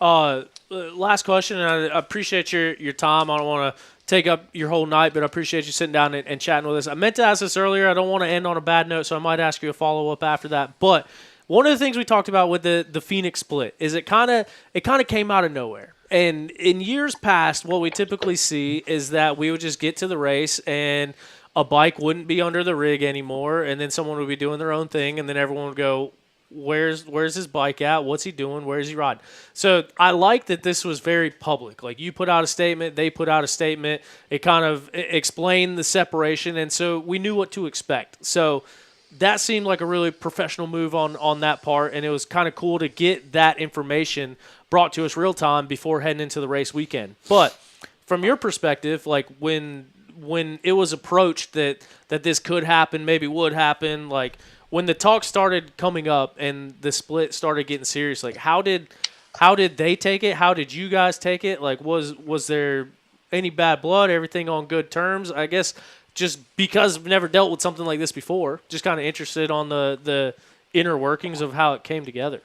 Last question, and I appreciate your time. I don't want to take up your whole night, but I appreciate you sitting down and chatting with us. I meant to ask this earlier. I don't want to end on a bad note, so I might ask you a follow-up after that. But one of the things we talked about with the Phoenix split is it kind of came out of nowhere. And in years past, what we typically see is that we would just get to the race and a bike wouldn't be under the rig anymore, and then someone would be doing their own thing, and then everyone would go, where's his bike at? What's he doing? Where is he riding? So I like that this was very public. Like, you put out a statement, they put out a statement. It kind of explained the separation, and so we knew what to expect. So that seemed like a really professional move on that part, and it was kind of cool to get that information brought to us real time before heading into the race weekend. But from your perspective, like when it was approached that this could happen, maybe would happen, like when the talk started coming up and the split started getting serious, like how did they take it? How did you guys take it? Like was there any bad blood? Everything on good terms? I guess just because I've never dealt with something like this before, just kind of interested on the inner workings of how it came together.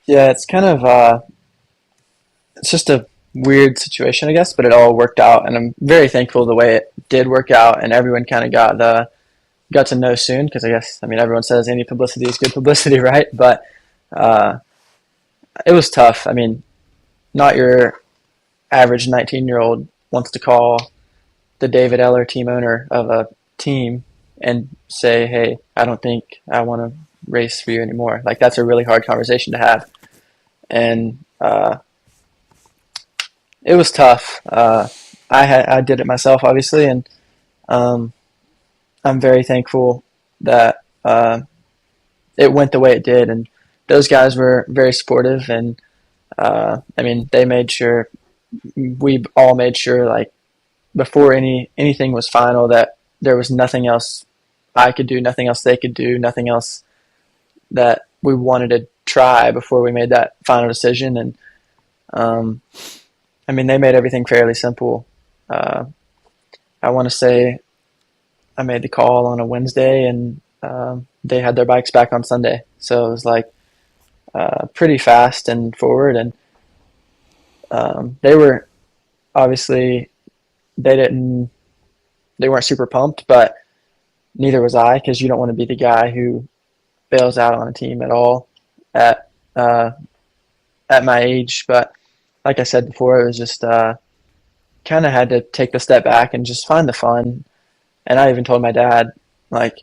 Yeah, it's kind of it's just a weird situation, I guess, but it all worked out, and I'm very thankful the way it did work out, and everyone kind of got to know soon, because everyone says any publicity is good publicity, right? But it was tough. I mean, not your average 19-year-old wants to call the David Eller, team owner of a team, and say, hey, I don't think I want to race for you anymore. Like, that's a really hard conversation to have. And it was tough. I did it myself, obviously, and I'm very thankful that it went the way it did. And those guys were very supportive, and they made sure, we all made sure, like, before anything was final, that there was nothing else I could do, nothing else they could do, nothing else that we wanted to try before we made that final decision. And they made everything fairly simple. I want to say I made the call on a Wednesday, and they had their bikes back on Sunday. So it was like pretty fast and forward. And they were obviously, they weren't super pumped, but neither was I, because you don't want to be the guy who bails out on a team at all at my age. But like I said before, it was just kind of had to take the step back and just find the fun. And I even told my dad, like,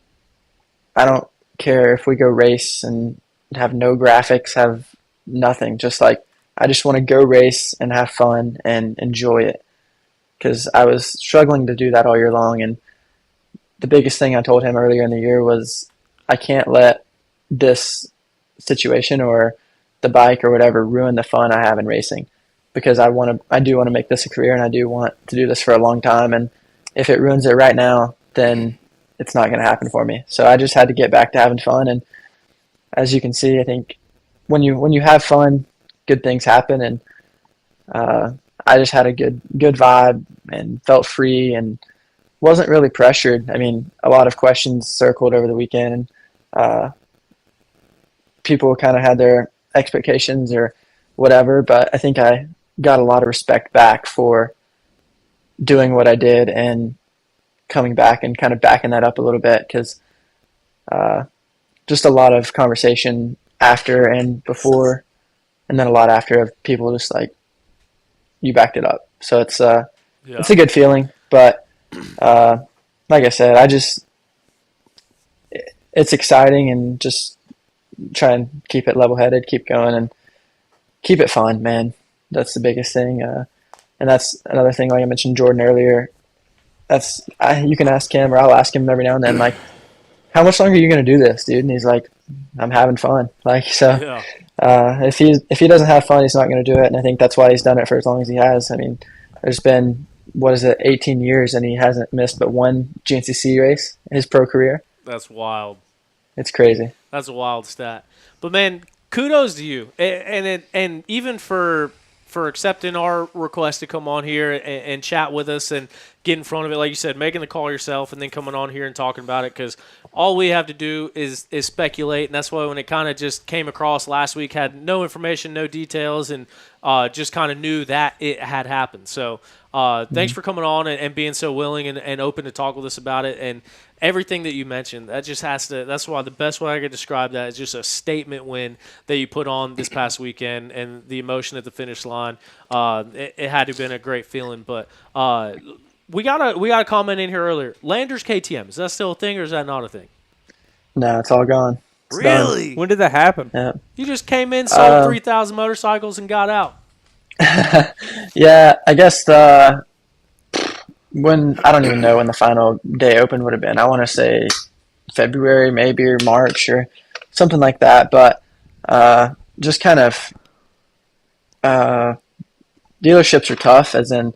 I don't care if we go race and have no graphics, have nothing. Just like, I just want to go race and have fun and enjoy it. Because I was struggling to do that all year long. And the biggest thing I told him earlier in the year was, I can't let this situation or the bike or whatever ruin the fun I have in racing. Because I do want to make this a career, and I do want to do this for a long time. And if it ruins it right now, then it's not going to happen for me. So I just had to get back to having fun. And as you can see, I think when you have fun, good things happen. And I just had a good vibe and felt free and wasn't really pressured. I mean, a lot of questions circled over the weekend, and people kind of had their expectations or whatever, but I think I got a lot of respect back for doing what I did and coming back and kind of backing that up a little bit, because just a lot of conversation after and before, and then a lot after of people just like, you backed it up. So it's a good feeling. But like I said, it's exciting, and just try and keep it level-headed, keep going, and keep it fun, man. That's the biggest thing. And that's another thing, like I mentioned Jordan earlier. You can ask him, or I'll ask him every now and then, like, how much longer are you going to do this, dude? And he's like, I'm having fun. Like, so if he doesn't have fun, he's not going to do it. And I think that's why he's done it for as long as he has. I mean, there's been, 18 years, and he hasn't missed but one GNCC race in his pro career. That's wild. It's crazy. That's a wild stat. But man, kudos to you, and even for accepting our request to come on here and chat with us and get in front of it, like you said, making the call yourself and then coming on here and talking about it, because all we have to do is speculate, and that's why when it kind of just came across last week, had no information, no details, and just kind of knew that it had happened. So thanks for coming on and being so willing and open to talk with us about it, and everything that you mentioned. That just that's why the best way I could describe that is just a statement win that you put on this past weekend, and the emotion at the finish line. It had to have been a great feeling. But we got a comment in here earlier. Landers KTM, is that still a thing, or is that not a thing? No, it's all gone. It's really? done. When did that happen? Yeah. You just came in, sold 3,000 motorcycles, and got out. Yeah, I guess when I don't even know when the final day open would have been. I want to say February, maybe, or March, or something like that. But just kind of dealerships are tough, as in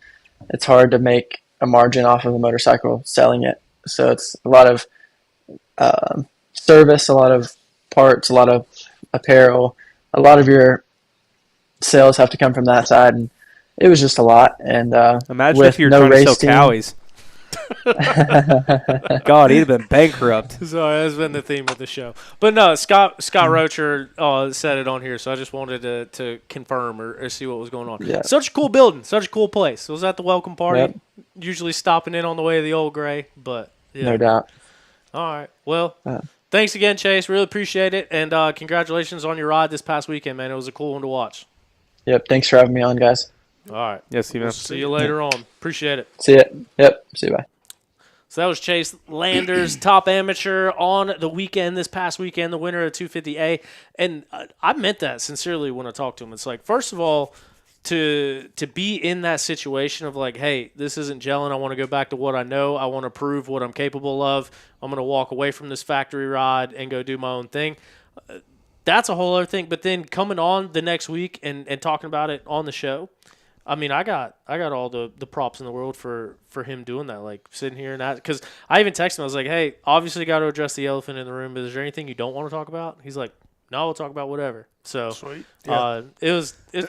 it's hard to make a margin off of a motorcycle selling it. So it's a lot of service, a lot of parts, a lot of apparel, a lot of your sales have to come from that side, and it was just a lot. And Imagine with if you're no trying to race sell team, cowies. God, he'd have been bankrupt. Sorry, that's been the theme of the show. But no, Scott Rocher said it on here, so I just wanted to confirm or see what was going on. Yeah. Such a cool building, such a cool place. Was at the welcome party. Yep. Usually stopping in on the way to the Old Gray, but yeah. No doubt. All right. Well, thanks again, Chase. Really appreciate it, and congratulations on your ride this past weekend, man. It was a cool one to watch. Yep. Thanks for having me on, guys. All right. Yes, We'll see you later on. Appreciate it. See it. Yep. See you. Bye. So that was Chase Landers, top amateur on the weekend, this past weekend, the winner of 250A. And I meant that sincerely when I talked to him. It's like, first of all, to be in that situation of like, hey, this isn't gelling. I want to go back to what I know. I want to prove what I'm capable of. I'm going to walk away from this factory ride and go do my own thing. That's a whole other thing. But then coming on the next week and talking about it on the show, I mean, I got all the props in the world for him doing that, like sitting here and that. Because I even texted him. I was like, hey, obviously got to address the elephant in the room, but is there anything you don't want to talk about? He's like, no, we'll talk about whatever. So Sweet. Yeah. It's a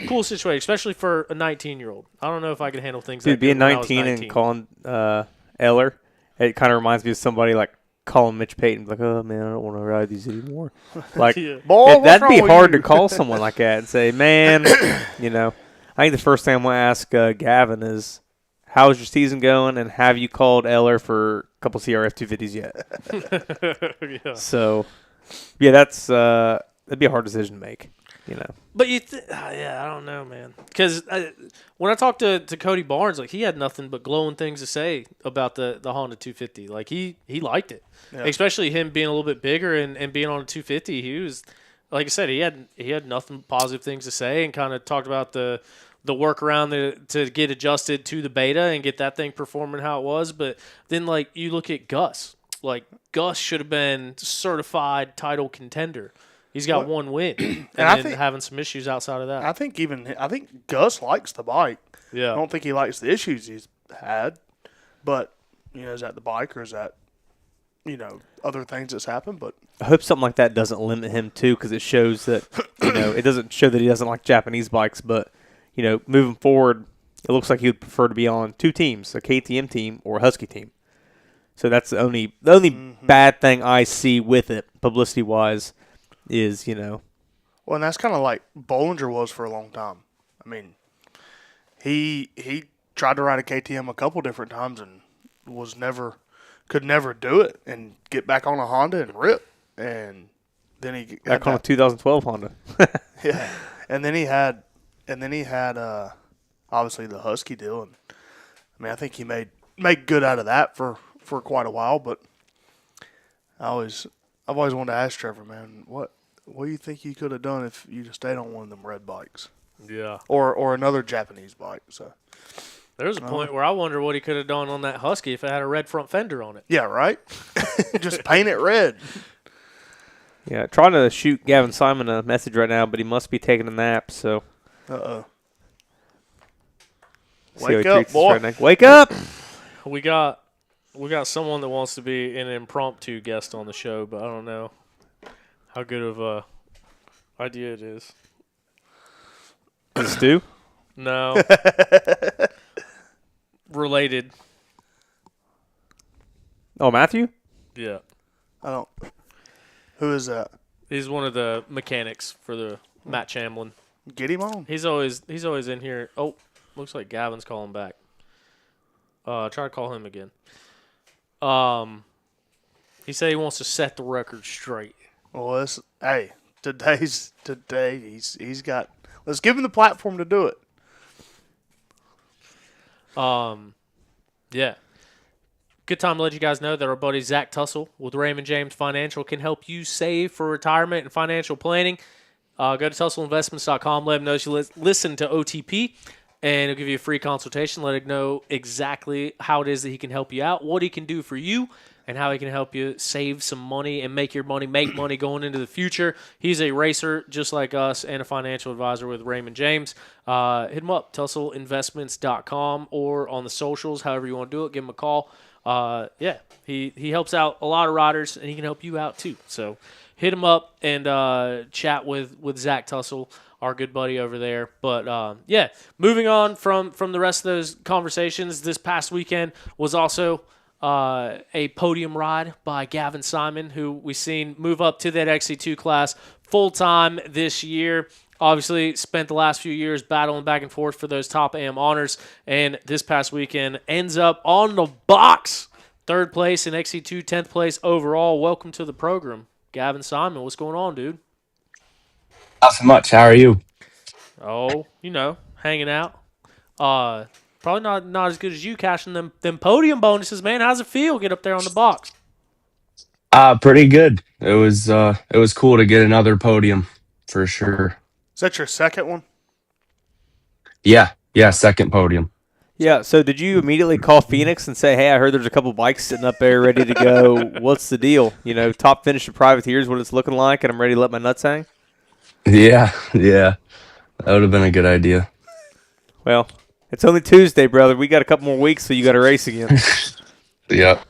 cool situation, especially for a 19-year-old. I don't know if I could handle things Dude, like being 19 and calling Eller, it kind of reminds me of somebody like calling Mitch Payton, like, oh, man, I don't want to ride these anymore. Like, Boy, that'd be what's wrong hard with to call someone like that and say, man, you know. I think the first thing I'm going to ask Gavin is, how's your season going, and have you called Eller for a couple CRF 250s yet? Yeah. So, yeah, that'd be a hard decision to make, you know. But I don't know, man. Because when I talked to Cody Barnes, like he had nothing but glowing things to say about the Honda 250. Like he liked it, especially him being a little bit bigger and being on a 250. He was, like I said, he had nothing but positive things to say, and kind of talked about the workaround to get adjusted to the beta and get that thing performing how it was. But then, like, you look at Gus. Like, Gus should have been certified title contender. He's got one win, and then having some issues outside of that. I think Gus likes the bike. Yeah. I don't think he likes the issues he's had. But, you know, is that the bike, or is that, you know, other things that's happened? But I hope something like that doesn't limit him, too, because it shows that, you know, it doesn't show that he doesn't like Japanese bikes, but, you know, moving forward, it looks like he would prefer to be on two teams, a KTM team or a Husky team. So that's the only bad thing I see with it, publicity-wise, is, you know. Well, and that's kind of like Bollinger was for a long time. I mean, he tried to ride a KTM a couple different times and could never do it and get back on a Honda and rip. And then he Back on a 2012 Honda. yeah, and then he had obviously the Husky deal, and I mean I think he made good out of that for quite a while. But I've always wanted to ask Trevor, man, what do you think you could have done if you just stayed on one of them red bikes? Yeah. Or another Japanese bike. So There's a point where I wonder what he could have done on that Husky if it had a red front fender on it. yeah, right. Just paint it red. Yeah, trying to shoot Gavin Simon a message right now, but he must be taking a nap. So Wake up, boy. Wake up! We got someone that wants to be an impromptu guest on the show, but I don't know how good of a idea it is. Stu? No. Related. Oh, Matthew? Yeah. I don't. Who is that? He's one of the mechanics for the Matt Chamlin. Get him on. He's always in here. Oh, looks like Gavin's calling back. Try to call him again. He said he wants to set the record straight. Well, today he's got. Let's give him the platform to do it. Yeah. Good time to let you guys know that our buddy Zach Tussle with Raymond James Financial can help you save for retirement and financial planning. Go to TussleInvestments.com. Let him know you listen to OTP, and he'll give you a free consultation. Let him know exactly how it is that he can help you out, what he can do for you, and how he can help you save some money and make money going into the future. He's a racer just like us and a financial advisor with Raymond James. Hit him up, TussleInvestments.com, or on the socials, however you want to do it. Give him a call. He helps out a lot of riders, and he can help you out too. So hit him up and chat with Zach Tussle, our good buddy over there. But moving on from the rest of those conversations, this past weekend was also a podium ride by Gavin Simon, who we seen move up to that XC2 class full-time this year. Obviously, spent the last few years battling back and forth for those top AM honors, and this past weekend ends up on the box. 3rd place in XC2, 10th place overall. Welcome to the program, Gavin Simon. What's going on, dude? Not so much. How are you? Oh, hanging out. Probably not as good as you cashing them podium bonuses, man. How's it feel? Get up there on the box. Pretty good. It was cool to get another podium for sure. Is that your second one? Yeah, second podium. Yeah, so did you immediately call Phoenix and say, hey, I heard there's a couple bikes sitting up there ready to go. What's the deal? Top finish of privateers, what it's looking like, and I'm ready to let my nuts hang? Yeah. That would have been a good idea. Well, it's only Tuesday, brother. We got a couple more weeks, so you got to race again. Yeah.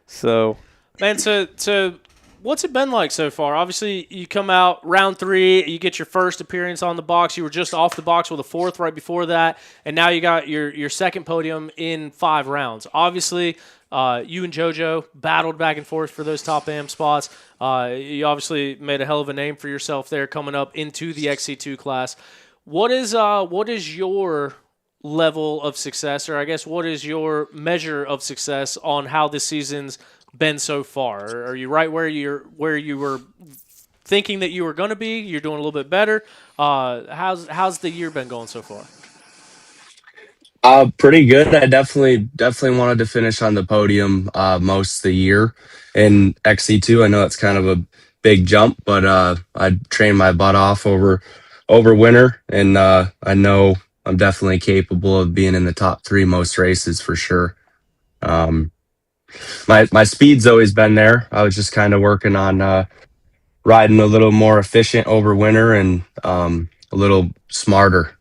So, man, so what's it been like so far? Obviously, you come out round 3, you get your first appearance on the box. You were just off the box with a 4th right before that, and now you got your second podium in 5 rounds. Obviously, you and JoJo battled back and forth for those top AM spots. You obviously made a hell of a name for yourself there coming up into the XC2 class. What is your level of success, or I guess what is your measure of success on how this season's been so far? Are you right where you were thinking that you were going to be? You're doing a little bit better. How's the year been going so far? Pretty good. I definitely wanted to finish on the podium most of the year in XC2. I know it's kind of a big jump, but I trained my butt off over winter, and I know I'm definitely capable of being in the top 3 most races for sure. My speed's always been there. I was just kind of working on riding a little more efficient over winter and a little smarter.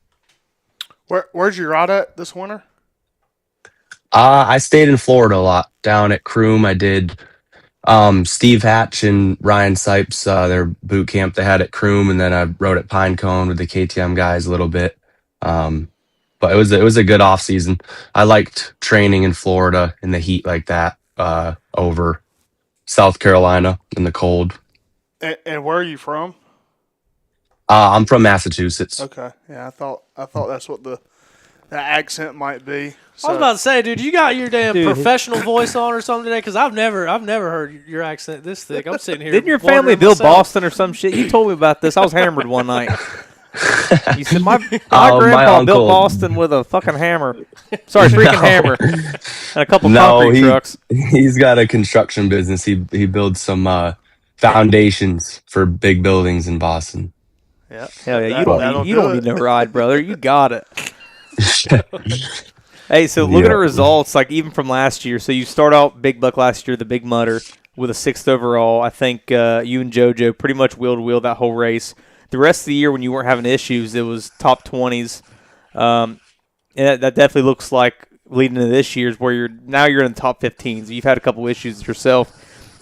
Where's your ride at this winter? I stayed in Florida a lot, down at Croom. I did Steve Hatch and Ryan Sipes, their boot camp they had at Croom, and then I rode at Pinecone with the KTM guys a little bit. But it was a good off season. I liked training in Florida in the heat like that over South Carolina in the cold. And where are you from? I'm from Massachusetts. Okay, yeah, I thought that's what the accent might be. I was about to say, dude, you got your damn Dude. professional voice on or something today? Because I've never heard your accent this thick. I'm sitting here. Didn't your wondering family build myself. Boston or some shit? You told me about this. I was hammered one night. You said my Oh, my grandpa built uncle- Boston with a fucking hammer. Sorry, freaking No. hammer. And a couple No, concrete trucks. he's got a construction business. He builds some foundations for big buildings in Boston. Yeah. Hell yeah, you That'll don't do need it. no ride, brother. You got it. Hey, so look at the Yeah. results, like even from last year. So you start out Big Buck last year, the Big Mutter, with a 6th overall. I think you and JoJo pretty much wheel to wheel that whole race. The rest of the year when you weren't having issues, it was top 20s. And that definitely looks like leading into this year's where you're in the top 15s. You've had a couple issues yourself.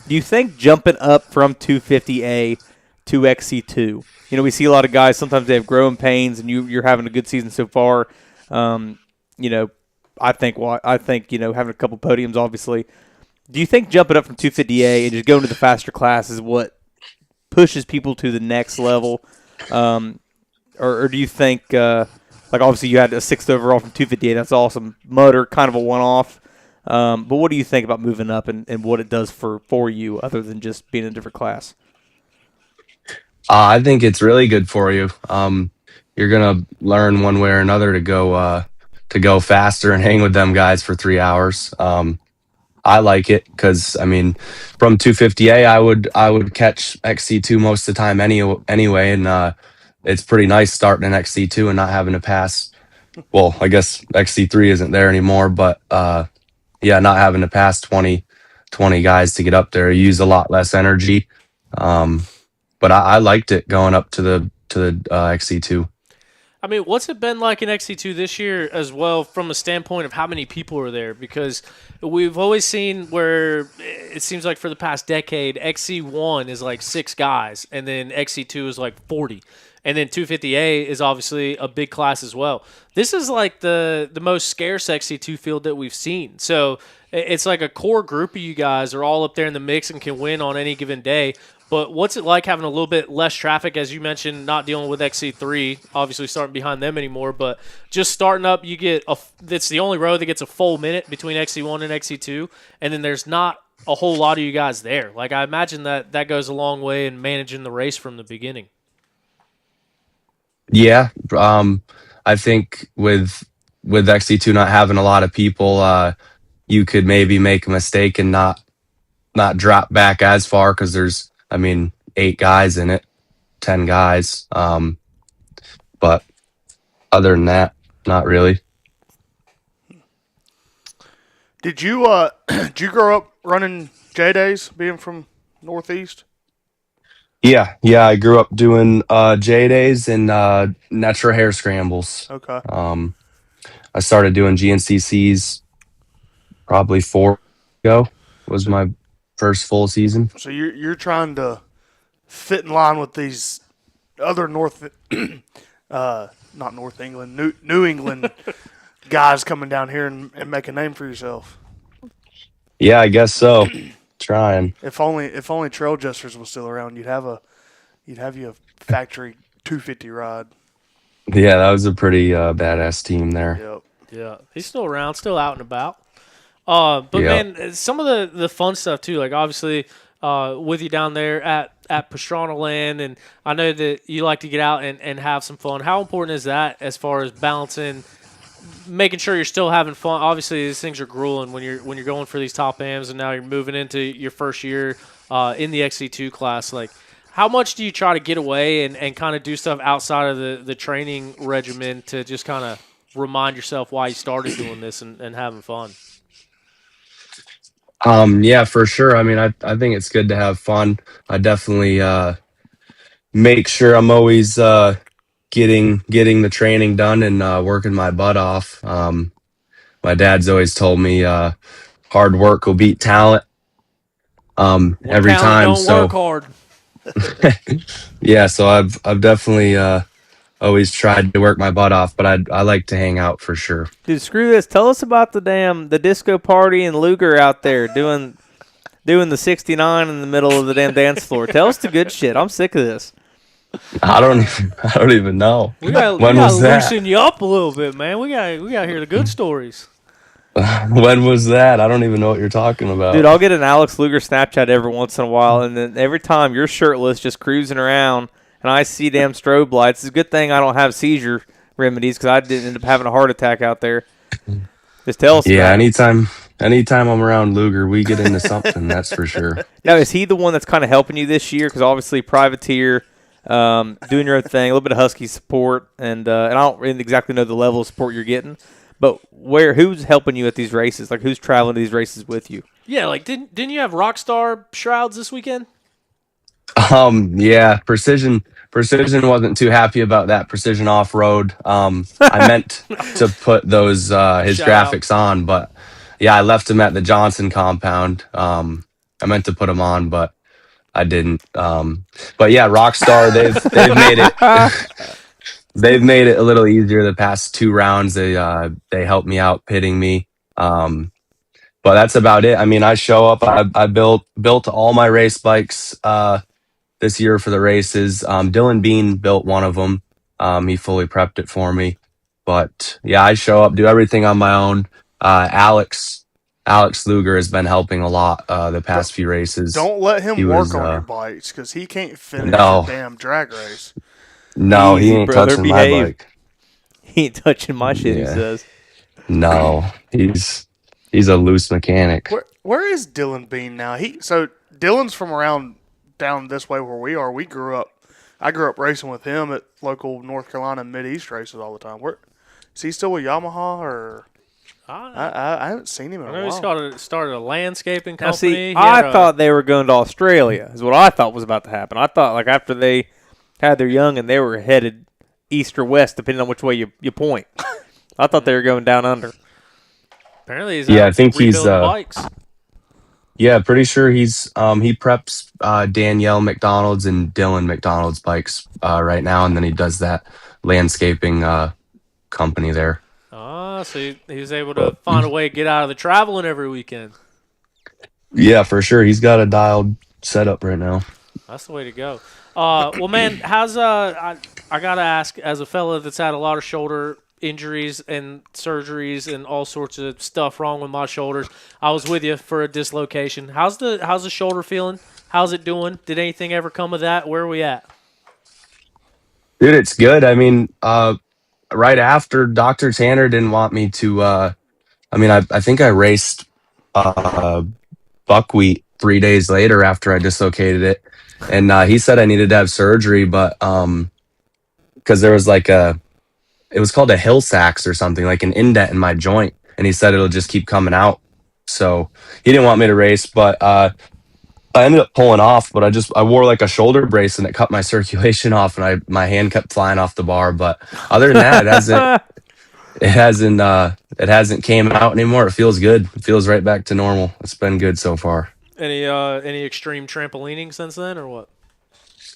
Do you think jumping up from 250A to XC2, you know, we see a lot of guys, sometimes they have growing pains and you're having a good season so far. You know, I think, you know, having a couple podiums, obviously. Do you think jumping up from 250A and just going to the faster class is what pushes people to the next level? Or do you think, like obviously you had a 6th overall from 258, that's awesome. Mutter, kind of a one-off. But what do you think about moving up and what it does for you other than just being in a different class? I think it's really good for you. You're gonna learn one way or another to go faster and hang with them guys for 3 hours. I like it because I mean, from 250A, I would catch XC2 most of the time anyway, and it's pretty nice starting an XC2 and not having to pass. Well, I guess XC3 isn't there anymore, but yeah, not having to pass 20 guys to get up there. You use a lot less energy. But I liked it going up to the XC2. I mean, what's it been like in XC2 this year as well from a standpoint of how many people are there? Because we've always seen where it seems like for the past decade, XC1 is like 6 guys, and then XC2 is like 40. And then 250A is obviously a big class as well. This is like the most scarce XC2 field that we've seen. So it's like a core group of you guys are all up there in the mix and can win on any given day. But what's it like having a little bit less traffic, as you mentioned, not dealing with XC3, obviously starting behind them anymore, but just starting up, it's the only row that gets a full minute between XC1 and XC2, and then there's not a whole lot of you guys there. Like, I imagine that goes a long way in managing the race from the beginning. Yeah, I think with XC2 not having a lot of people, you could maybe make a mistake and not drop back as far because there's, I mean, 8 guys in it, 10 guys. But other than that, not really. Did you did you grow up running J Days, being from Northeast? Yeah. I grew up doing J Days and natural hair scrambles. Okay. I started doing GNCCs probably 4 ago. Was my first full season. So you're trying to fit in line with these other not North England, New England guys coming down here and make a name for yourself. Yeah, I guess so. Trying. If only Trail Jesters was still around, you'd have you a factory 250 ride. Yeah, that was a pretty badass team there. Yep. Yeah, he's still around, still out and about. But Yeah. man, some of the fun stuff too, like obviously with you down there at Pastrana Land, and I know that you like to get out and have some fun. How important is that as far as balancing, making sure you're still having fun? Obviously, these things are grueling when you're going for these top AMs, and now you're moving into your first year in the XC2 class. Like, how much do you try to get away and kind of do stuff outside of the training regimen to just kind of remind yourself why you started doing this and having fun? Yeah, for sure. I mean, I think it's good to have fun. I definitely make sure I'm always getting the training done and working my butt off. My dad's always told me hard work will beat talent. Every Talent time. don't So work hard. yeah, so I've definitely always tried to work my butt off, but I like to hang out for sure. Dude, screw this. Tell us about the disco party and Luger out there doing the 69 in the middle of the damn dance floor. Tell us the good shit. I'm sick of this. I don't even know. We got When was that? loosen you up a little bit, man. We got to hear the good stories. When was that? I don't even know what you're talking about. Dude, I'll get an Alex Luger Snapchat every once in a while, and then every time you're shirtless, just cruising around, and I see damn strobe lights. It's a good thing I don't have seizure remedies because I didn't end up having a heart attack out there. Just tell us. Yeah, about it. anytime I'm around Luger, we get into something. That's for sure. Now, is he the one that's kind of helping you this year? Because obviously, privateer, doing your own thing, a little bit of Husky support, and I don't really exactly know the level of support you're getting. But who's helping you at these races? Like, who's traveling to these races with you? Yeah, like didn't you have Rockstar shrouds this weekend? Yeah, Precision wasn't too happy about that Precision off road. I meant to put those his Shout graphics on, but yeah, I left him at the Johnson compound. I meant to put them on, but I didn't. But yeah, Rockstar, they've made it they've made it a little easier the past 2 rounds. They helped me out pitting me. But that's about it. I mean, I show up. I built all my race bikes this year for the races. Dylan Bean built one of them. He fully prepped it for me. But yeah, I show up, do everything on my own. Alex Luger has been helping a lot the past few races. Don't let him He work was, on your bikes because he can't finish No. a damn drag race. No, he Easy, ain't brother, touching behave. my bike. He ain't touching my shit, he Yeah. says. No, he's a loose mechanic. Where is Dylan Bean now? So Dylan's from around down this way where we are. I grew up racing with him at local North Carolina Mid East races all the time. Is he still with Yamaha or? I haven't seen him in I a know while. he started a landscaping Now, company. see, He I had a- thought they were going to Australia, is what I thought was about to happen. I thought, like, after they had their young and they were headed east or west, depending on which way you point. I thought they were going down under. apparently he's Yeah, out I think he's, rebuilding bikes. Yeah, pretty sure he preps Danielle McDonald's and Dylan McDonald's bikes right now, and then he does that landscaping company there. So he was able to find a way to get out of the traveling every weekend. Yeah, for sure. He's got a dialed setup right now. That's the way to go. Well, man, how's I gotta ask, as a fella that's had a lot of shoulder injuries and surgeries and all sorts of stuff wrong with my shoulders, I was with you for a dislocation. How's the shoulder feeling? How's it doing? Did anything ever come of that? Where are we at? Dude, it's good. I mean, right after Dr. Tanner didn't want me to. I think I raced buckwheat 3 days later after I dislocated it, and he said I needed to have surgery, but because there was it was called a hill sax or something, like an indent in my joint, and he said it'll just keep coming out. So he didn't want me to race, but I ended up pulling off. But I wore like a shoulder brace, and it cut my circulation off, and my hand kept flying off the bar. But other than that, it hasn't came out anymore. It feels good. It feels right back to normal. It's been good so far. Any extreme trampolining since then, or what?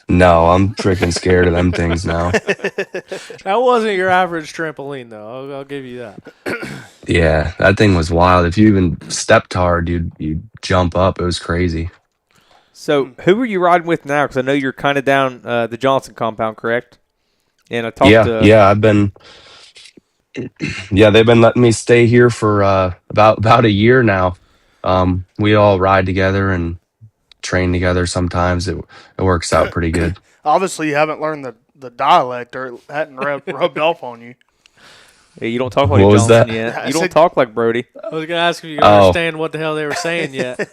No, I'm freaking scared of them things now. That wasn't your average trampoline, though. I'll give you that. Yeah, that thing was wild. If you even stepped hard, you'd jump up. It was crazy. So, who are you riding with now? Because I know you're kind of down the Johnson compound, correct? And I talked to... Yeah, I've been... Yeah, they've been letting me stay here for about a year now. We all ride together and train together sometimes. It works out pretty good. Obviously, you haven't learned the dialect, or it hadn't rubbed off on you. Yeah, you don't talk like What was Johnson that? yet. You don't talk like Brody. I was gonna ask if you understand what the hell they were saying yet.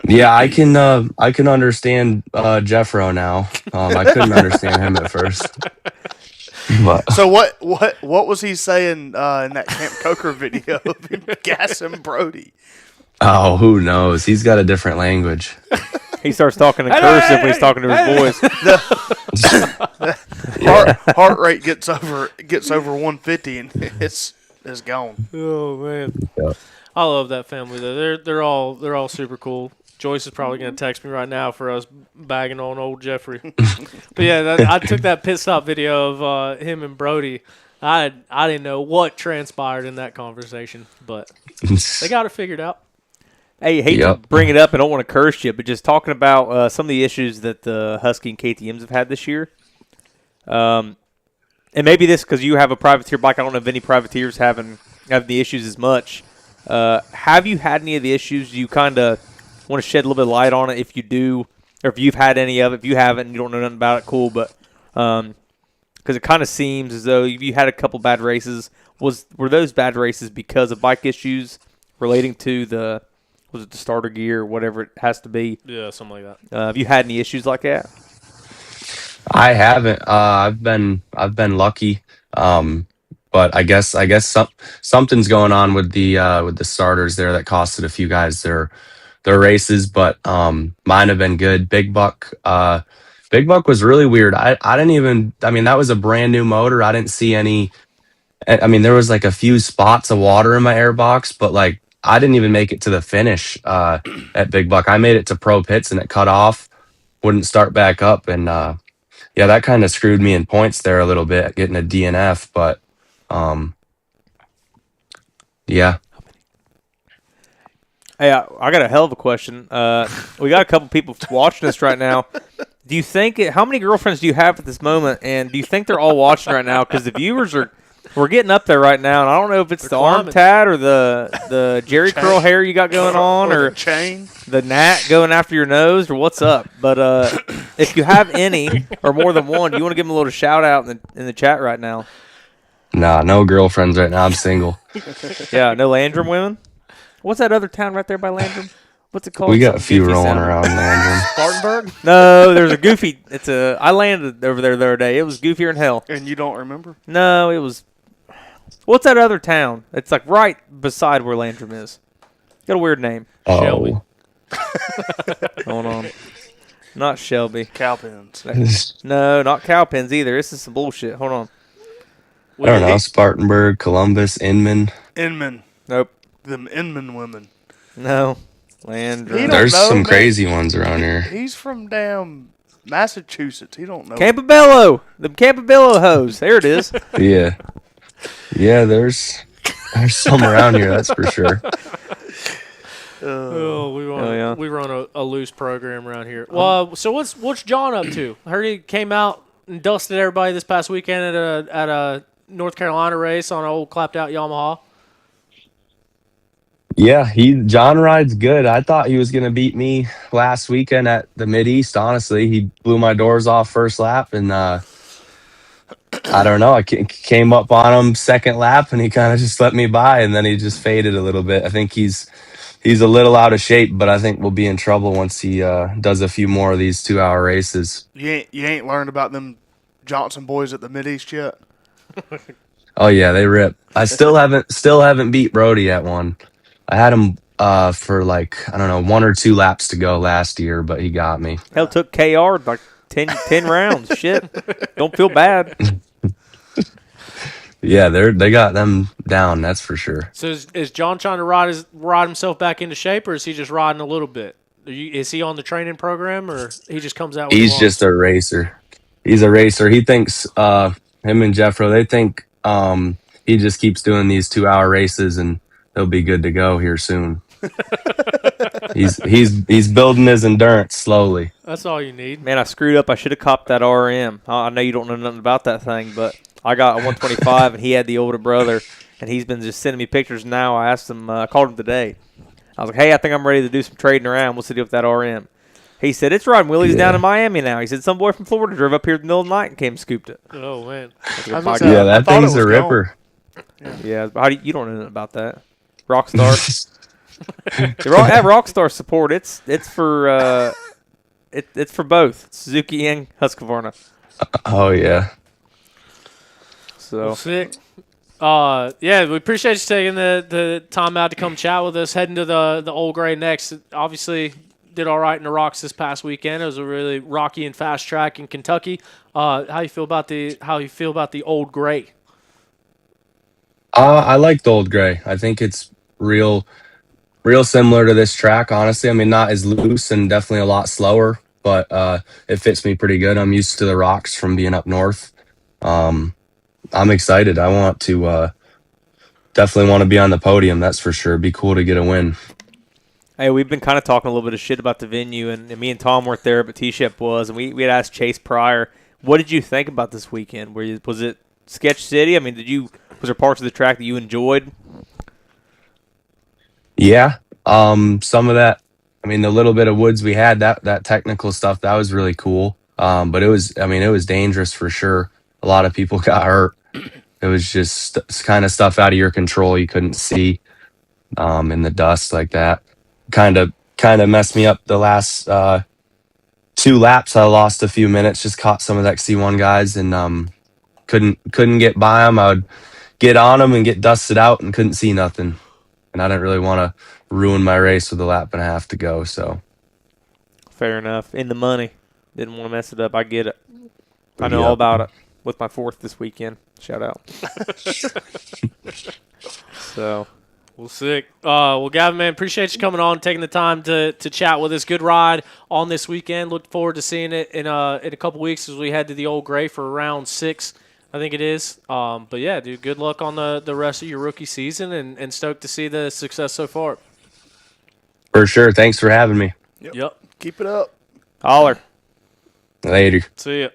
Yeah, I can understand Jeffro now. I couldn't understand him at first. But So what was he saying in that Camp Coker video of him gassing Brody? oh, who knows? He's got a different language. He starts talking in cursive when he's talking to his boys. Heart rate gets over 150 and it's gone. Oh man, Yeah. I love that family though. They're all super cool. Joyce is probably gonna text me right now for us bagging on old Jeffrey. But yeah, I took that pit stop video of him and Brody. I didn't know what transpired in that conversation, but they got it figured out. Hey, hate to bring it up and don't want to curse you, but just talking about some of the issues that the Husky and KTMs have had this year. And maybe this because you have a privateer bike. I don't know if any privateers have the issues as much. Have you had any of the issues? Do you kind of want to shed a little bit of light on it if you do, or if you've had any of it? If you haven't and you don't know nothing about it, cool. But because it kind of seems as though you had a couple bad races. Were those bad races because of bike issues relating to the starter gear or whatever it has to be? Yeah, something like that. Have you had any issues like that? I haven't. I've been lucky. But I guess something's going on with the starters there that costed a few guys their races. But mine have been good. Big Buck was really weird. I didn't even. I mean, that was a brand new motor. I didn't see any. I mean, there was like a few spots of water in my airbox, but like I didn't even make it to the finish at Big Buck. I made it to pro pits and it cut off, wouldn't start back up, and yeah, that kind of screwed me in points there a little bit, getting a DNF. But yeah. Hey, I got a hell of a question. We got a couple people watching us right now. Do you think how many girlfriends do you have at this moment, and do you think they're all watching right now? Because the viewers we're getting up there right now, and I don't know if it's the arm tat or the Jerry curl hair you got going on, or the chain, the gnat going after your nose, or what's up. But if you have any or more than one, do you want to give them a little shout out in the chat right now? Nah, no girlfriends right now. I'm single. Yeah, no Landrum women. What's that other town right there by Landrum? What's it called? We got a few Goofy rolling sound. around Landrum. Spartanburg? No, there's a Goofy. I landed over there the other day. It was goofier than hell. and you don't remember? No, it was. What's that other town? It's like right beside where Landrum is. Got a weird name. Shelby. Hold on. Not Shelby. Cowpens. No, not Cowpens either. This is some bullshit. Hold on. I don't know. Spartanburg, Columbus, Inman. Inman. Nope. Them Inman women. No. Landrum. He don't There's know, some man. crazy ones around here. He's from damn Massachusetts. He don't know. Campobello. The Campobello hose. There it is. Yeah. Yeah, there's some around here, that's for sure. We run a loose program around here. Well, so what's John up to? I heard he came out and dusted everybody this past weekend at a North Carolina race on an old clapped out Yamaha. Yeah, John rides good. I thought he was gonna beat me last weekend at the Mid-East, honestly. He blew my doors off first lap, and I don't know. I came up on him second lap, and he kind of just let me by, and then he just faded a little bit. I think he's a little out of shape, but I think we'll be in trouble once he does a few more of these 2-hour races. You ain't learned about them Johnson boys at the Mideast yet? Oh yeah, they rip. I still haven't beat Brody at one. I had him for like, I don't know, 1 or 2 laps to go last year, but he got me. Hell, took KR like 10 rounds. Shit. Don't feel bad. Yeah, they got them down, that's for sure. So is John trying to ride himself back into shape, or is he just riding a little bit? Is he on the training program, or he just comes out? He's just a racer. He's a racer. He thinks him and Jeffro, they think he just keeps doing these 2-hour races and he'll be good to go here soon. He's building his endurance slowly. That's all you need. Man, I screwed up. I should have copped that RM. I know you don't know nothing about that thing, but I got a 125, and he had the older brother, and he's been just sending me pictures now. I asked him, I called him today. I was like, hey, I think I'm ready to do some trading around. What's the deal with that RM? He said, it's riding wheelies down in Miami now. He said, some boy from Florida drove up here in the middle of the night and came and scooped it. Oh, man. I was gonna say, Yeah, I that thought thing's it was a ripper. Yeah, how do you don't know nothing about that. Rockstar. At Rockstar support, it's for it's for both Suzuki and Husqvarna. Oh yeah. So Sick. Yeah, we appreciate you taking the time out to come chat with us. Heading to the Old Gray next. Obviously, did all right in the rocks this past weekend. It was a really rocky and fast track in Kentucky. How you feel about the Old Gray? I like the Old Gray. I think it's real similar to this track, honestly. I mean, not as loose and definitely a lot slower, but it fits me pretty good. I'm used to the rocks from being up north. I'm excited. I want to definitely want to be on the podium, that's for sure. It'd be cool to get a win. hey, we've been kind of talking a little bit of shit about the venue, and me and Tom weren't there, but T-Shep was, and we had asked Chase Pryor. What did you think about this weekend? Was it Sketch City? I mean, was there parts of the track that you enjoyed? Yeah. Some of that, I mean, the little bit of woods we had, that technical stuff, that was really cool. But it was dangerous for sure. A lot of people got hurt. It was just kind of stuff out of your control. You couldn't see, in the dust like that. Kind of messed me up the last, 2 laps. I lost a few minutes, just caught some of the XC1 guys and, couldn't get by them. I would get on them and get dusted out and couldn't see nothing. And I didn't really want to ruin my race with a lap and a half to go. So Fair enough. In the money. Didn't want to mess it up. I get it. I know all about it with my 4th this weekend. Shout out. So, Well, sick. Well, Gavin, man, appreciate you coming on, taking the time to chat with us. Good ride on this weekend. Look forward to seeing it in a couple weeks as we head to the Old Gray for round 6, I think it is. But, yeah, dude, good luck on the rest of your rookie season and stoked to see the success so far. for sure. Thanks for having me. Yep. Keep it up. holler. Later. See ya.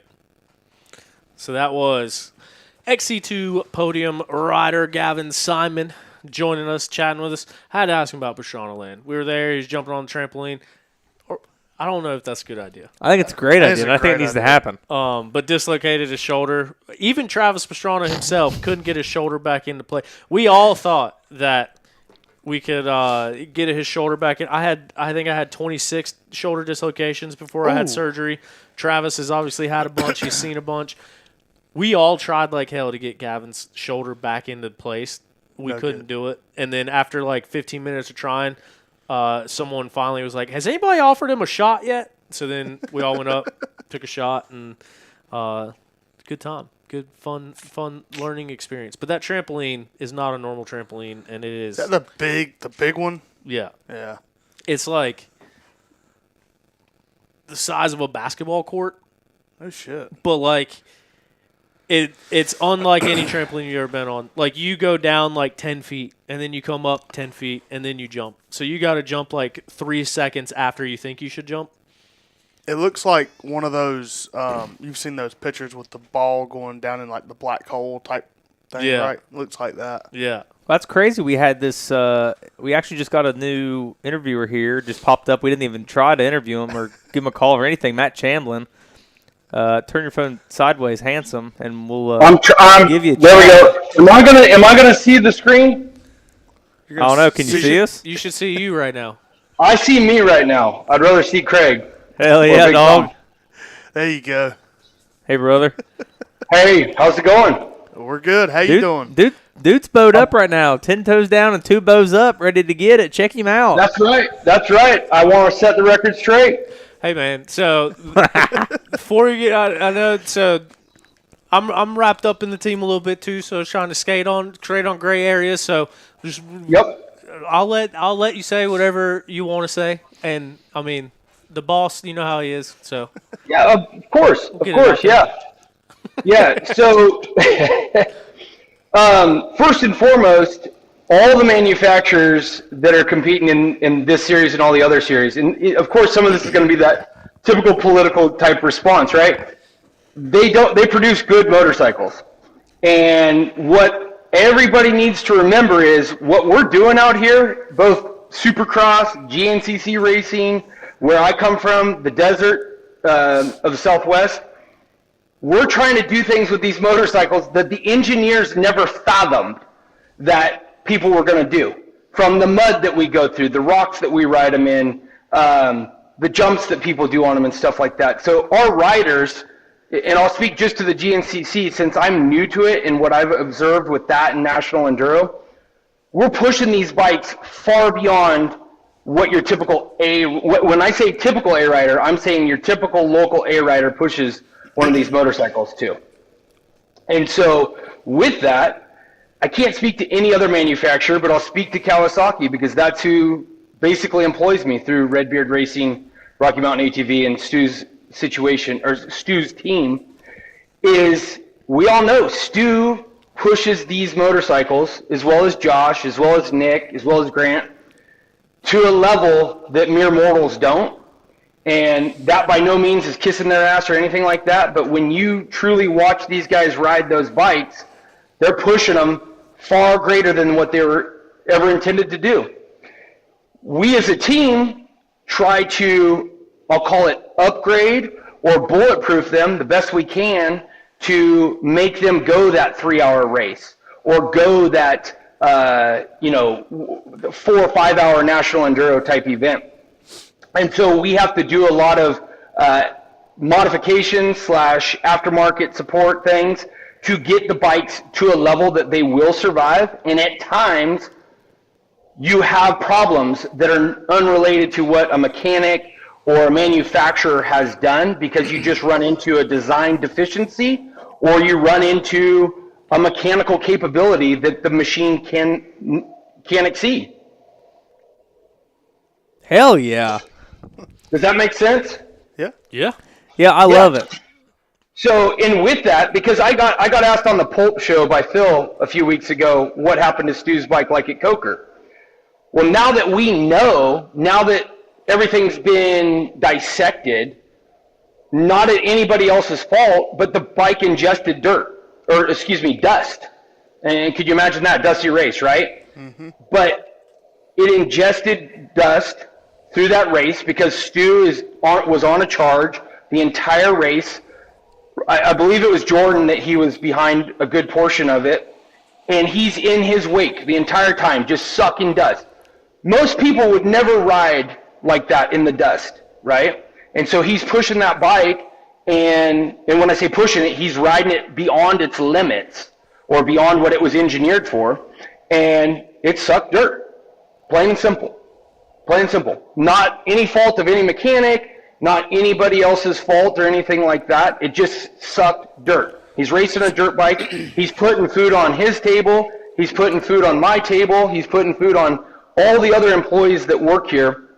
So that was XC2 podium rider Gavin Simon joining us, chatting with us. I had to ask him about Land. We were there. He's jumping on the trampoline. I don't know if that's a good idea. I think it's a great idea, and I think great it needs to idea. happen. But dislocated his shoulder. Even Travis Pastrana himself couldn't get his shoulder back into play. We all thought that we could get his shoulder back in. I think I had 26 shoulder dislocations before I had surgery. Travis has obviously had a bunch. He's seen a bunch. We all tried like hell to get Gavin's shoulder back into place. We couldn't do it. And then after like 15 minutes of trying, someone finally was like, has anybody offered him a shot yet? So then we all went up, took a shot, and good time. Good, fun learning experience. But that trampoline is not a normal trampoline, and it is. Is that the big one? Yeah. Yeah. It's like the size of a basketball court, Oh shit. but like it's unlike any trampoline you've ever been on. Like you go down like 10 feet, and then you come up 10 feet, and then you jump. So you got to jump like 3 seconds after you think you should jump. It looks like one of those. You've seen those pictures with the ball going down in like the black hole type thing, Yeah. right? Looks like that. Yeah. That's crazy. We had this. We actually just got a new interviewer here. Just popped up. We didn't even try to interview him or give him a call or anything. Matt Chamlin. Turn your phone sideways, handsome, and we'll give you. There we go. Am I gonna see the screen? I don't know. Can you see us? You should see you right now. I see me right now. I'd rather see Craig. Hell yeah, Big dog. Tom. There you go. Hey, brother. Hey, how's it going? We're good. How you doing? Dude's bowed up right now. 10 toes down and 2 bows up, ready to get it. Check him out. That's right. That's right. I want to set the record straight. Hey man, so before you get out, I know so I'm wrapped up in the team a little bit too, so I was trying to trade on gray areas. So just I'll let you say whatever you want to say, and I mean the boss, you know how he is. So Yeah, of course, yeah, yeah. So first and foremost, all the manufacturers that are competing in this series and all the other series, and of course some of this is going to be that typical political type response, right? They produce good motorcycles. And what everybody needs to remember is what we're doing out here, both Supercross, GNCC racing, where I come from, the desert of the Southwest, we're trying to do things with these motorcycles that the engineers never fathomed that people were going to do. From the mud that we go through, the rocks that we ride them in, the jumps that people do on them and stuff like that. So our riders, and I'll speak just to the GNCC since I'm new to it and what I've observed with that and National Enduro, we're pushing these bikes far beyond what your typical when I say typical A rider, I'm saying your typical local A rider pushes one of these motorcycles too. And so with that, I can't speak to any other manufacturer, but I'll speak to Kawasaki because that's who basically employs me through Redbeard Racing, Rocky Mountain ATV, and Stu's situation, or Stu's team, is we all know Stu pushes these motorcycles, as well as Josh, as well as Nick, as well as Grant, to a level that mere mortals don't. And that by no means is kissing their ass or anything like that. But when you truly watch these guys ride those bikes, they're pushing them far greater than what they were ever intended to do. We as a team try to, I'll call it upgrade or bulletproof them the best we can to make them go that 3-hour race or go that, 4 or 5 hour national enduro type event. And so we have to do a lot of modifications / aftermarket support things to get the bikes to a level that they will survive. And at times, you have problems that are unrelated to what a mechanic or a manufacturer has done because you just run into a design deficiency or you run into a mechanical capability that the machine can exceed. Hell yeah. Does that make sense? Yeah. Yeah, I love it. So, and with that, because I got asked on the Pulp Show by Phil a few weeks ago what happened to Stu's bike like at Coker. Well, now that we know, now that everything's been dissected, not at anybody else's fault, but the bike ingested dust. And could you imagine that? Dusty race, right? Mm-hmm. But it ingested dust through that race because Stu was on a charge the entire race. I believe it was Jordan that he was behind a good portion of it, and he's in his wake the entire time, just sucking dust. Most people would never ride like that in the dust, right? And so he's pushing that bike, and when I say pushing it, he's riding it beyond its limits or beyond what it was engineered for, and it sucked dirt, plain and simple. Plain and simple. Not any fault of any mechanic, not anybody else's fault or anything like that. It just sucked dirt. He's racing a dirt bike. He's putting food on his table. He's putting food on my table. He's putting food on all the other employees that work here.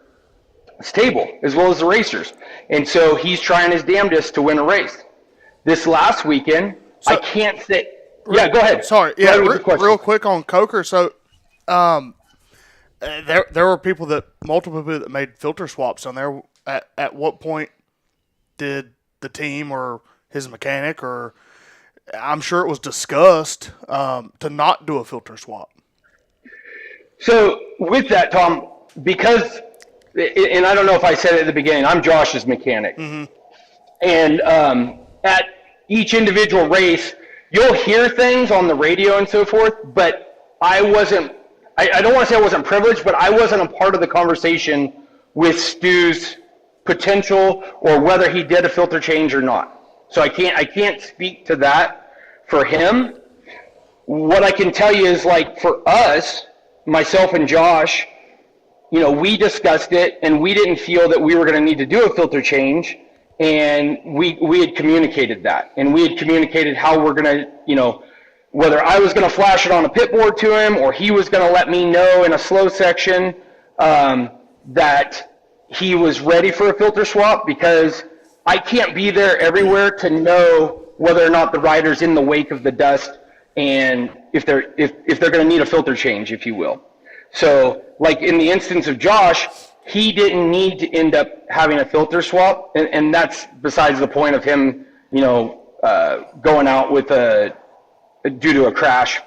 Table, as well as the racers. And so he's trying his damnedest to win a race. This last weekend, I can't say... Yeah, go ahead. Sorry. Go Yeah, ahead with the question. real quick on Coker. So, there were multiple people that made filter swaps on there. At what point did the team or his mechanic, or I'm sure it was discussed, to not do a filter swap? So with that, Tom, because, and I don't know if I said it at the beginning, I'm Josh's mechanic. Mm-hmm. And at each individual race, you'll hear things on the radio and so forth, but I don't want to say I wasn't privileged, but I wasn't a part of the conversation with Stu's potential or whether he did a filter change or not. So I can't speak to that for him. What I can tell you is, like, for us, myself and Josh, we discussed it and we didn't feel that we were going to need to do a filter change, and we had communicated that, and we had communicated how we're going to, whether I was going to flash it on a pit board to him or he was going to let me know in a slow section that he was ready for a filter swap, because I can't be there everywhere to know whether or not the rider's in the wake of the dust and if they're going to need a filter change, if you will. So, like in the instance of Josh, he didn't need to end up having a filter swap, and that's besides the point of him, going out with due to a crash.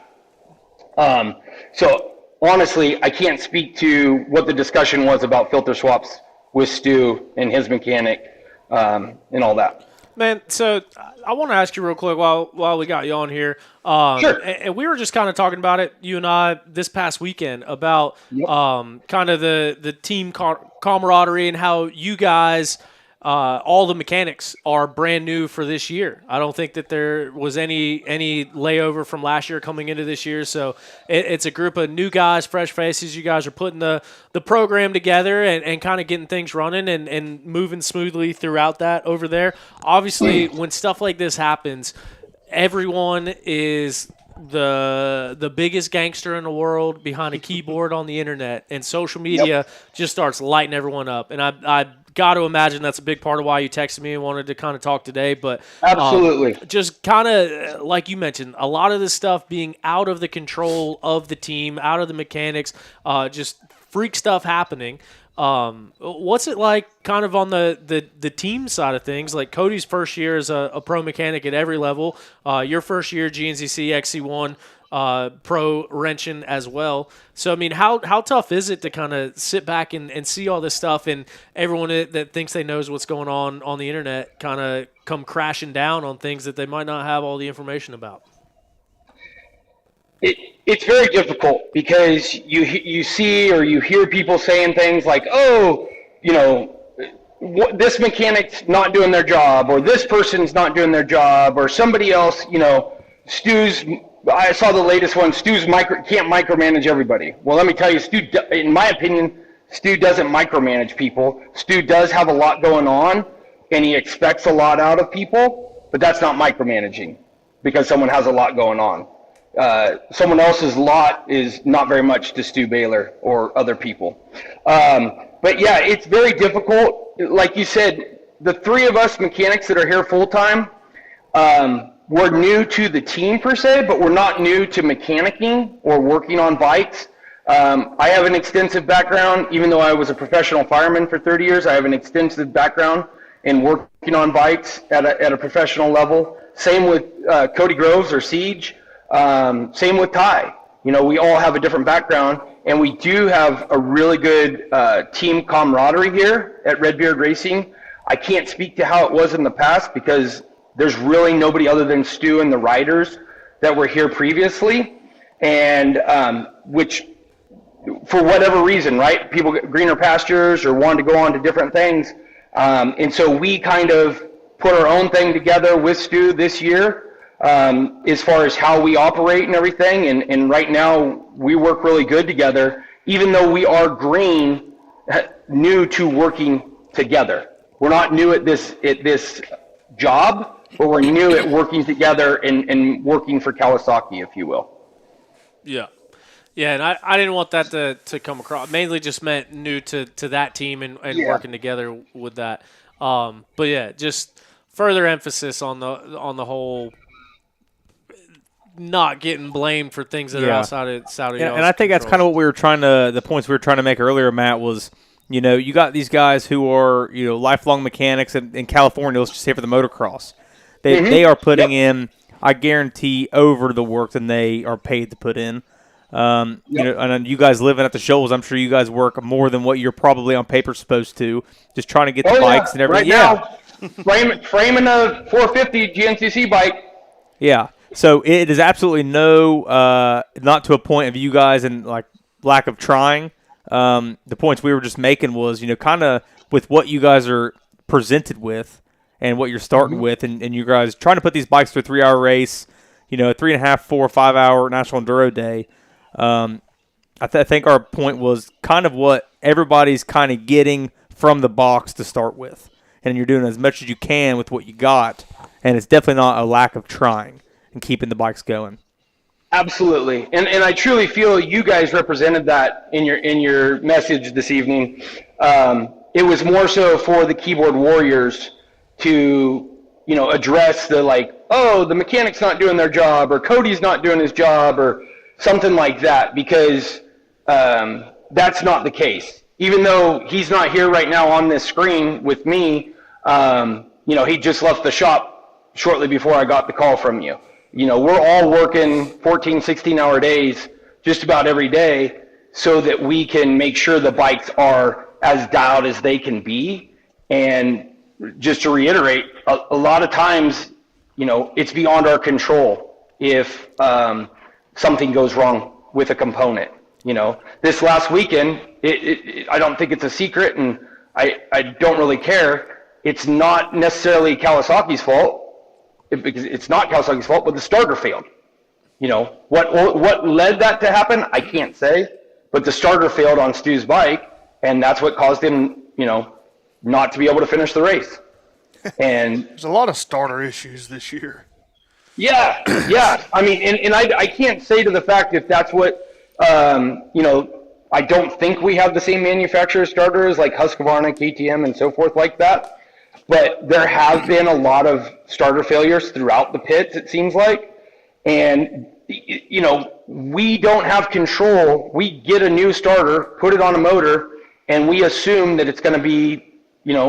So honestly, I can't speak to what the discussion was about filter swaps with Stu and his mechanic, and all that. Man, so I want to ask you real quick while we got you on here. Sure. And we were just kind of talking about it, you and I, this past weekend, about kind of the team camaraderie and how you guys, all the mechanics are brand new for this year. I don't think that there was any layover from last year coming into this year. So it's a group of new guys, fresh faces. You guys are putting the program together and kind of getting things running and moving smoothly throughout that over there. Obviously, when stuff like this happens, everyone is the biggest gangster in the world behind a keyboard on the internet, and social media just starts lighting everyone up. And I got to imagine that's a big part of why you texted me and wanted to kind of talk today. But absolutely, just kind of like you mentioned, a lot of this stuff being out of the control of the team, out of the mechanics, just freak stuff happening. What's it like kind of on the team side of things? Like Cody's first year as a pro mechanic at every level, your first year GNCC XC1 pro wrenching as well. So, I mean, how tough is it to kind of sit back and see all this stuff and everyone that thinks they knows what's going on the internet kind of come crashing down on things that they might not have all the information about? It's very difficult because you see or you hear people saying things like, oh, this mechanic's not doing their job, or this person's not doing their job, or somebody else, Stu's, I saw the latest one, Stu's can't micromanage everybody. Well, let me tell you, Stu, in my opinion, Stu doesn't micromanage people. Stu does have a lot going on, and he expects a lot out of people, but that's not micromanaging because someone has a lot going on. Someone else's lot is not very much to Stu Baylor or other people. But yeah, it's very difficult. Like you said, the three of us mechanics that are here full time, we're new to the team per se, but we're not new to mechanicking or working on bikes. I have an extensive background, even though I was a professional fireman for 30 years, I have an extensive background in working on bikes at a professional level. Same with Cody Groves or Siege. Same with Ty. We all have a different background, and we do have a really good team camaraderie here at Redbeard Racing. I can't speak to how it was in the past because there's really nobody other than Stu and the riders that were here previously, and which, for whatever reason, right? People get greener pastures or wanted to go on to different things, and so we kind of put our own thing together with Stu this year. As far as how we operate and everything, and right now we work really good together, even though we are new to working together. We're not new at this job, but we're new at working together and working for Kawasaki, if you will. Yeah. Yeah, and I didn't want that to come across. Mainly just meant new to that team and working together with that. But yeah, just further emphasis on the whole not getting blamed for things that are outside of and I think that's kind of what the points we were trying to make earlier, Matt, was, you got these guys who are, lifelong mechanics in California, let's just say for the motocross. They are putting in, I guarantee, over the work than they are paid to put in. And you guys living at the Shoals, I'm sure you guys work more than what you're probably on paper supposed to, just trying to get the bikes and everything. Right now, framing a 450 GNCC bike. Yeah. So it is absolutely not to a point of you guys and like lack of trying. The points we were just making was, kind of with what you guys are presented with and what you're starting with, and you guys trying to put these bikes through a 3-hour race, a 3.5, 4, 5 hour National Enduro day. I think our point was kind of what everybody's kind of getting from the box to start with, and you're doing as much as you can with what you got, and it's definitely not a lack of trying and keeping the bikes going. Absolutely, and I truly feel you guys represented that in your message this evening. It was more so for the keyboard warriors to address the the mechanic's not doing their job, or Cody's not doing his job, or something like that, because that's not the case. Even though he's not here right now on this screen with me, he just left the shop shortly before I got the call from you. We're all working 14, 16-hour days just about every day so that we can make sure the bikes are as dialed as they can be. And just to reiterate, a lot of times, it's beyond our control if something goes wrong with a component. This last weekend, I don't think it's a secret, and I don't really care. It's not necessarily Kawasaki's fault. Because it's not Kawasaki's fault, but the starter failed. What led that to happen, I can't say, but the starter failed on Stu's bike, and that's what caused him, not to be able to finish the race. And there's a lot of starter issues this year. Yeah. I mean, and I can't say to the fact if that's what, I don't think we have the same manufacturer starters like Husqvarna, KTM, and so forth like that. But there have been a lot of starter failures throughout the pits, it seems like. And, we don't have control. We get a new starter, put it on a motor, and we assume that it's going to be,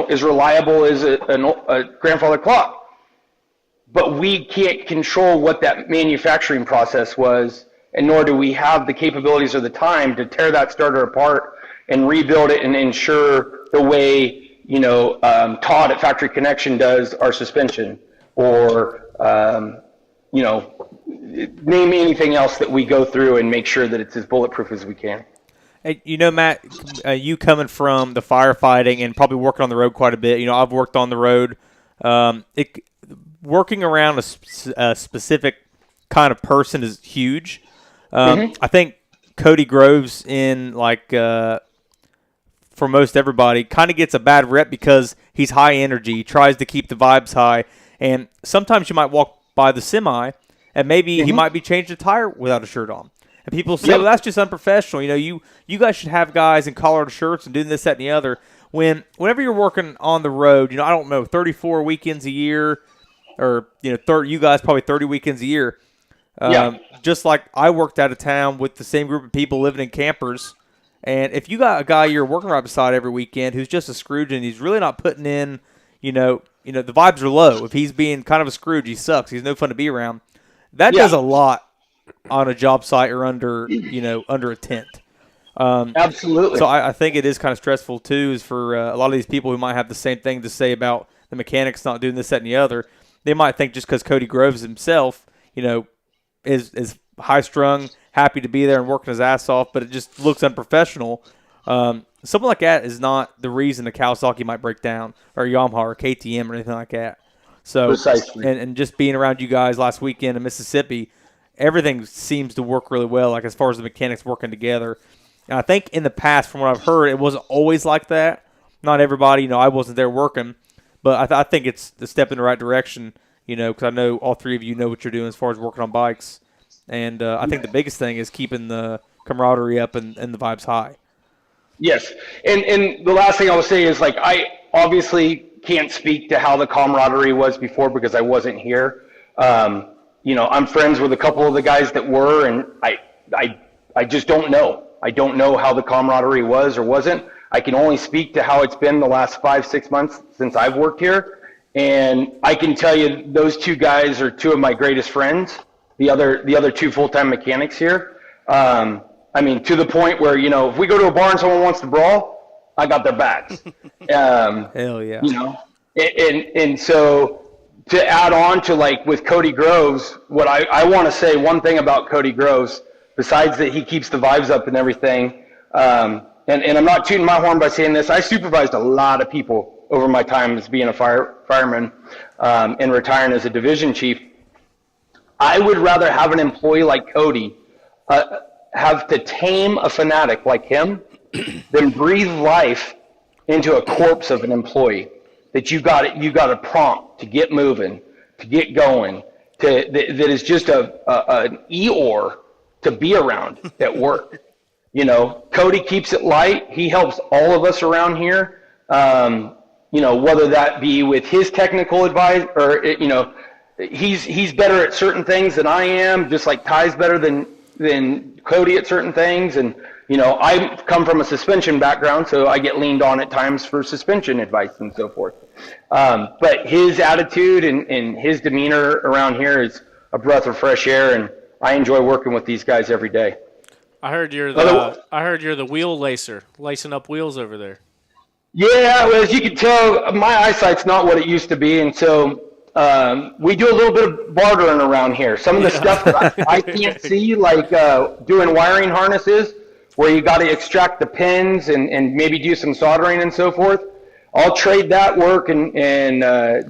as reliable as a grandfather clock. But we can't control what that manufacturing process was, and nor do we have the capabilities or the time to tear that starter apart and rebuild it and ensure the way, Todd at Factory Connection does our suspension, or, name anything else that we go through and make sure that it's as bulletproof as we can. Hey, Matt, you coming from the firefighting and probably working on the road quite a bit. I've worked on the road. Working around a specific kind of person is huge. I think Cody Groves for most everybody, kind of gets a bad rep because he's high energy. He tries to keep the vibes high. And sometimes you might walk by the semi, and maybe he might be changing a tire without a shirt on. And people say, well, that's just unprofessional. You guys should have guys in collared shirts and doing this, that, and the other. Whenever you're working on the road, I don't know, 34 weekends a year, or, you guys probably 30 weekends a year. Just like I worked out of town with the same group of people living in campers. And if you got a guy you're working right beside every weekend who's just a Scrooge and he's really not putting in, the vibes are low. If he's being kind of a Scrooge, he sucks. He's no fun to be around. That does a lot on a job site or under a tent. Absolutely. So I think it is kind of stressful too, is for a lot of these people who might have the same thing to say about the mechanics not doing this, that, and the other. They might think just because Cody Groves himself, is high-strung, happy to be there and working his ass off, but it just looks unprofessional. Something like that is not the reason a Kawasaki might break down, or Yamaha or KTM or anything like that. So, precisely. And just being around you guys last weekend in Mississippi, everything seems to work really well, like as far as the mechanics working together. And I think in the past, from what I've heard, it wasn't always like that. Not everybody, I wasn't there working, but I think it's a step in the right direction, because I know all three of you know what you're doing as far as working on bikes. And I think the biggest thing is keeping the camaraderie up and the vibes high. Yes. And the last thing I will say is, I obviously can't speak to how the camaraderie was before because I wasn't here. I'm friends with a couple of the guys that were, and I just don't know. I don't know how the camaraderie was or wasn't. I can only speak to how it's been the last 5-6 months since I've worked here. And I can tell you those two guys are two of my greatest friends, the other two full-time mechanics here. To the point where, if we go to a bar and someone wants to brawl, I got their backs. Hell yeah. And so to add on to, with Cody Groves, what I want to say one thing about Cody Groves, besides that he keeps the vibes up and everything, and I'm not tooting my horn by saying this, I supervised a lot of people over my time as being a fireman and retiring as a division chief. I would rather have an employee like Cody have to tame a fanatic like him than breathe life into a corpse of an employee that you got to prompt to get moving, to get going, that is just an Eeyore to be around at work. Cody keeps it light. He helps all of us around here. Whether that be with his technical advice or, he's better at certain things than I am, just like Ty's better than Cody at certain things. And, I come from a suspension background, so I get leaned on at times for suspension advice and so forth. But his attitude and his demeanor around here is a breath of fresh air, and I enjoy working with these guys every day. I heard you're the wheel lacer, lacing up wheels over there. Yeah, well, as you can tell, my eyesight's not what it used to be, and so we do a little bit of bartering around here. Some of the stuff that I can't see, like doing wiring harnesses, where you got to extract the pins and maybe do some soldering and so forth. I'll trade that work and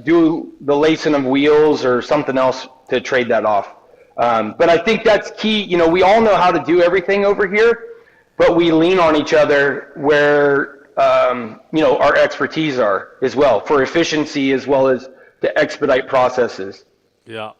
do the lacing of wheels or something else to trade that off. But I think that's key. We all know how to do everything over here, but we lean on each other where our expertise are as well, for efficiency as well as to expedite processes. Yeah.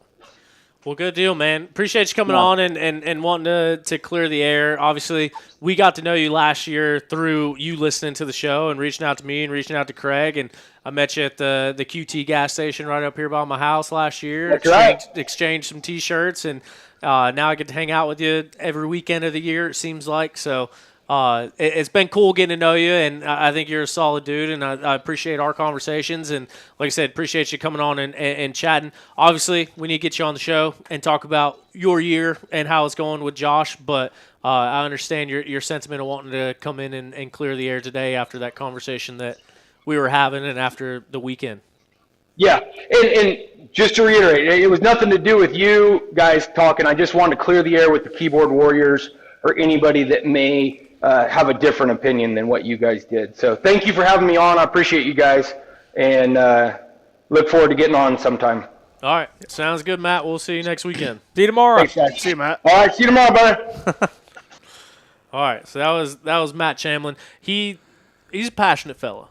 Well, good deal, man. Appreciate you coming on and wanting to clear the air. Obviously, we got to know you last year through you listening to the show and reaching out to me and reaching out to Craig. And I met you at the QT gas station right up here by my house last year. Exchanged some T-shirts, and now I get to hang out with you every weekend of the year, it seems like. So It's been cool getting to know you, and I think you're a solid dude, and I appreciate our conversations. And like I said, appreciate you coming on and chatting. Obviously, we need to get you on the show and talk about your year and how it's going with Josh, but I understand your sentiment of wanting to come in and clear the air today after that conversation that we were having and after the weekend. Yeah, and just to reiterate, it was nothing to do with you guys talking. I just wanted to clear the air with the keyboard warriors or anybody that may have a different opinion than what you guys did. So thank you for having me on. I appreciate you guys, and look forward to getting on sometime. All right, sounds good, Matt. We'll see you next weekend. See you tomorrow. Thanks, guys. See you, Matt. All right, see you tomorrow, brother. All right, so that was Matt Chamlin. He's a passionate fella.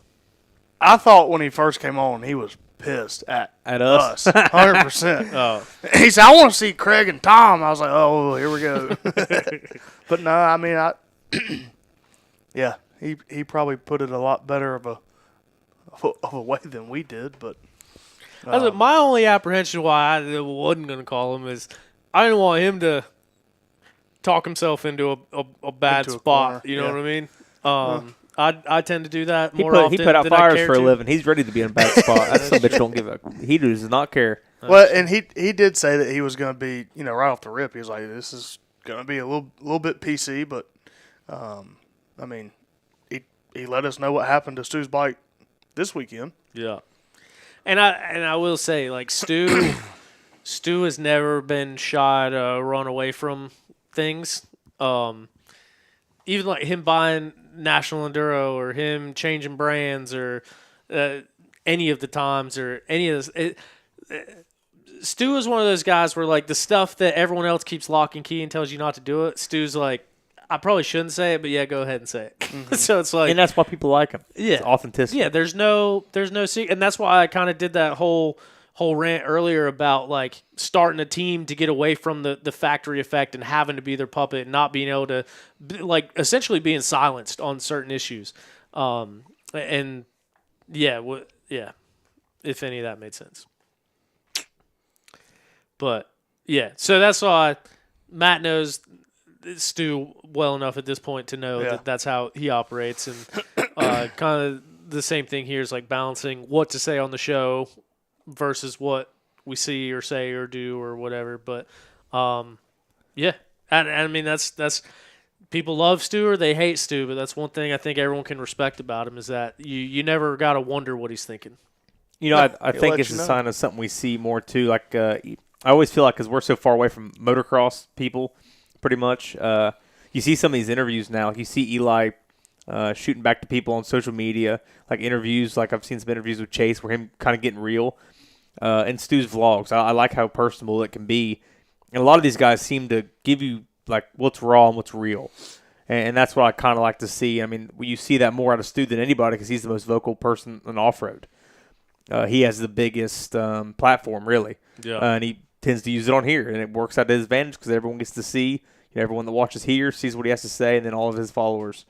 I thought when he first came on, he was pissed at us. 100%. Oh, He said, I want to see Craig and Tom. I was like, oh, here we go. But no, I mean, yeah, he probably put it a lot better of a way than we did. But my only apprehension why I wasn't going to call him is I didn't want him to talk himself into a bad Into a spot. corner, You know yeah. what I mean? I tend to do that He more often. put out than I fires care for a to. living. He's ready to be in a bad spot. That son of a bitch don't give a. He does not care. well, and he did say that he was going to be, right off the rip. He was like, this is going to be a little bit PC, but I mean, he let us know what happened to Stu's bike this weekend. Yeah, and I will say, like, Stu has never been shy to run away from things. Even like him buying National Enduro or him changing brands or any of the times or any of this. Stu is one of those guys where, like, the stuff that everyone else keeps lock and key and tells you not to do it, Stu's like, I probably shouldn't say it, but yeah, go ahead and say it. Mm-hmm. So it's like, And that's why people like him. Yeah. It's authenticity. yeah, there's no secret, and that's why I kind of did that whole rant earlier about, like, starting a team to get away from the factory effect and having to be their puppet and not being able to, like, essentially being silenced on certain issues. And yeah, if any of that made sense. But yeah, so that's why Matt knows Stu well enough at this point to know that that's how he operates, and kind of the same thing here is like balancing what to say on the show versus what we see or say or do or whatever. But yeah, and I mean that's people love Stu or they hate Stu, but that's one thing I think everyone can respect about him is that you never got to wonder what he's thinking. I think it's a sign of something we see more too. Like I always feel like because we're so far away from motocross people, pretty much. You see some of these interviews now. You see Eli shooting back to people on social media, like interviews. Like I've seen some interviews with Chase where him kind of getting real. And Stu's vlogs, I like how personable it can be. And a lot of these guys seem to give you like what's raw and what's real. And that's what I kind of like to see. I mean, you see that more out of Stu than anybody because he's the most vocal person in off-road. He has the biggest platform, really. Yeah. And he tends to use it on here, and it works out to his advantage because everyone gets to see, everyone that watches here sees what he has to say, and then all of his followers.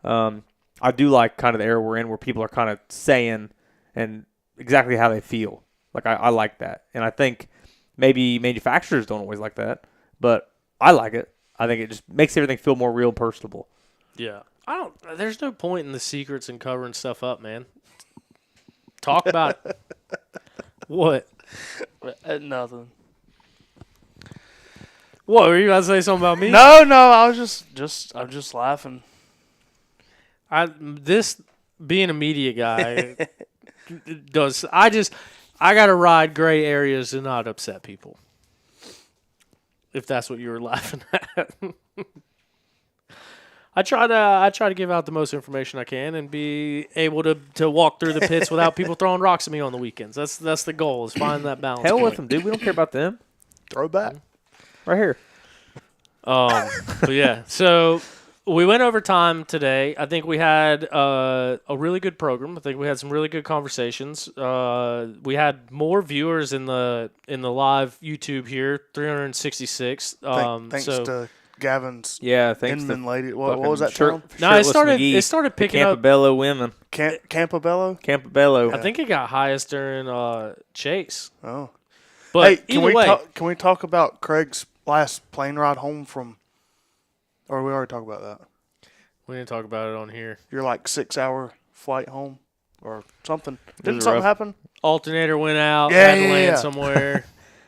I do like kind of the era we're in where people are kind of saying and exactly how they feel. Like, I like that. And I think maybe manufacturers don't always like that, but I like it. I think it just makes everything feel more real and personable. Yeah. There's no point in the secrets and covering stuff up, man. Talk about it. What? Nothing. What, were you about to say something about me? No, I was just laughing. This being a media guy I gotta ride gray areas and not upset people. If that's what you were laughing at. I try to give out the most information I can and be able to walk through the pits without people throwing rocks at me on the weekends. That's the goal, is find that balance. Hell point. with them, dude. We don't care about them. Throw back. Right here. But yeah, so we went over time today. I think we had a really good program. I think we had some really good conversations. We had more viewers in the live YouTube here, 366. Thanks to Gavin's thanks Inman to lady. What was that town? No, it started picking up. Campobello women. Campobello? Campobello. I think it got highest during Chase. Oh. But hey, can we talk about Craig's last plane ride home from? Or we already talked about that. We didn't talk about it on here. Your like 6-hour flight home or something. Didn't was something rough. happen? Alternator went out. Yeah, had to yeah, land yeah. somewhere.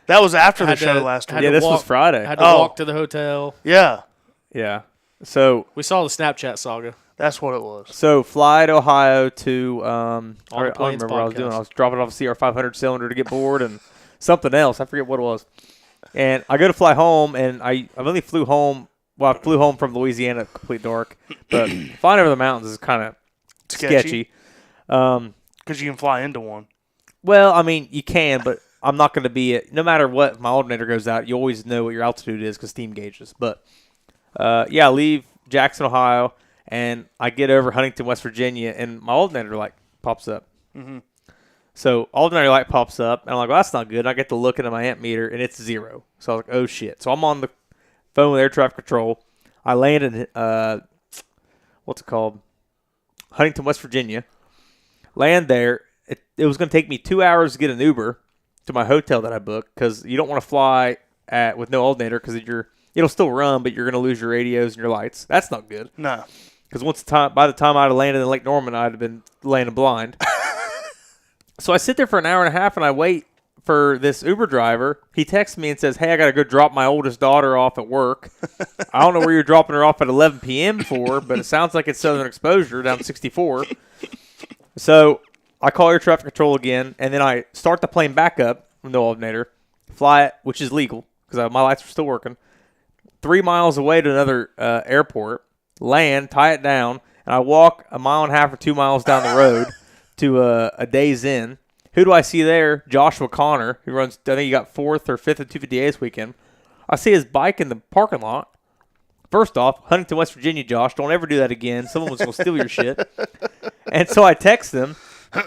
That was after the Had show to- last had week. Yeah, to this was walk- Friday. Had to Oh. walk to the hotel. Yeah, Yeah. So We saw the Snapchat saga. that's what it was. fly to Ohio to On the I don't Plains remember what I was doing. podcast. I was dropping off a CR500 cylinder to get bored and something else. I forget what it was. And I go to fly home, and I only flew home. Well, I flew home from Louisiana, complete dark. But flying over the mountains is kind of sketchy. Because you can fly into one. Well, I mean, you can, but I'm not going to be it. No matter what, if my alternator goes out, you always know what your altitude is because steam gauges. But, yeah, I leave Jackson, Ohio, and I get over Huntington, West Virginia, and my alternator light pops up. Mm-hmm. So alternator light pops up, and I'm like, well, that's not good. And I get to look into my amp meter, and it's 0. So I was like, oh, shit. So I'm on the phone with air traffic control. I land in, what's it called? Huntington, West Virginia. Land there. It was going to take me 2 hours to get an Uber to my hotel that I booked because you don't want to fly with no alternator because it'll still run, but you're going to lose your radios and your lights. That's not good. No. Because by the time I'd have landed in Lake Norman, I'd have been landing blind. So I sit there for an hour and a half and I wait for this Uber driver. He texts me and says, hey, I got to go drop my oldest daughter off at work. I don't know where you're dropping her off at 11 p.m. for, but it sounds like it's Southern Exposure down 64. So I call air traffic control again, and then I start the plane back up with no alternator, fly it, which is legal because my lights are still working, 3 miles away to another airport, land, tie it down, and I walk 1.5 miles or 2 miles down the road to a Days Inn. Who do I see there? Joshua Connor, who runs, I think he got 4th or 5th at 250A this weekend. I see his bike in the parking lot. First off, Huntington, West Virginia, Josh, don't ever do that again. Someone's going to steal your shit. And so I text him,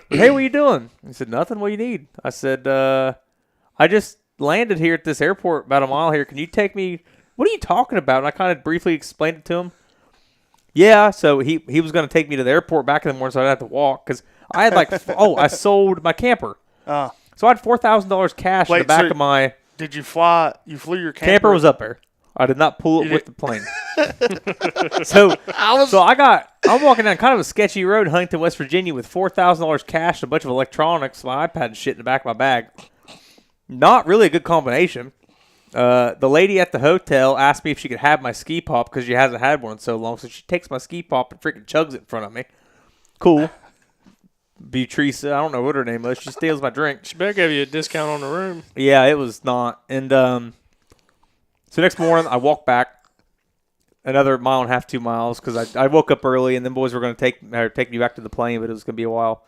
hey, what are you doing? He said, nothing. What do you need? I said, I just landed here at this airport about 1 mile here. Can you take me? What are you talking about? And I kind of briefly explained it to him. Yeah, so he was going to take me to the airport back in the morning so I didn't have to walk because I had I sold my camper. So I had $4,000 cash in the back of my... Did you fly? You flew your camper? Camper was up there. I did not pull it with the plane. So I'm walking down kind of a sketchy road in Huntington, West Virginia with $4,000 cash and a bunch of electronics, my iPad and shit in the back of my bag. Not really a good combination. The lady at the hotel asked me if she could have my ski pop because she hasn't had one in so long. So she takes my ski pop and freaking chugs it in front of me. Cool. Beatrice, I don't know what her name was. She steals my drink. She better give you a discount on the room. Yeah, it was not. And so next morning, I walk back another 1.5 miles, 2 miles because I woke up early and then boys were going to take me back to the plane, but it was going to be a while.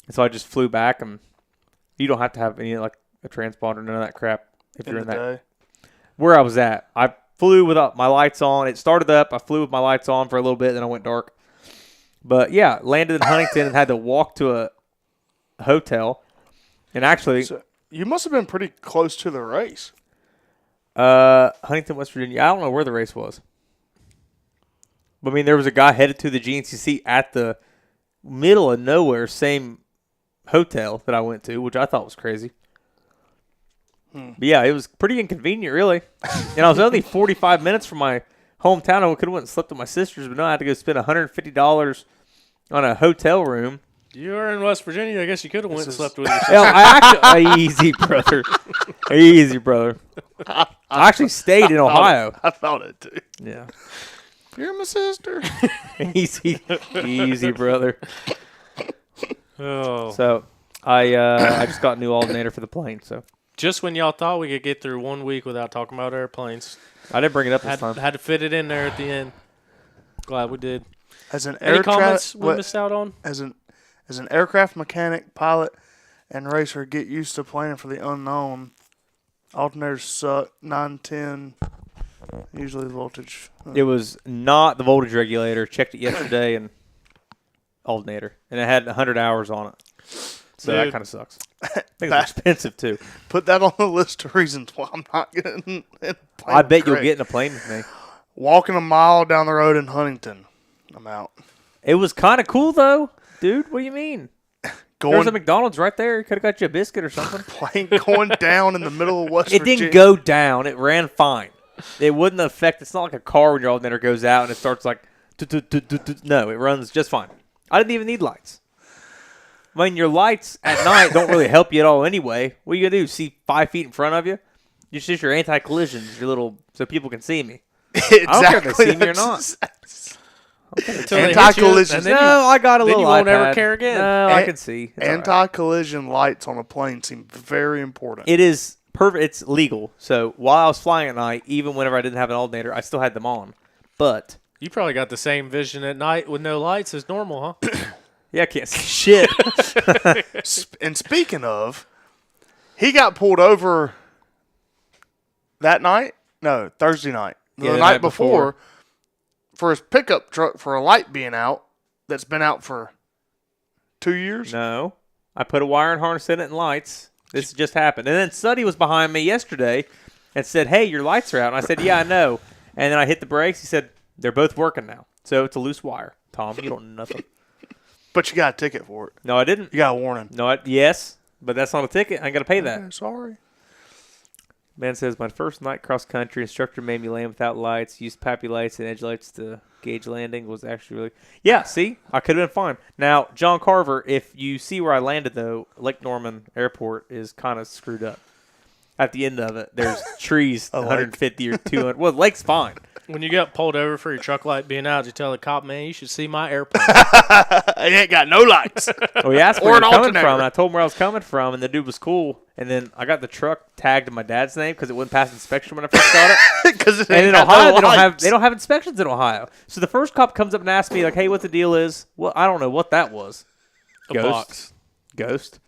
And so I just flew back, and you don't have to have any like a transponder, none of that crap if you're in that. Day. Where I was at, I flew without my lights on. It started up. I flew with my lights on for a little bit, then I went dark. But yeah, landed in Huntington and had to walk to a hotel. And actually, So you must have been pretty close to the race. Huntington, West Virginia. I don't know where the race was. But I mean, there was a guy headed to the GNCC at the middle of nowhere, same hotel that I went to, which I thought was crazy. But yeah, it was pretty inconvenient, really. And I was only 45 minutes from my hometown. I could have went and slept with my sisters, but no, I had to go spend $150 on a hotel room. You were in West Virginia. I guess you could have went and slept with your sister. Hell, I actually easy, brother. Easy, brother. I actually stayed in Ohio. I thought it too. Yeah. You're my sister. easy, brother. Oh. So I just got a new alternator for the plane. So Just when y'all thought we could get through 1 week without talking about airplanes, I didn't bring it up this time. had to fit it in there at the end. Glad we did. As an Any air comments we missed out on? as an aircraft mechanic, pilot, and racer, get used to planning for the unknown. Alternators suck. 910. Usually the voltage. It was not the voltage regulator. Checked it yesterday and alternator, and it had 100 hours on it. So that Dude. kind of sucks. I think it's expensive too. Put that on the list of reasons why I'm not getting in a plane I bet you'll Craig. get in a plane with me. Walking 1 mile down the road in Huntington. I'm out. It was kind of cool though, dude. What do you mean? There's Going a McDonald's right there. Could have got you a biscuit or something. plane going down in the middle of West It Virginia. didn't go down. It ran fine. It wouldn't affect. It's not like a car when your alternator goes out and it starts like No, it runs just fine. I didn't even need lights. I mean, your lights at night don't really help you at all anyway. What are you going to do, see 5 feet in front of you? It's just your anti-collisions, your little, so people can see me. Exactly. I don't care if they see me or not. Anti-collision. No, I got a then little you won't ever iPad. care again. No, I can see. It's all right. Anti-collision lights on a plane seem very important. It is perfect. It's legal. So while I was flying at night, even whenever I didn't have an alternator, I still had them on. But You probably got the same vision at night with no lights as normal, huh? yeah, I can't see shit. And speaking of, he got pulled over that night? No, Thursday night. The night before for his pickup truck for a light being out that's been out for 2 years? No, I put a wiring harness in it and lights. This just happened. And then Suddy was behind me yesterday and said, "Hey, your lights are out." And I said, "Yeah, I know." And then I hit the brakes. He said, "They're both working now." So it's a loose wire. Tom, you don't know nothing. But you got a ticket for it. No, I didn't. You got a warning. No, yes, but that's not a ticket. I got to pay that. Okay, sorry. Man says, my first night cross-country instructor made me land without lights, used pappy lights and edge lights to gauge landing. Was actually really... Yeah, see? I could have been fine. Now, John Carver, if you see where I landed, though, Lake Norman Airport is kind of screwed up. At the end of it, there's trees 150 or 200. Well, the lake's fine. When you got pulled over for your truck light being out, you tell the cop, "Man, you should see my airplane." It ain't got no lights. Well, he asked Or where an you're coming alternator. from, and I told him where I was coming from, and the dude was cool. And then I got the truck tagged in my dad's name because it wouldn't pass inspection when I first got it. Because it And ain't in got Ohio, no they don't have inspections in Ohio. So the first cop comes up and asks me, like, "Hey, what the deal is?" Well, I don't know what that was. Ghost.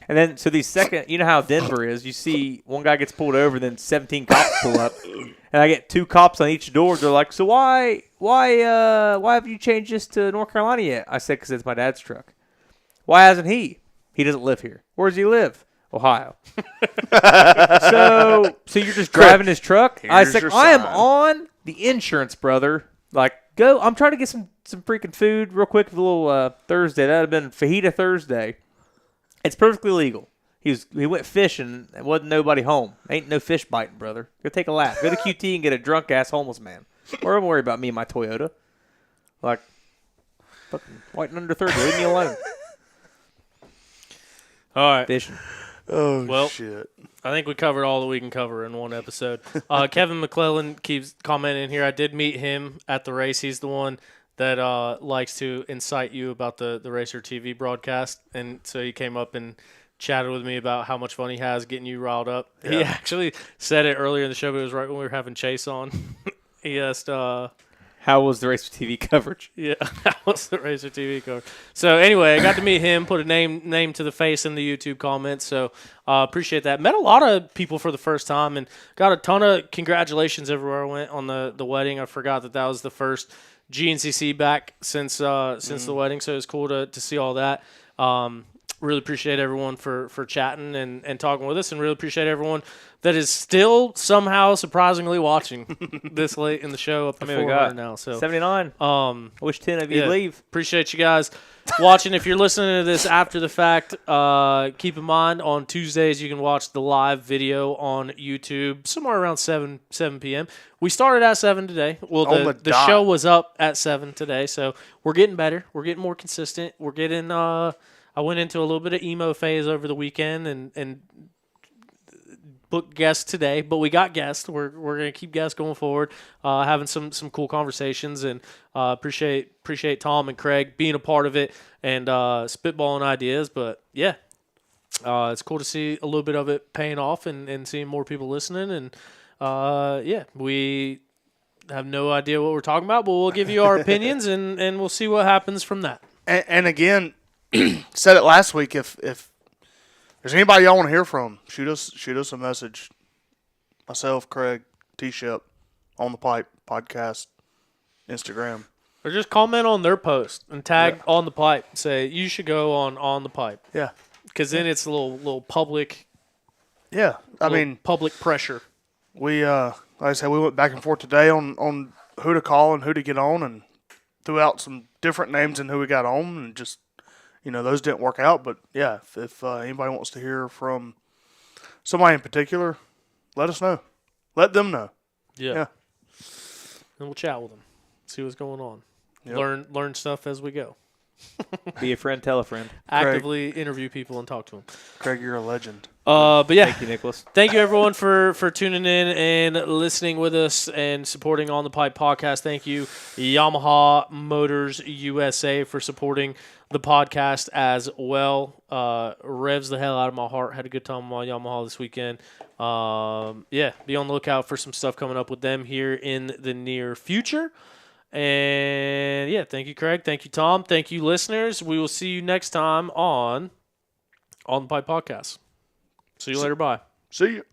And then, so these second, you know how Denver is. You see one guy gets pulled over, then 17 cops pull up, and I get 2 cops on each door. They're like, "So why have you changed this to North Carolina yet?" I said, "Because it's my dad's truck." "Why hasn't he?" "He doesn't live here." "Where does he live?" "Ohio." so you're just driving his truck? I Here's said, your "I am sign." on the insurance, brother. Like, go. I'm trying to get some freaking food real quick for a little Thursday. That would have been Fajita Thursday. It's perfectly legal. He went fishing and wasn't nobody home. Ain't no fish biting, brother. Go take a lap. Go to QT and get a drunk ass homeless man. Or don't worry about me and my Toyota. Like, fucking white under 30. Leave me alone. All right. Fishing. Oh, Well, shit. I think we covered all that we can cover in one episode. Kevin McClellan keeps commenting here. I did meet him at the race. He's the one that likes to incite you about the Racer TV broadcast. And so he came up and chatted with me about how much fun he has getting you riled up. Yeah. He actually said it earlier in the show, but it was right when we were having Chase on. He asked, how was the Racer TV coverage? Yeah, that was the Racer TV coverage. So anyway, I got to meet him, put a name to the face in the YouTube comments. So appreciate that. Met a lot of people for the first time and got a ton of congratulations everywhere I went on the wedding. I forgot that was the first GNCC back since the wedding, so it was cool to see all that. Really appreciate everyone for chatting and talking with us, and really appreciate everyone that is still somehow surprisingly watching this late in the show up to 400 now. So 79. I wish 10 of you leave. Appreciate you guys watching. If you're listening to this after the fact, keep in mind on Tuesdays you can watch the live video on YouTube somewhere around 7 p.m. We started at 7 today. Well, the show was up at 7 today, so we're getting better. We're getting more consistent. We're getting. I went into a little bit of emo phase over the weekend and booked guests today, but we got guests. We're gonna keep guests going forward, having some cool conversations, and appreciate Tom and Craig being a part of it and spitballing ideas. But yeah, it's cool to see a little bit of it paying off and seeing more people listening. And yeah, we have no idea what we're talking about, but we'll give you our opinions and we'll see what happens from that. And again, said it last week. If there's anybody y'all want to hear from, shoot us a message. Myself, Craig, T-Ship, On the Pipe podcast, Instagram, or just comment on their post and tag On the Pipe. Say you should go on the Pipe. Yeah, because then it's a little public. Yeah, I mean public pressure. We like I said, we went back and forth today on who to call and who to get on, and threw out some different names and who we got on, and just, those didn't work out. But yeah, if anybody wants to hear from somebody in particular, let us know. Let them know. Yeah. And we'll chat with them, see what's going on. Yep. learn stuff as we go. Be a friend, tell a friend. Actively interview people and talk to them. Craig, you're a legend. But yeah, Thank you, Nicholas. thank you everyone for tuning in and listening with us and supporting On the Pipe podcast. Thank you, Yamaha Motors USA, for supporting the podcast as well. Revs the hell out of my heart. Had a good time on Yamaha this weekend. Yeah, be on the lookout for some stuff coming up with them here in the near future. And yeah, thank you, Craig. Thank you, Tom. Thank you, listeners. We will see you next time on the Pipe podcast. See you later. Bye. See you.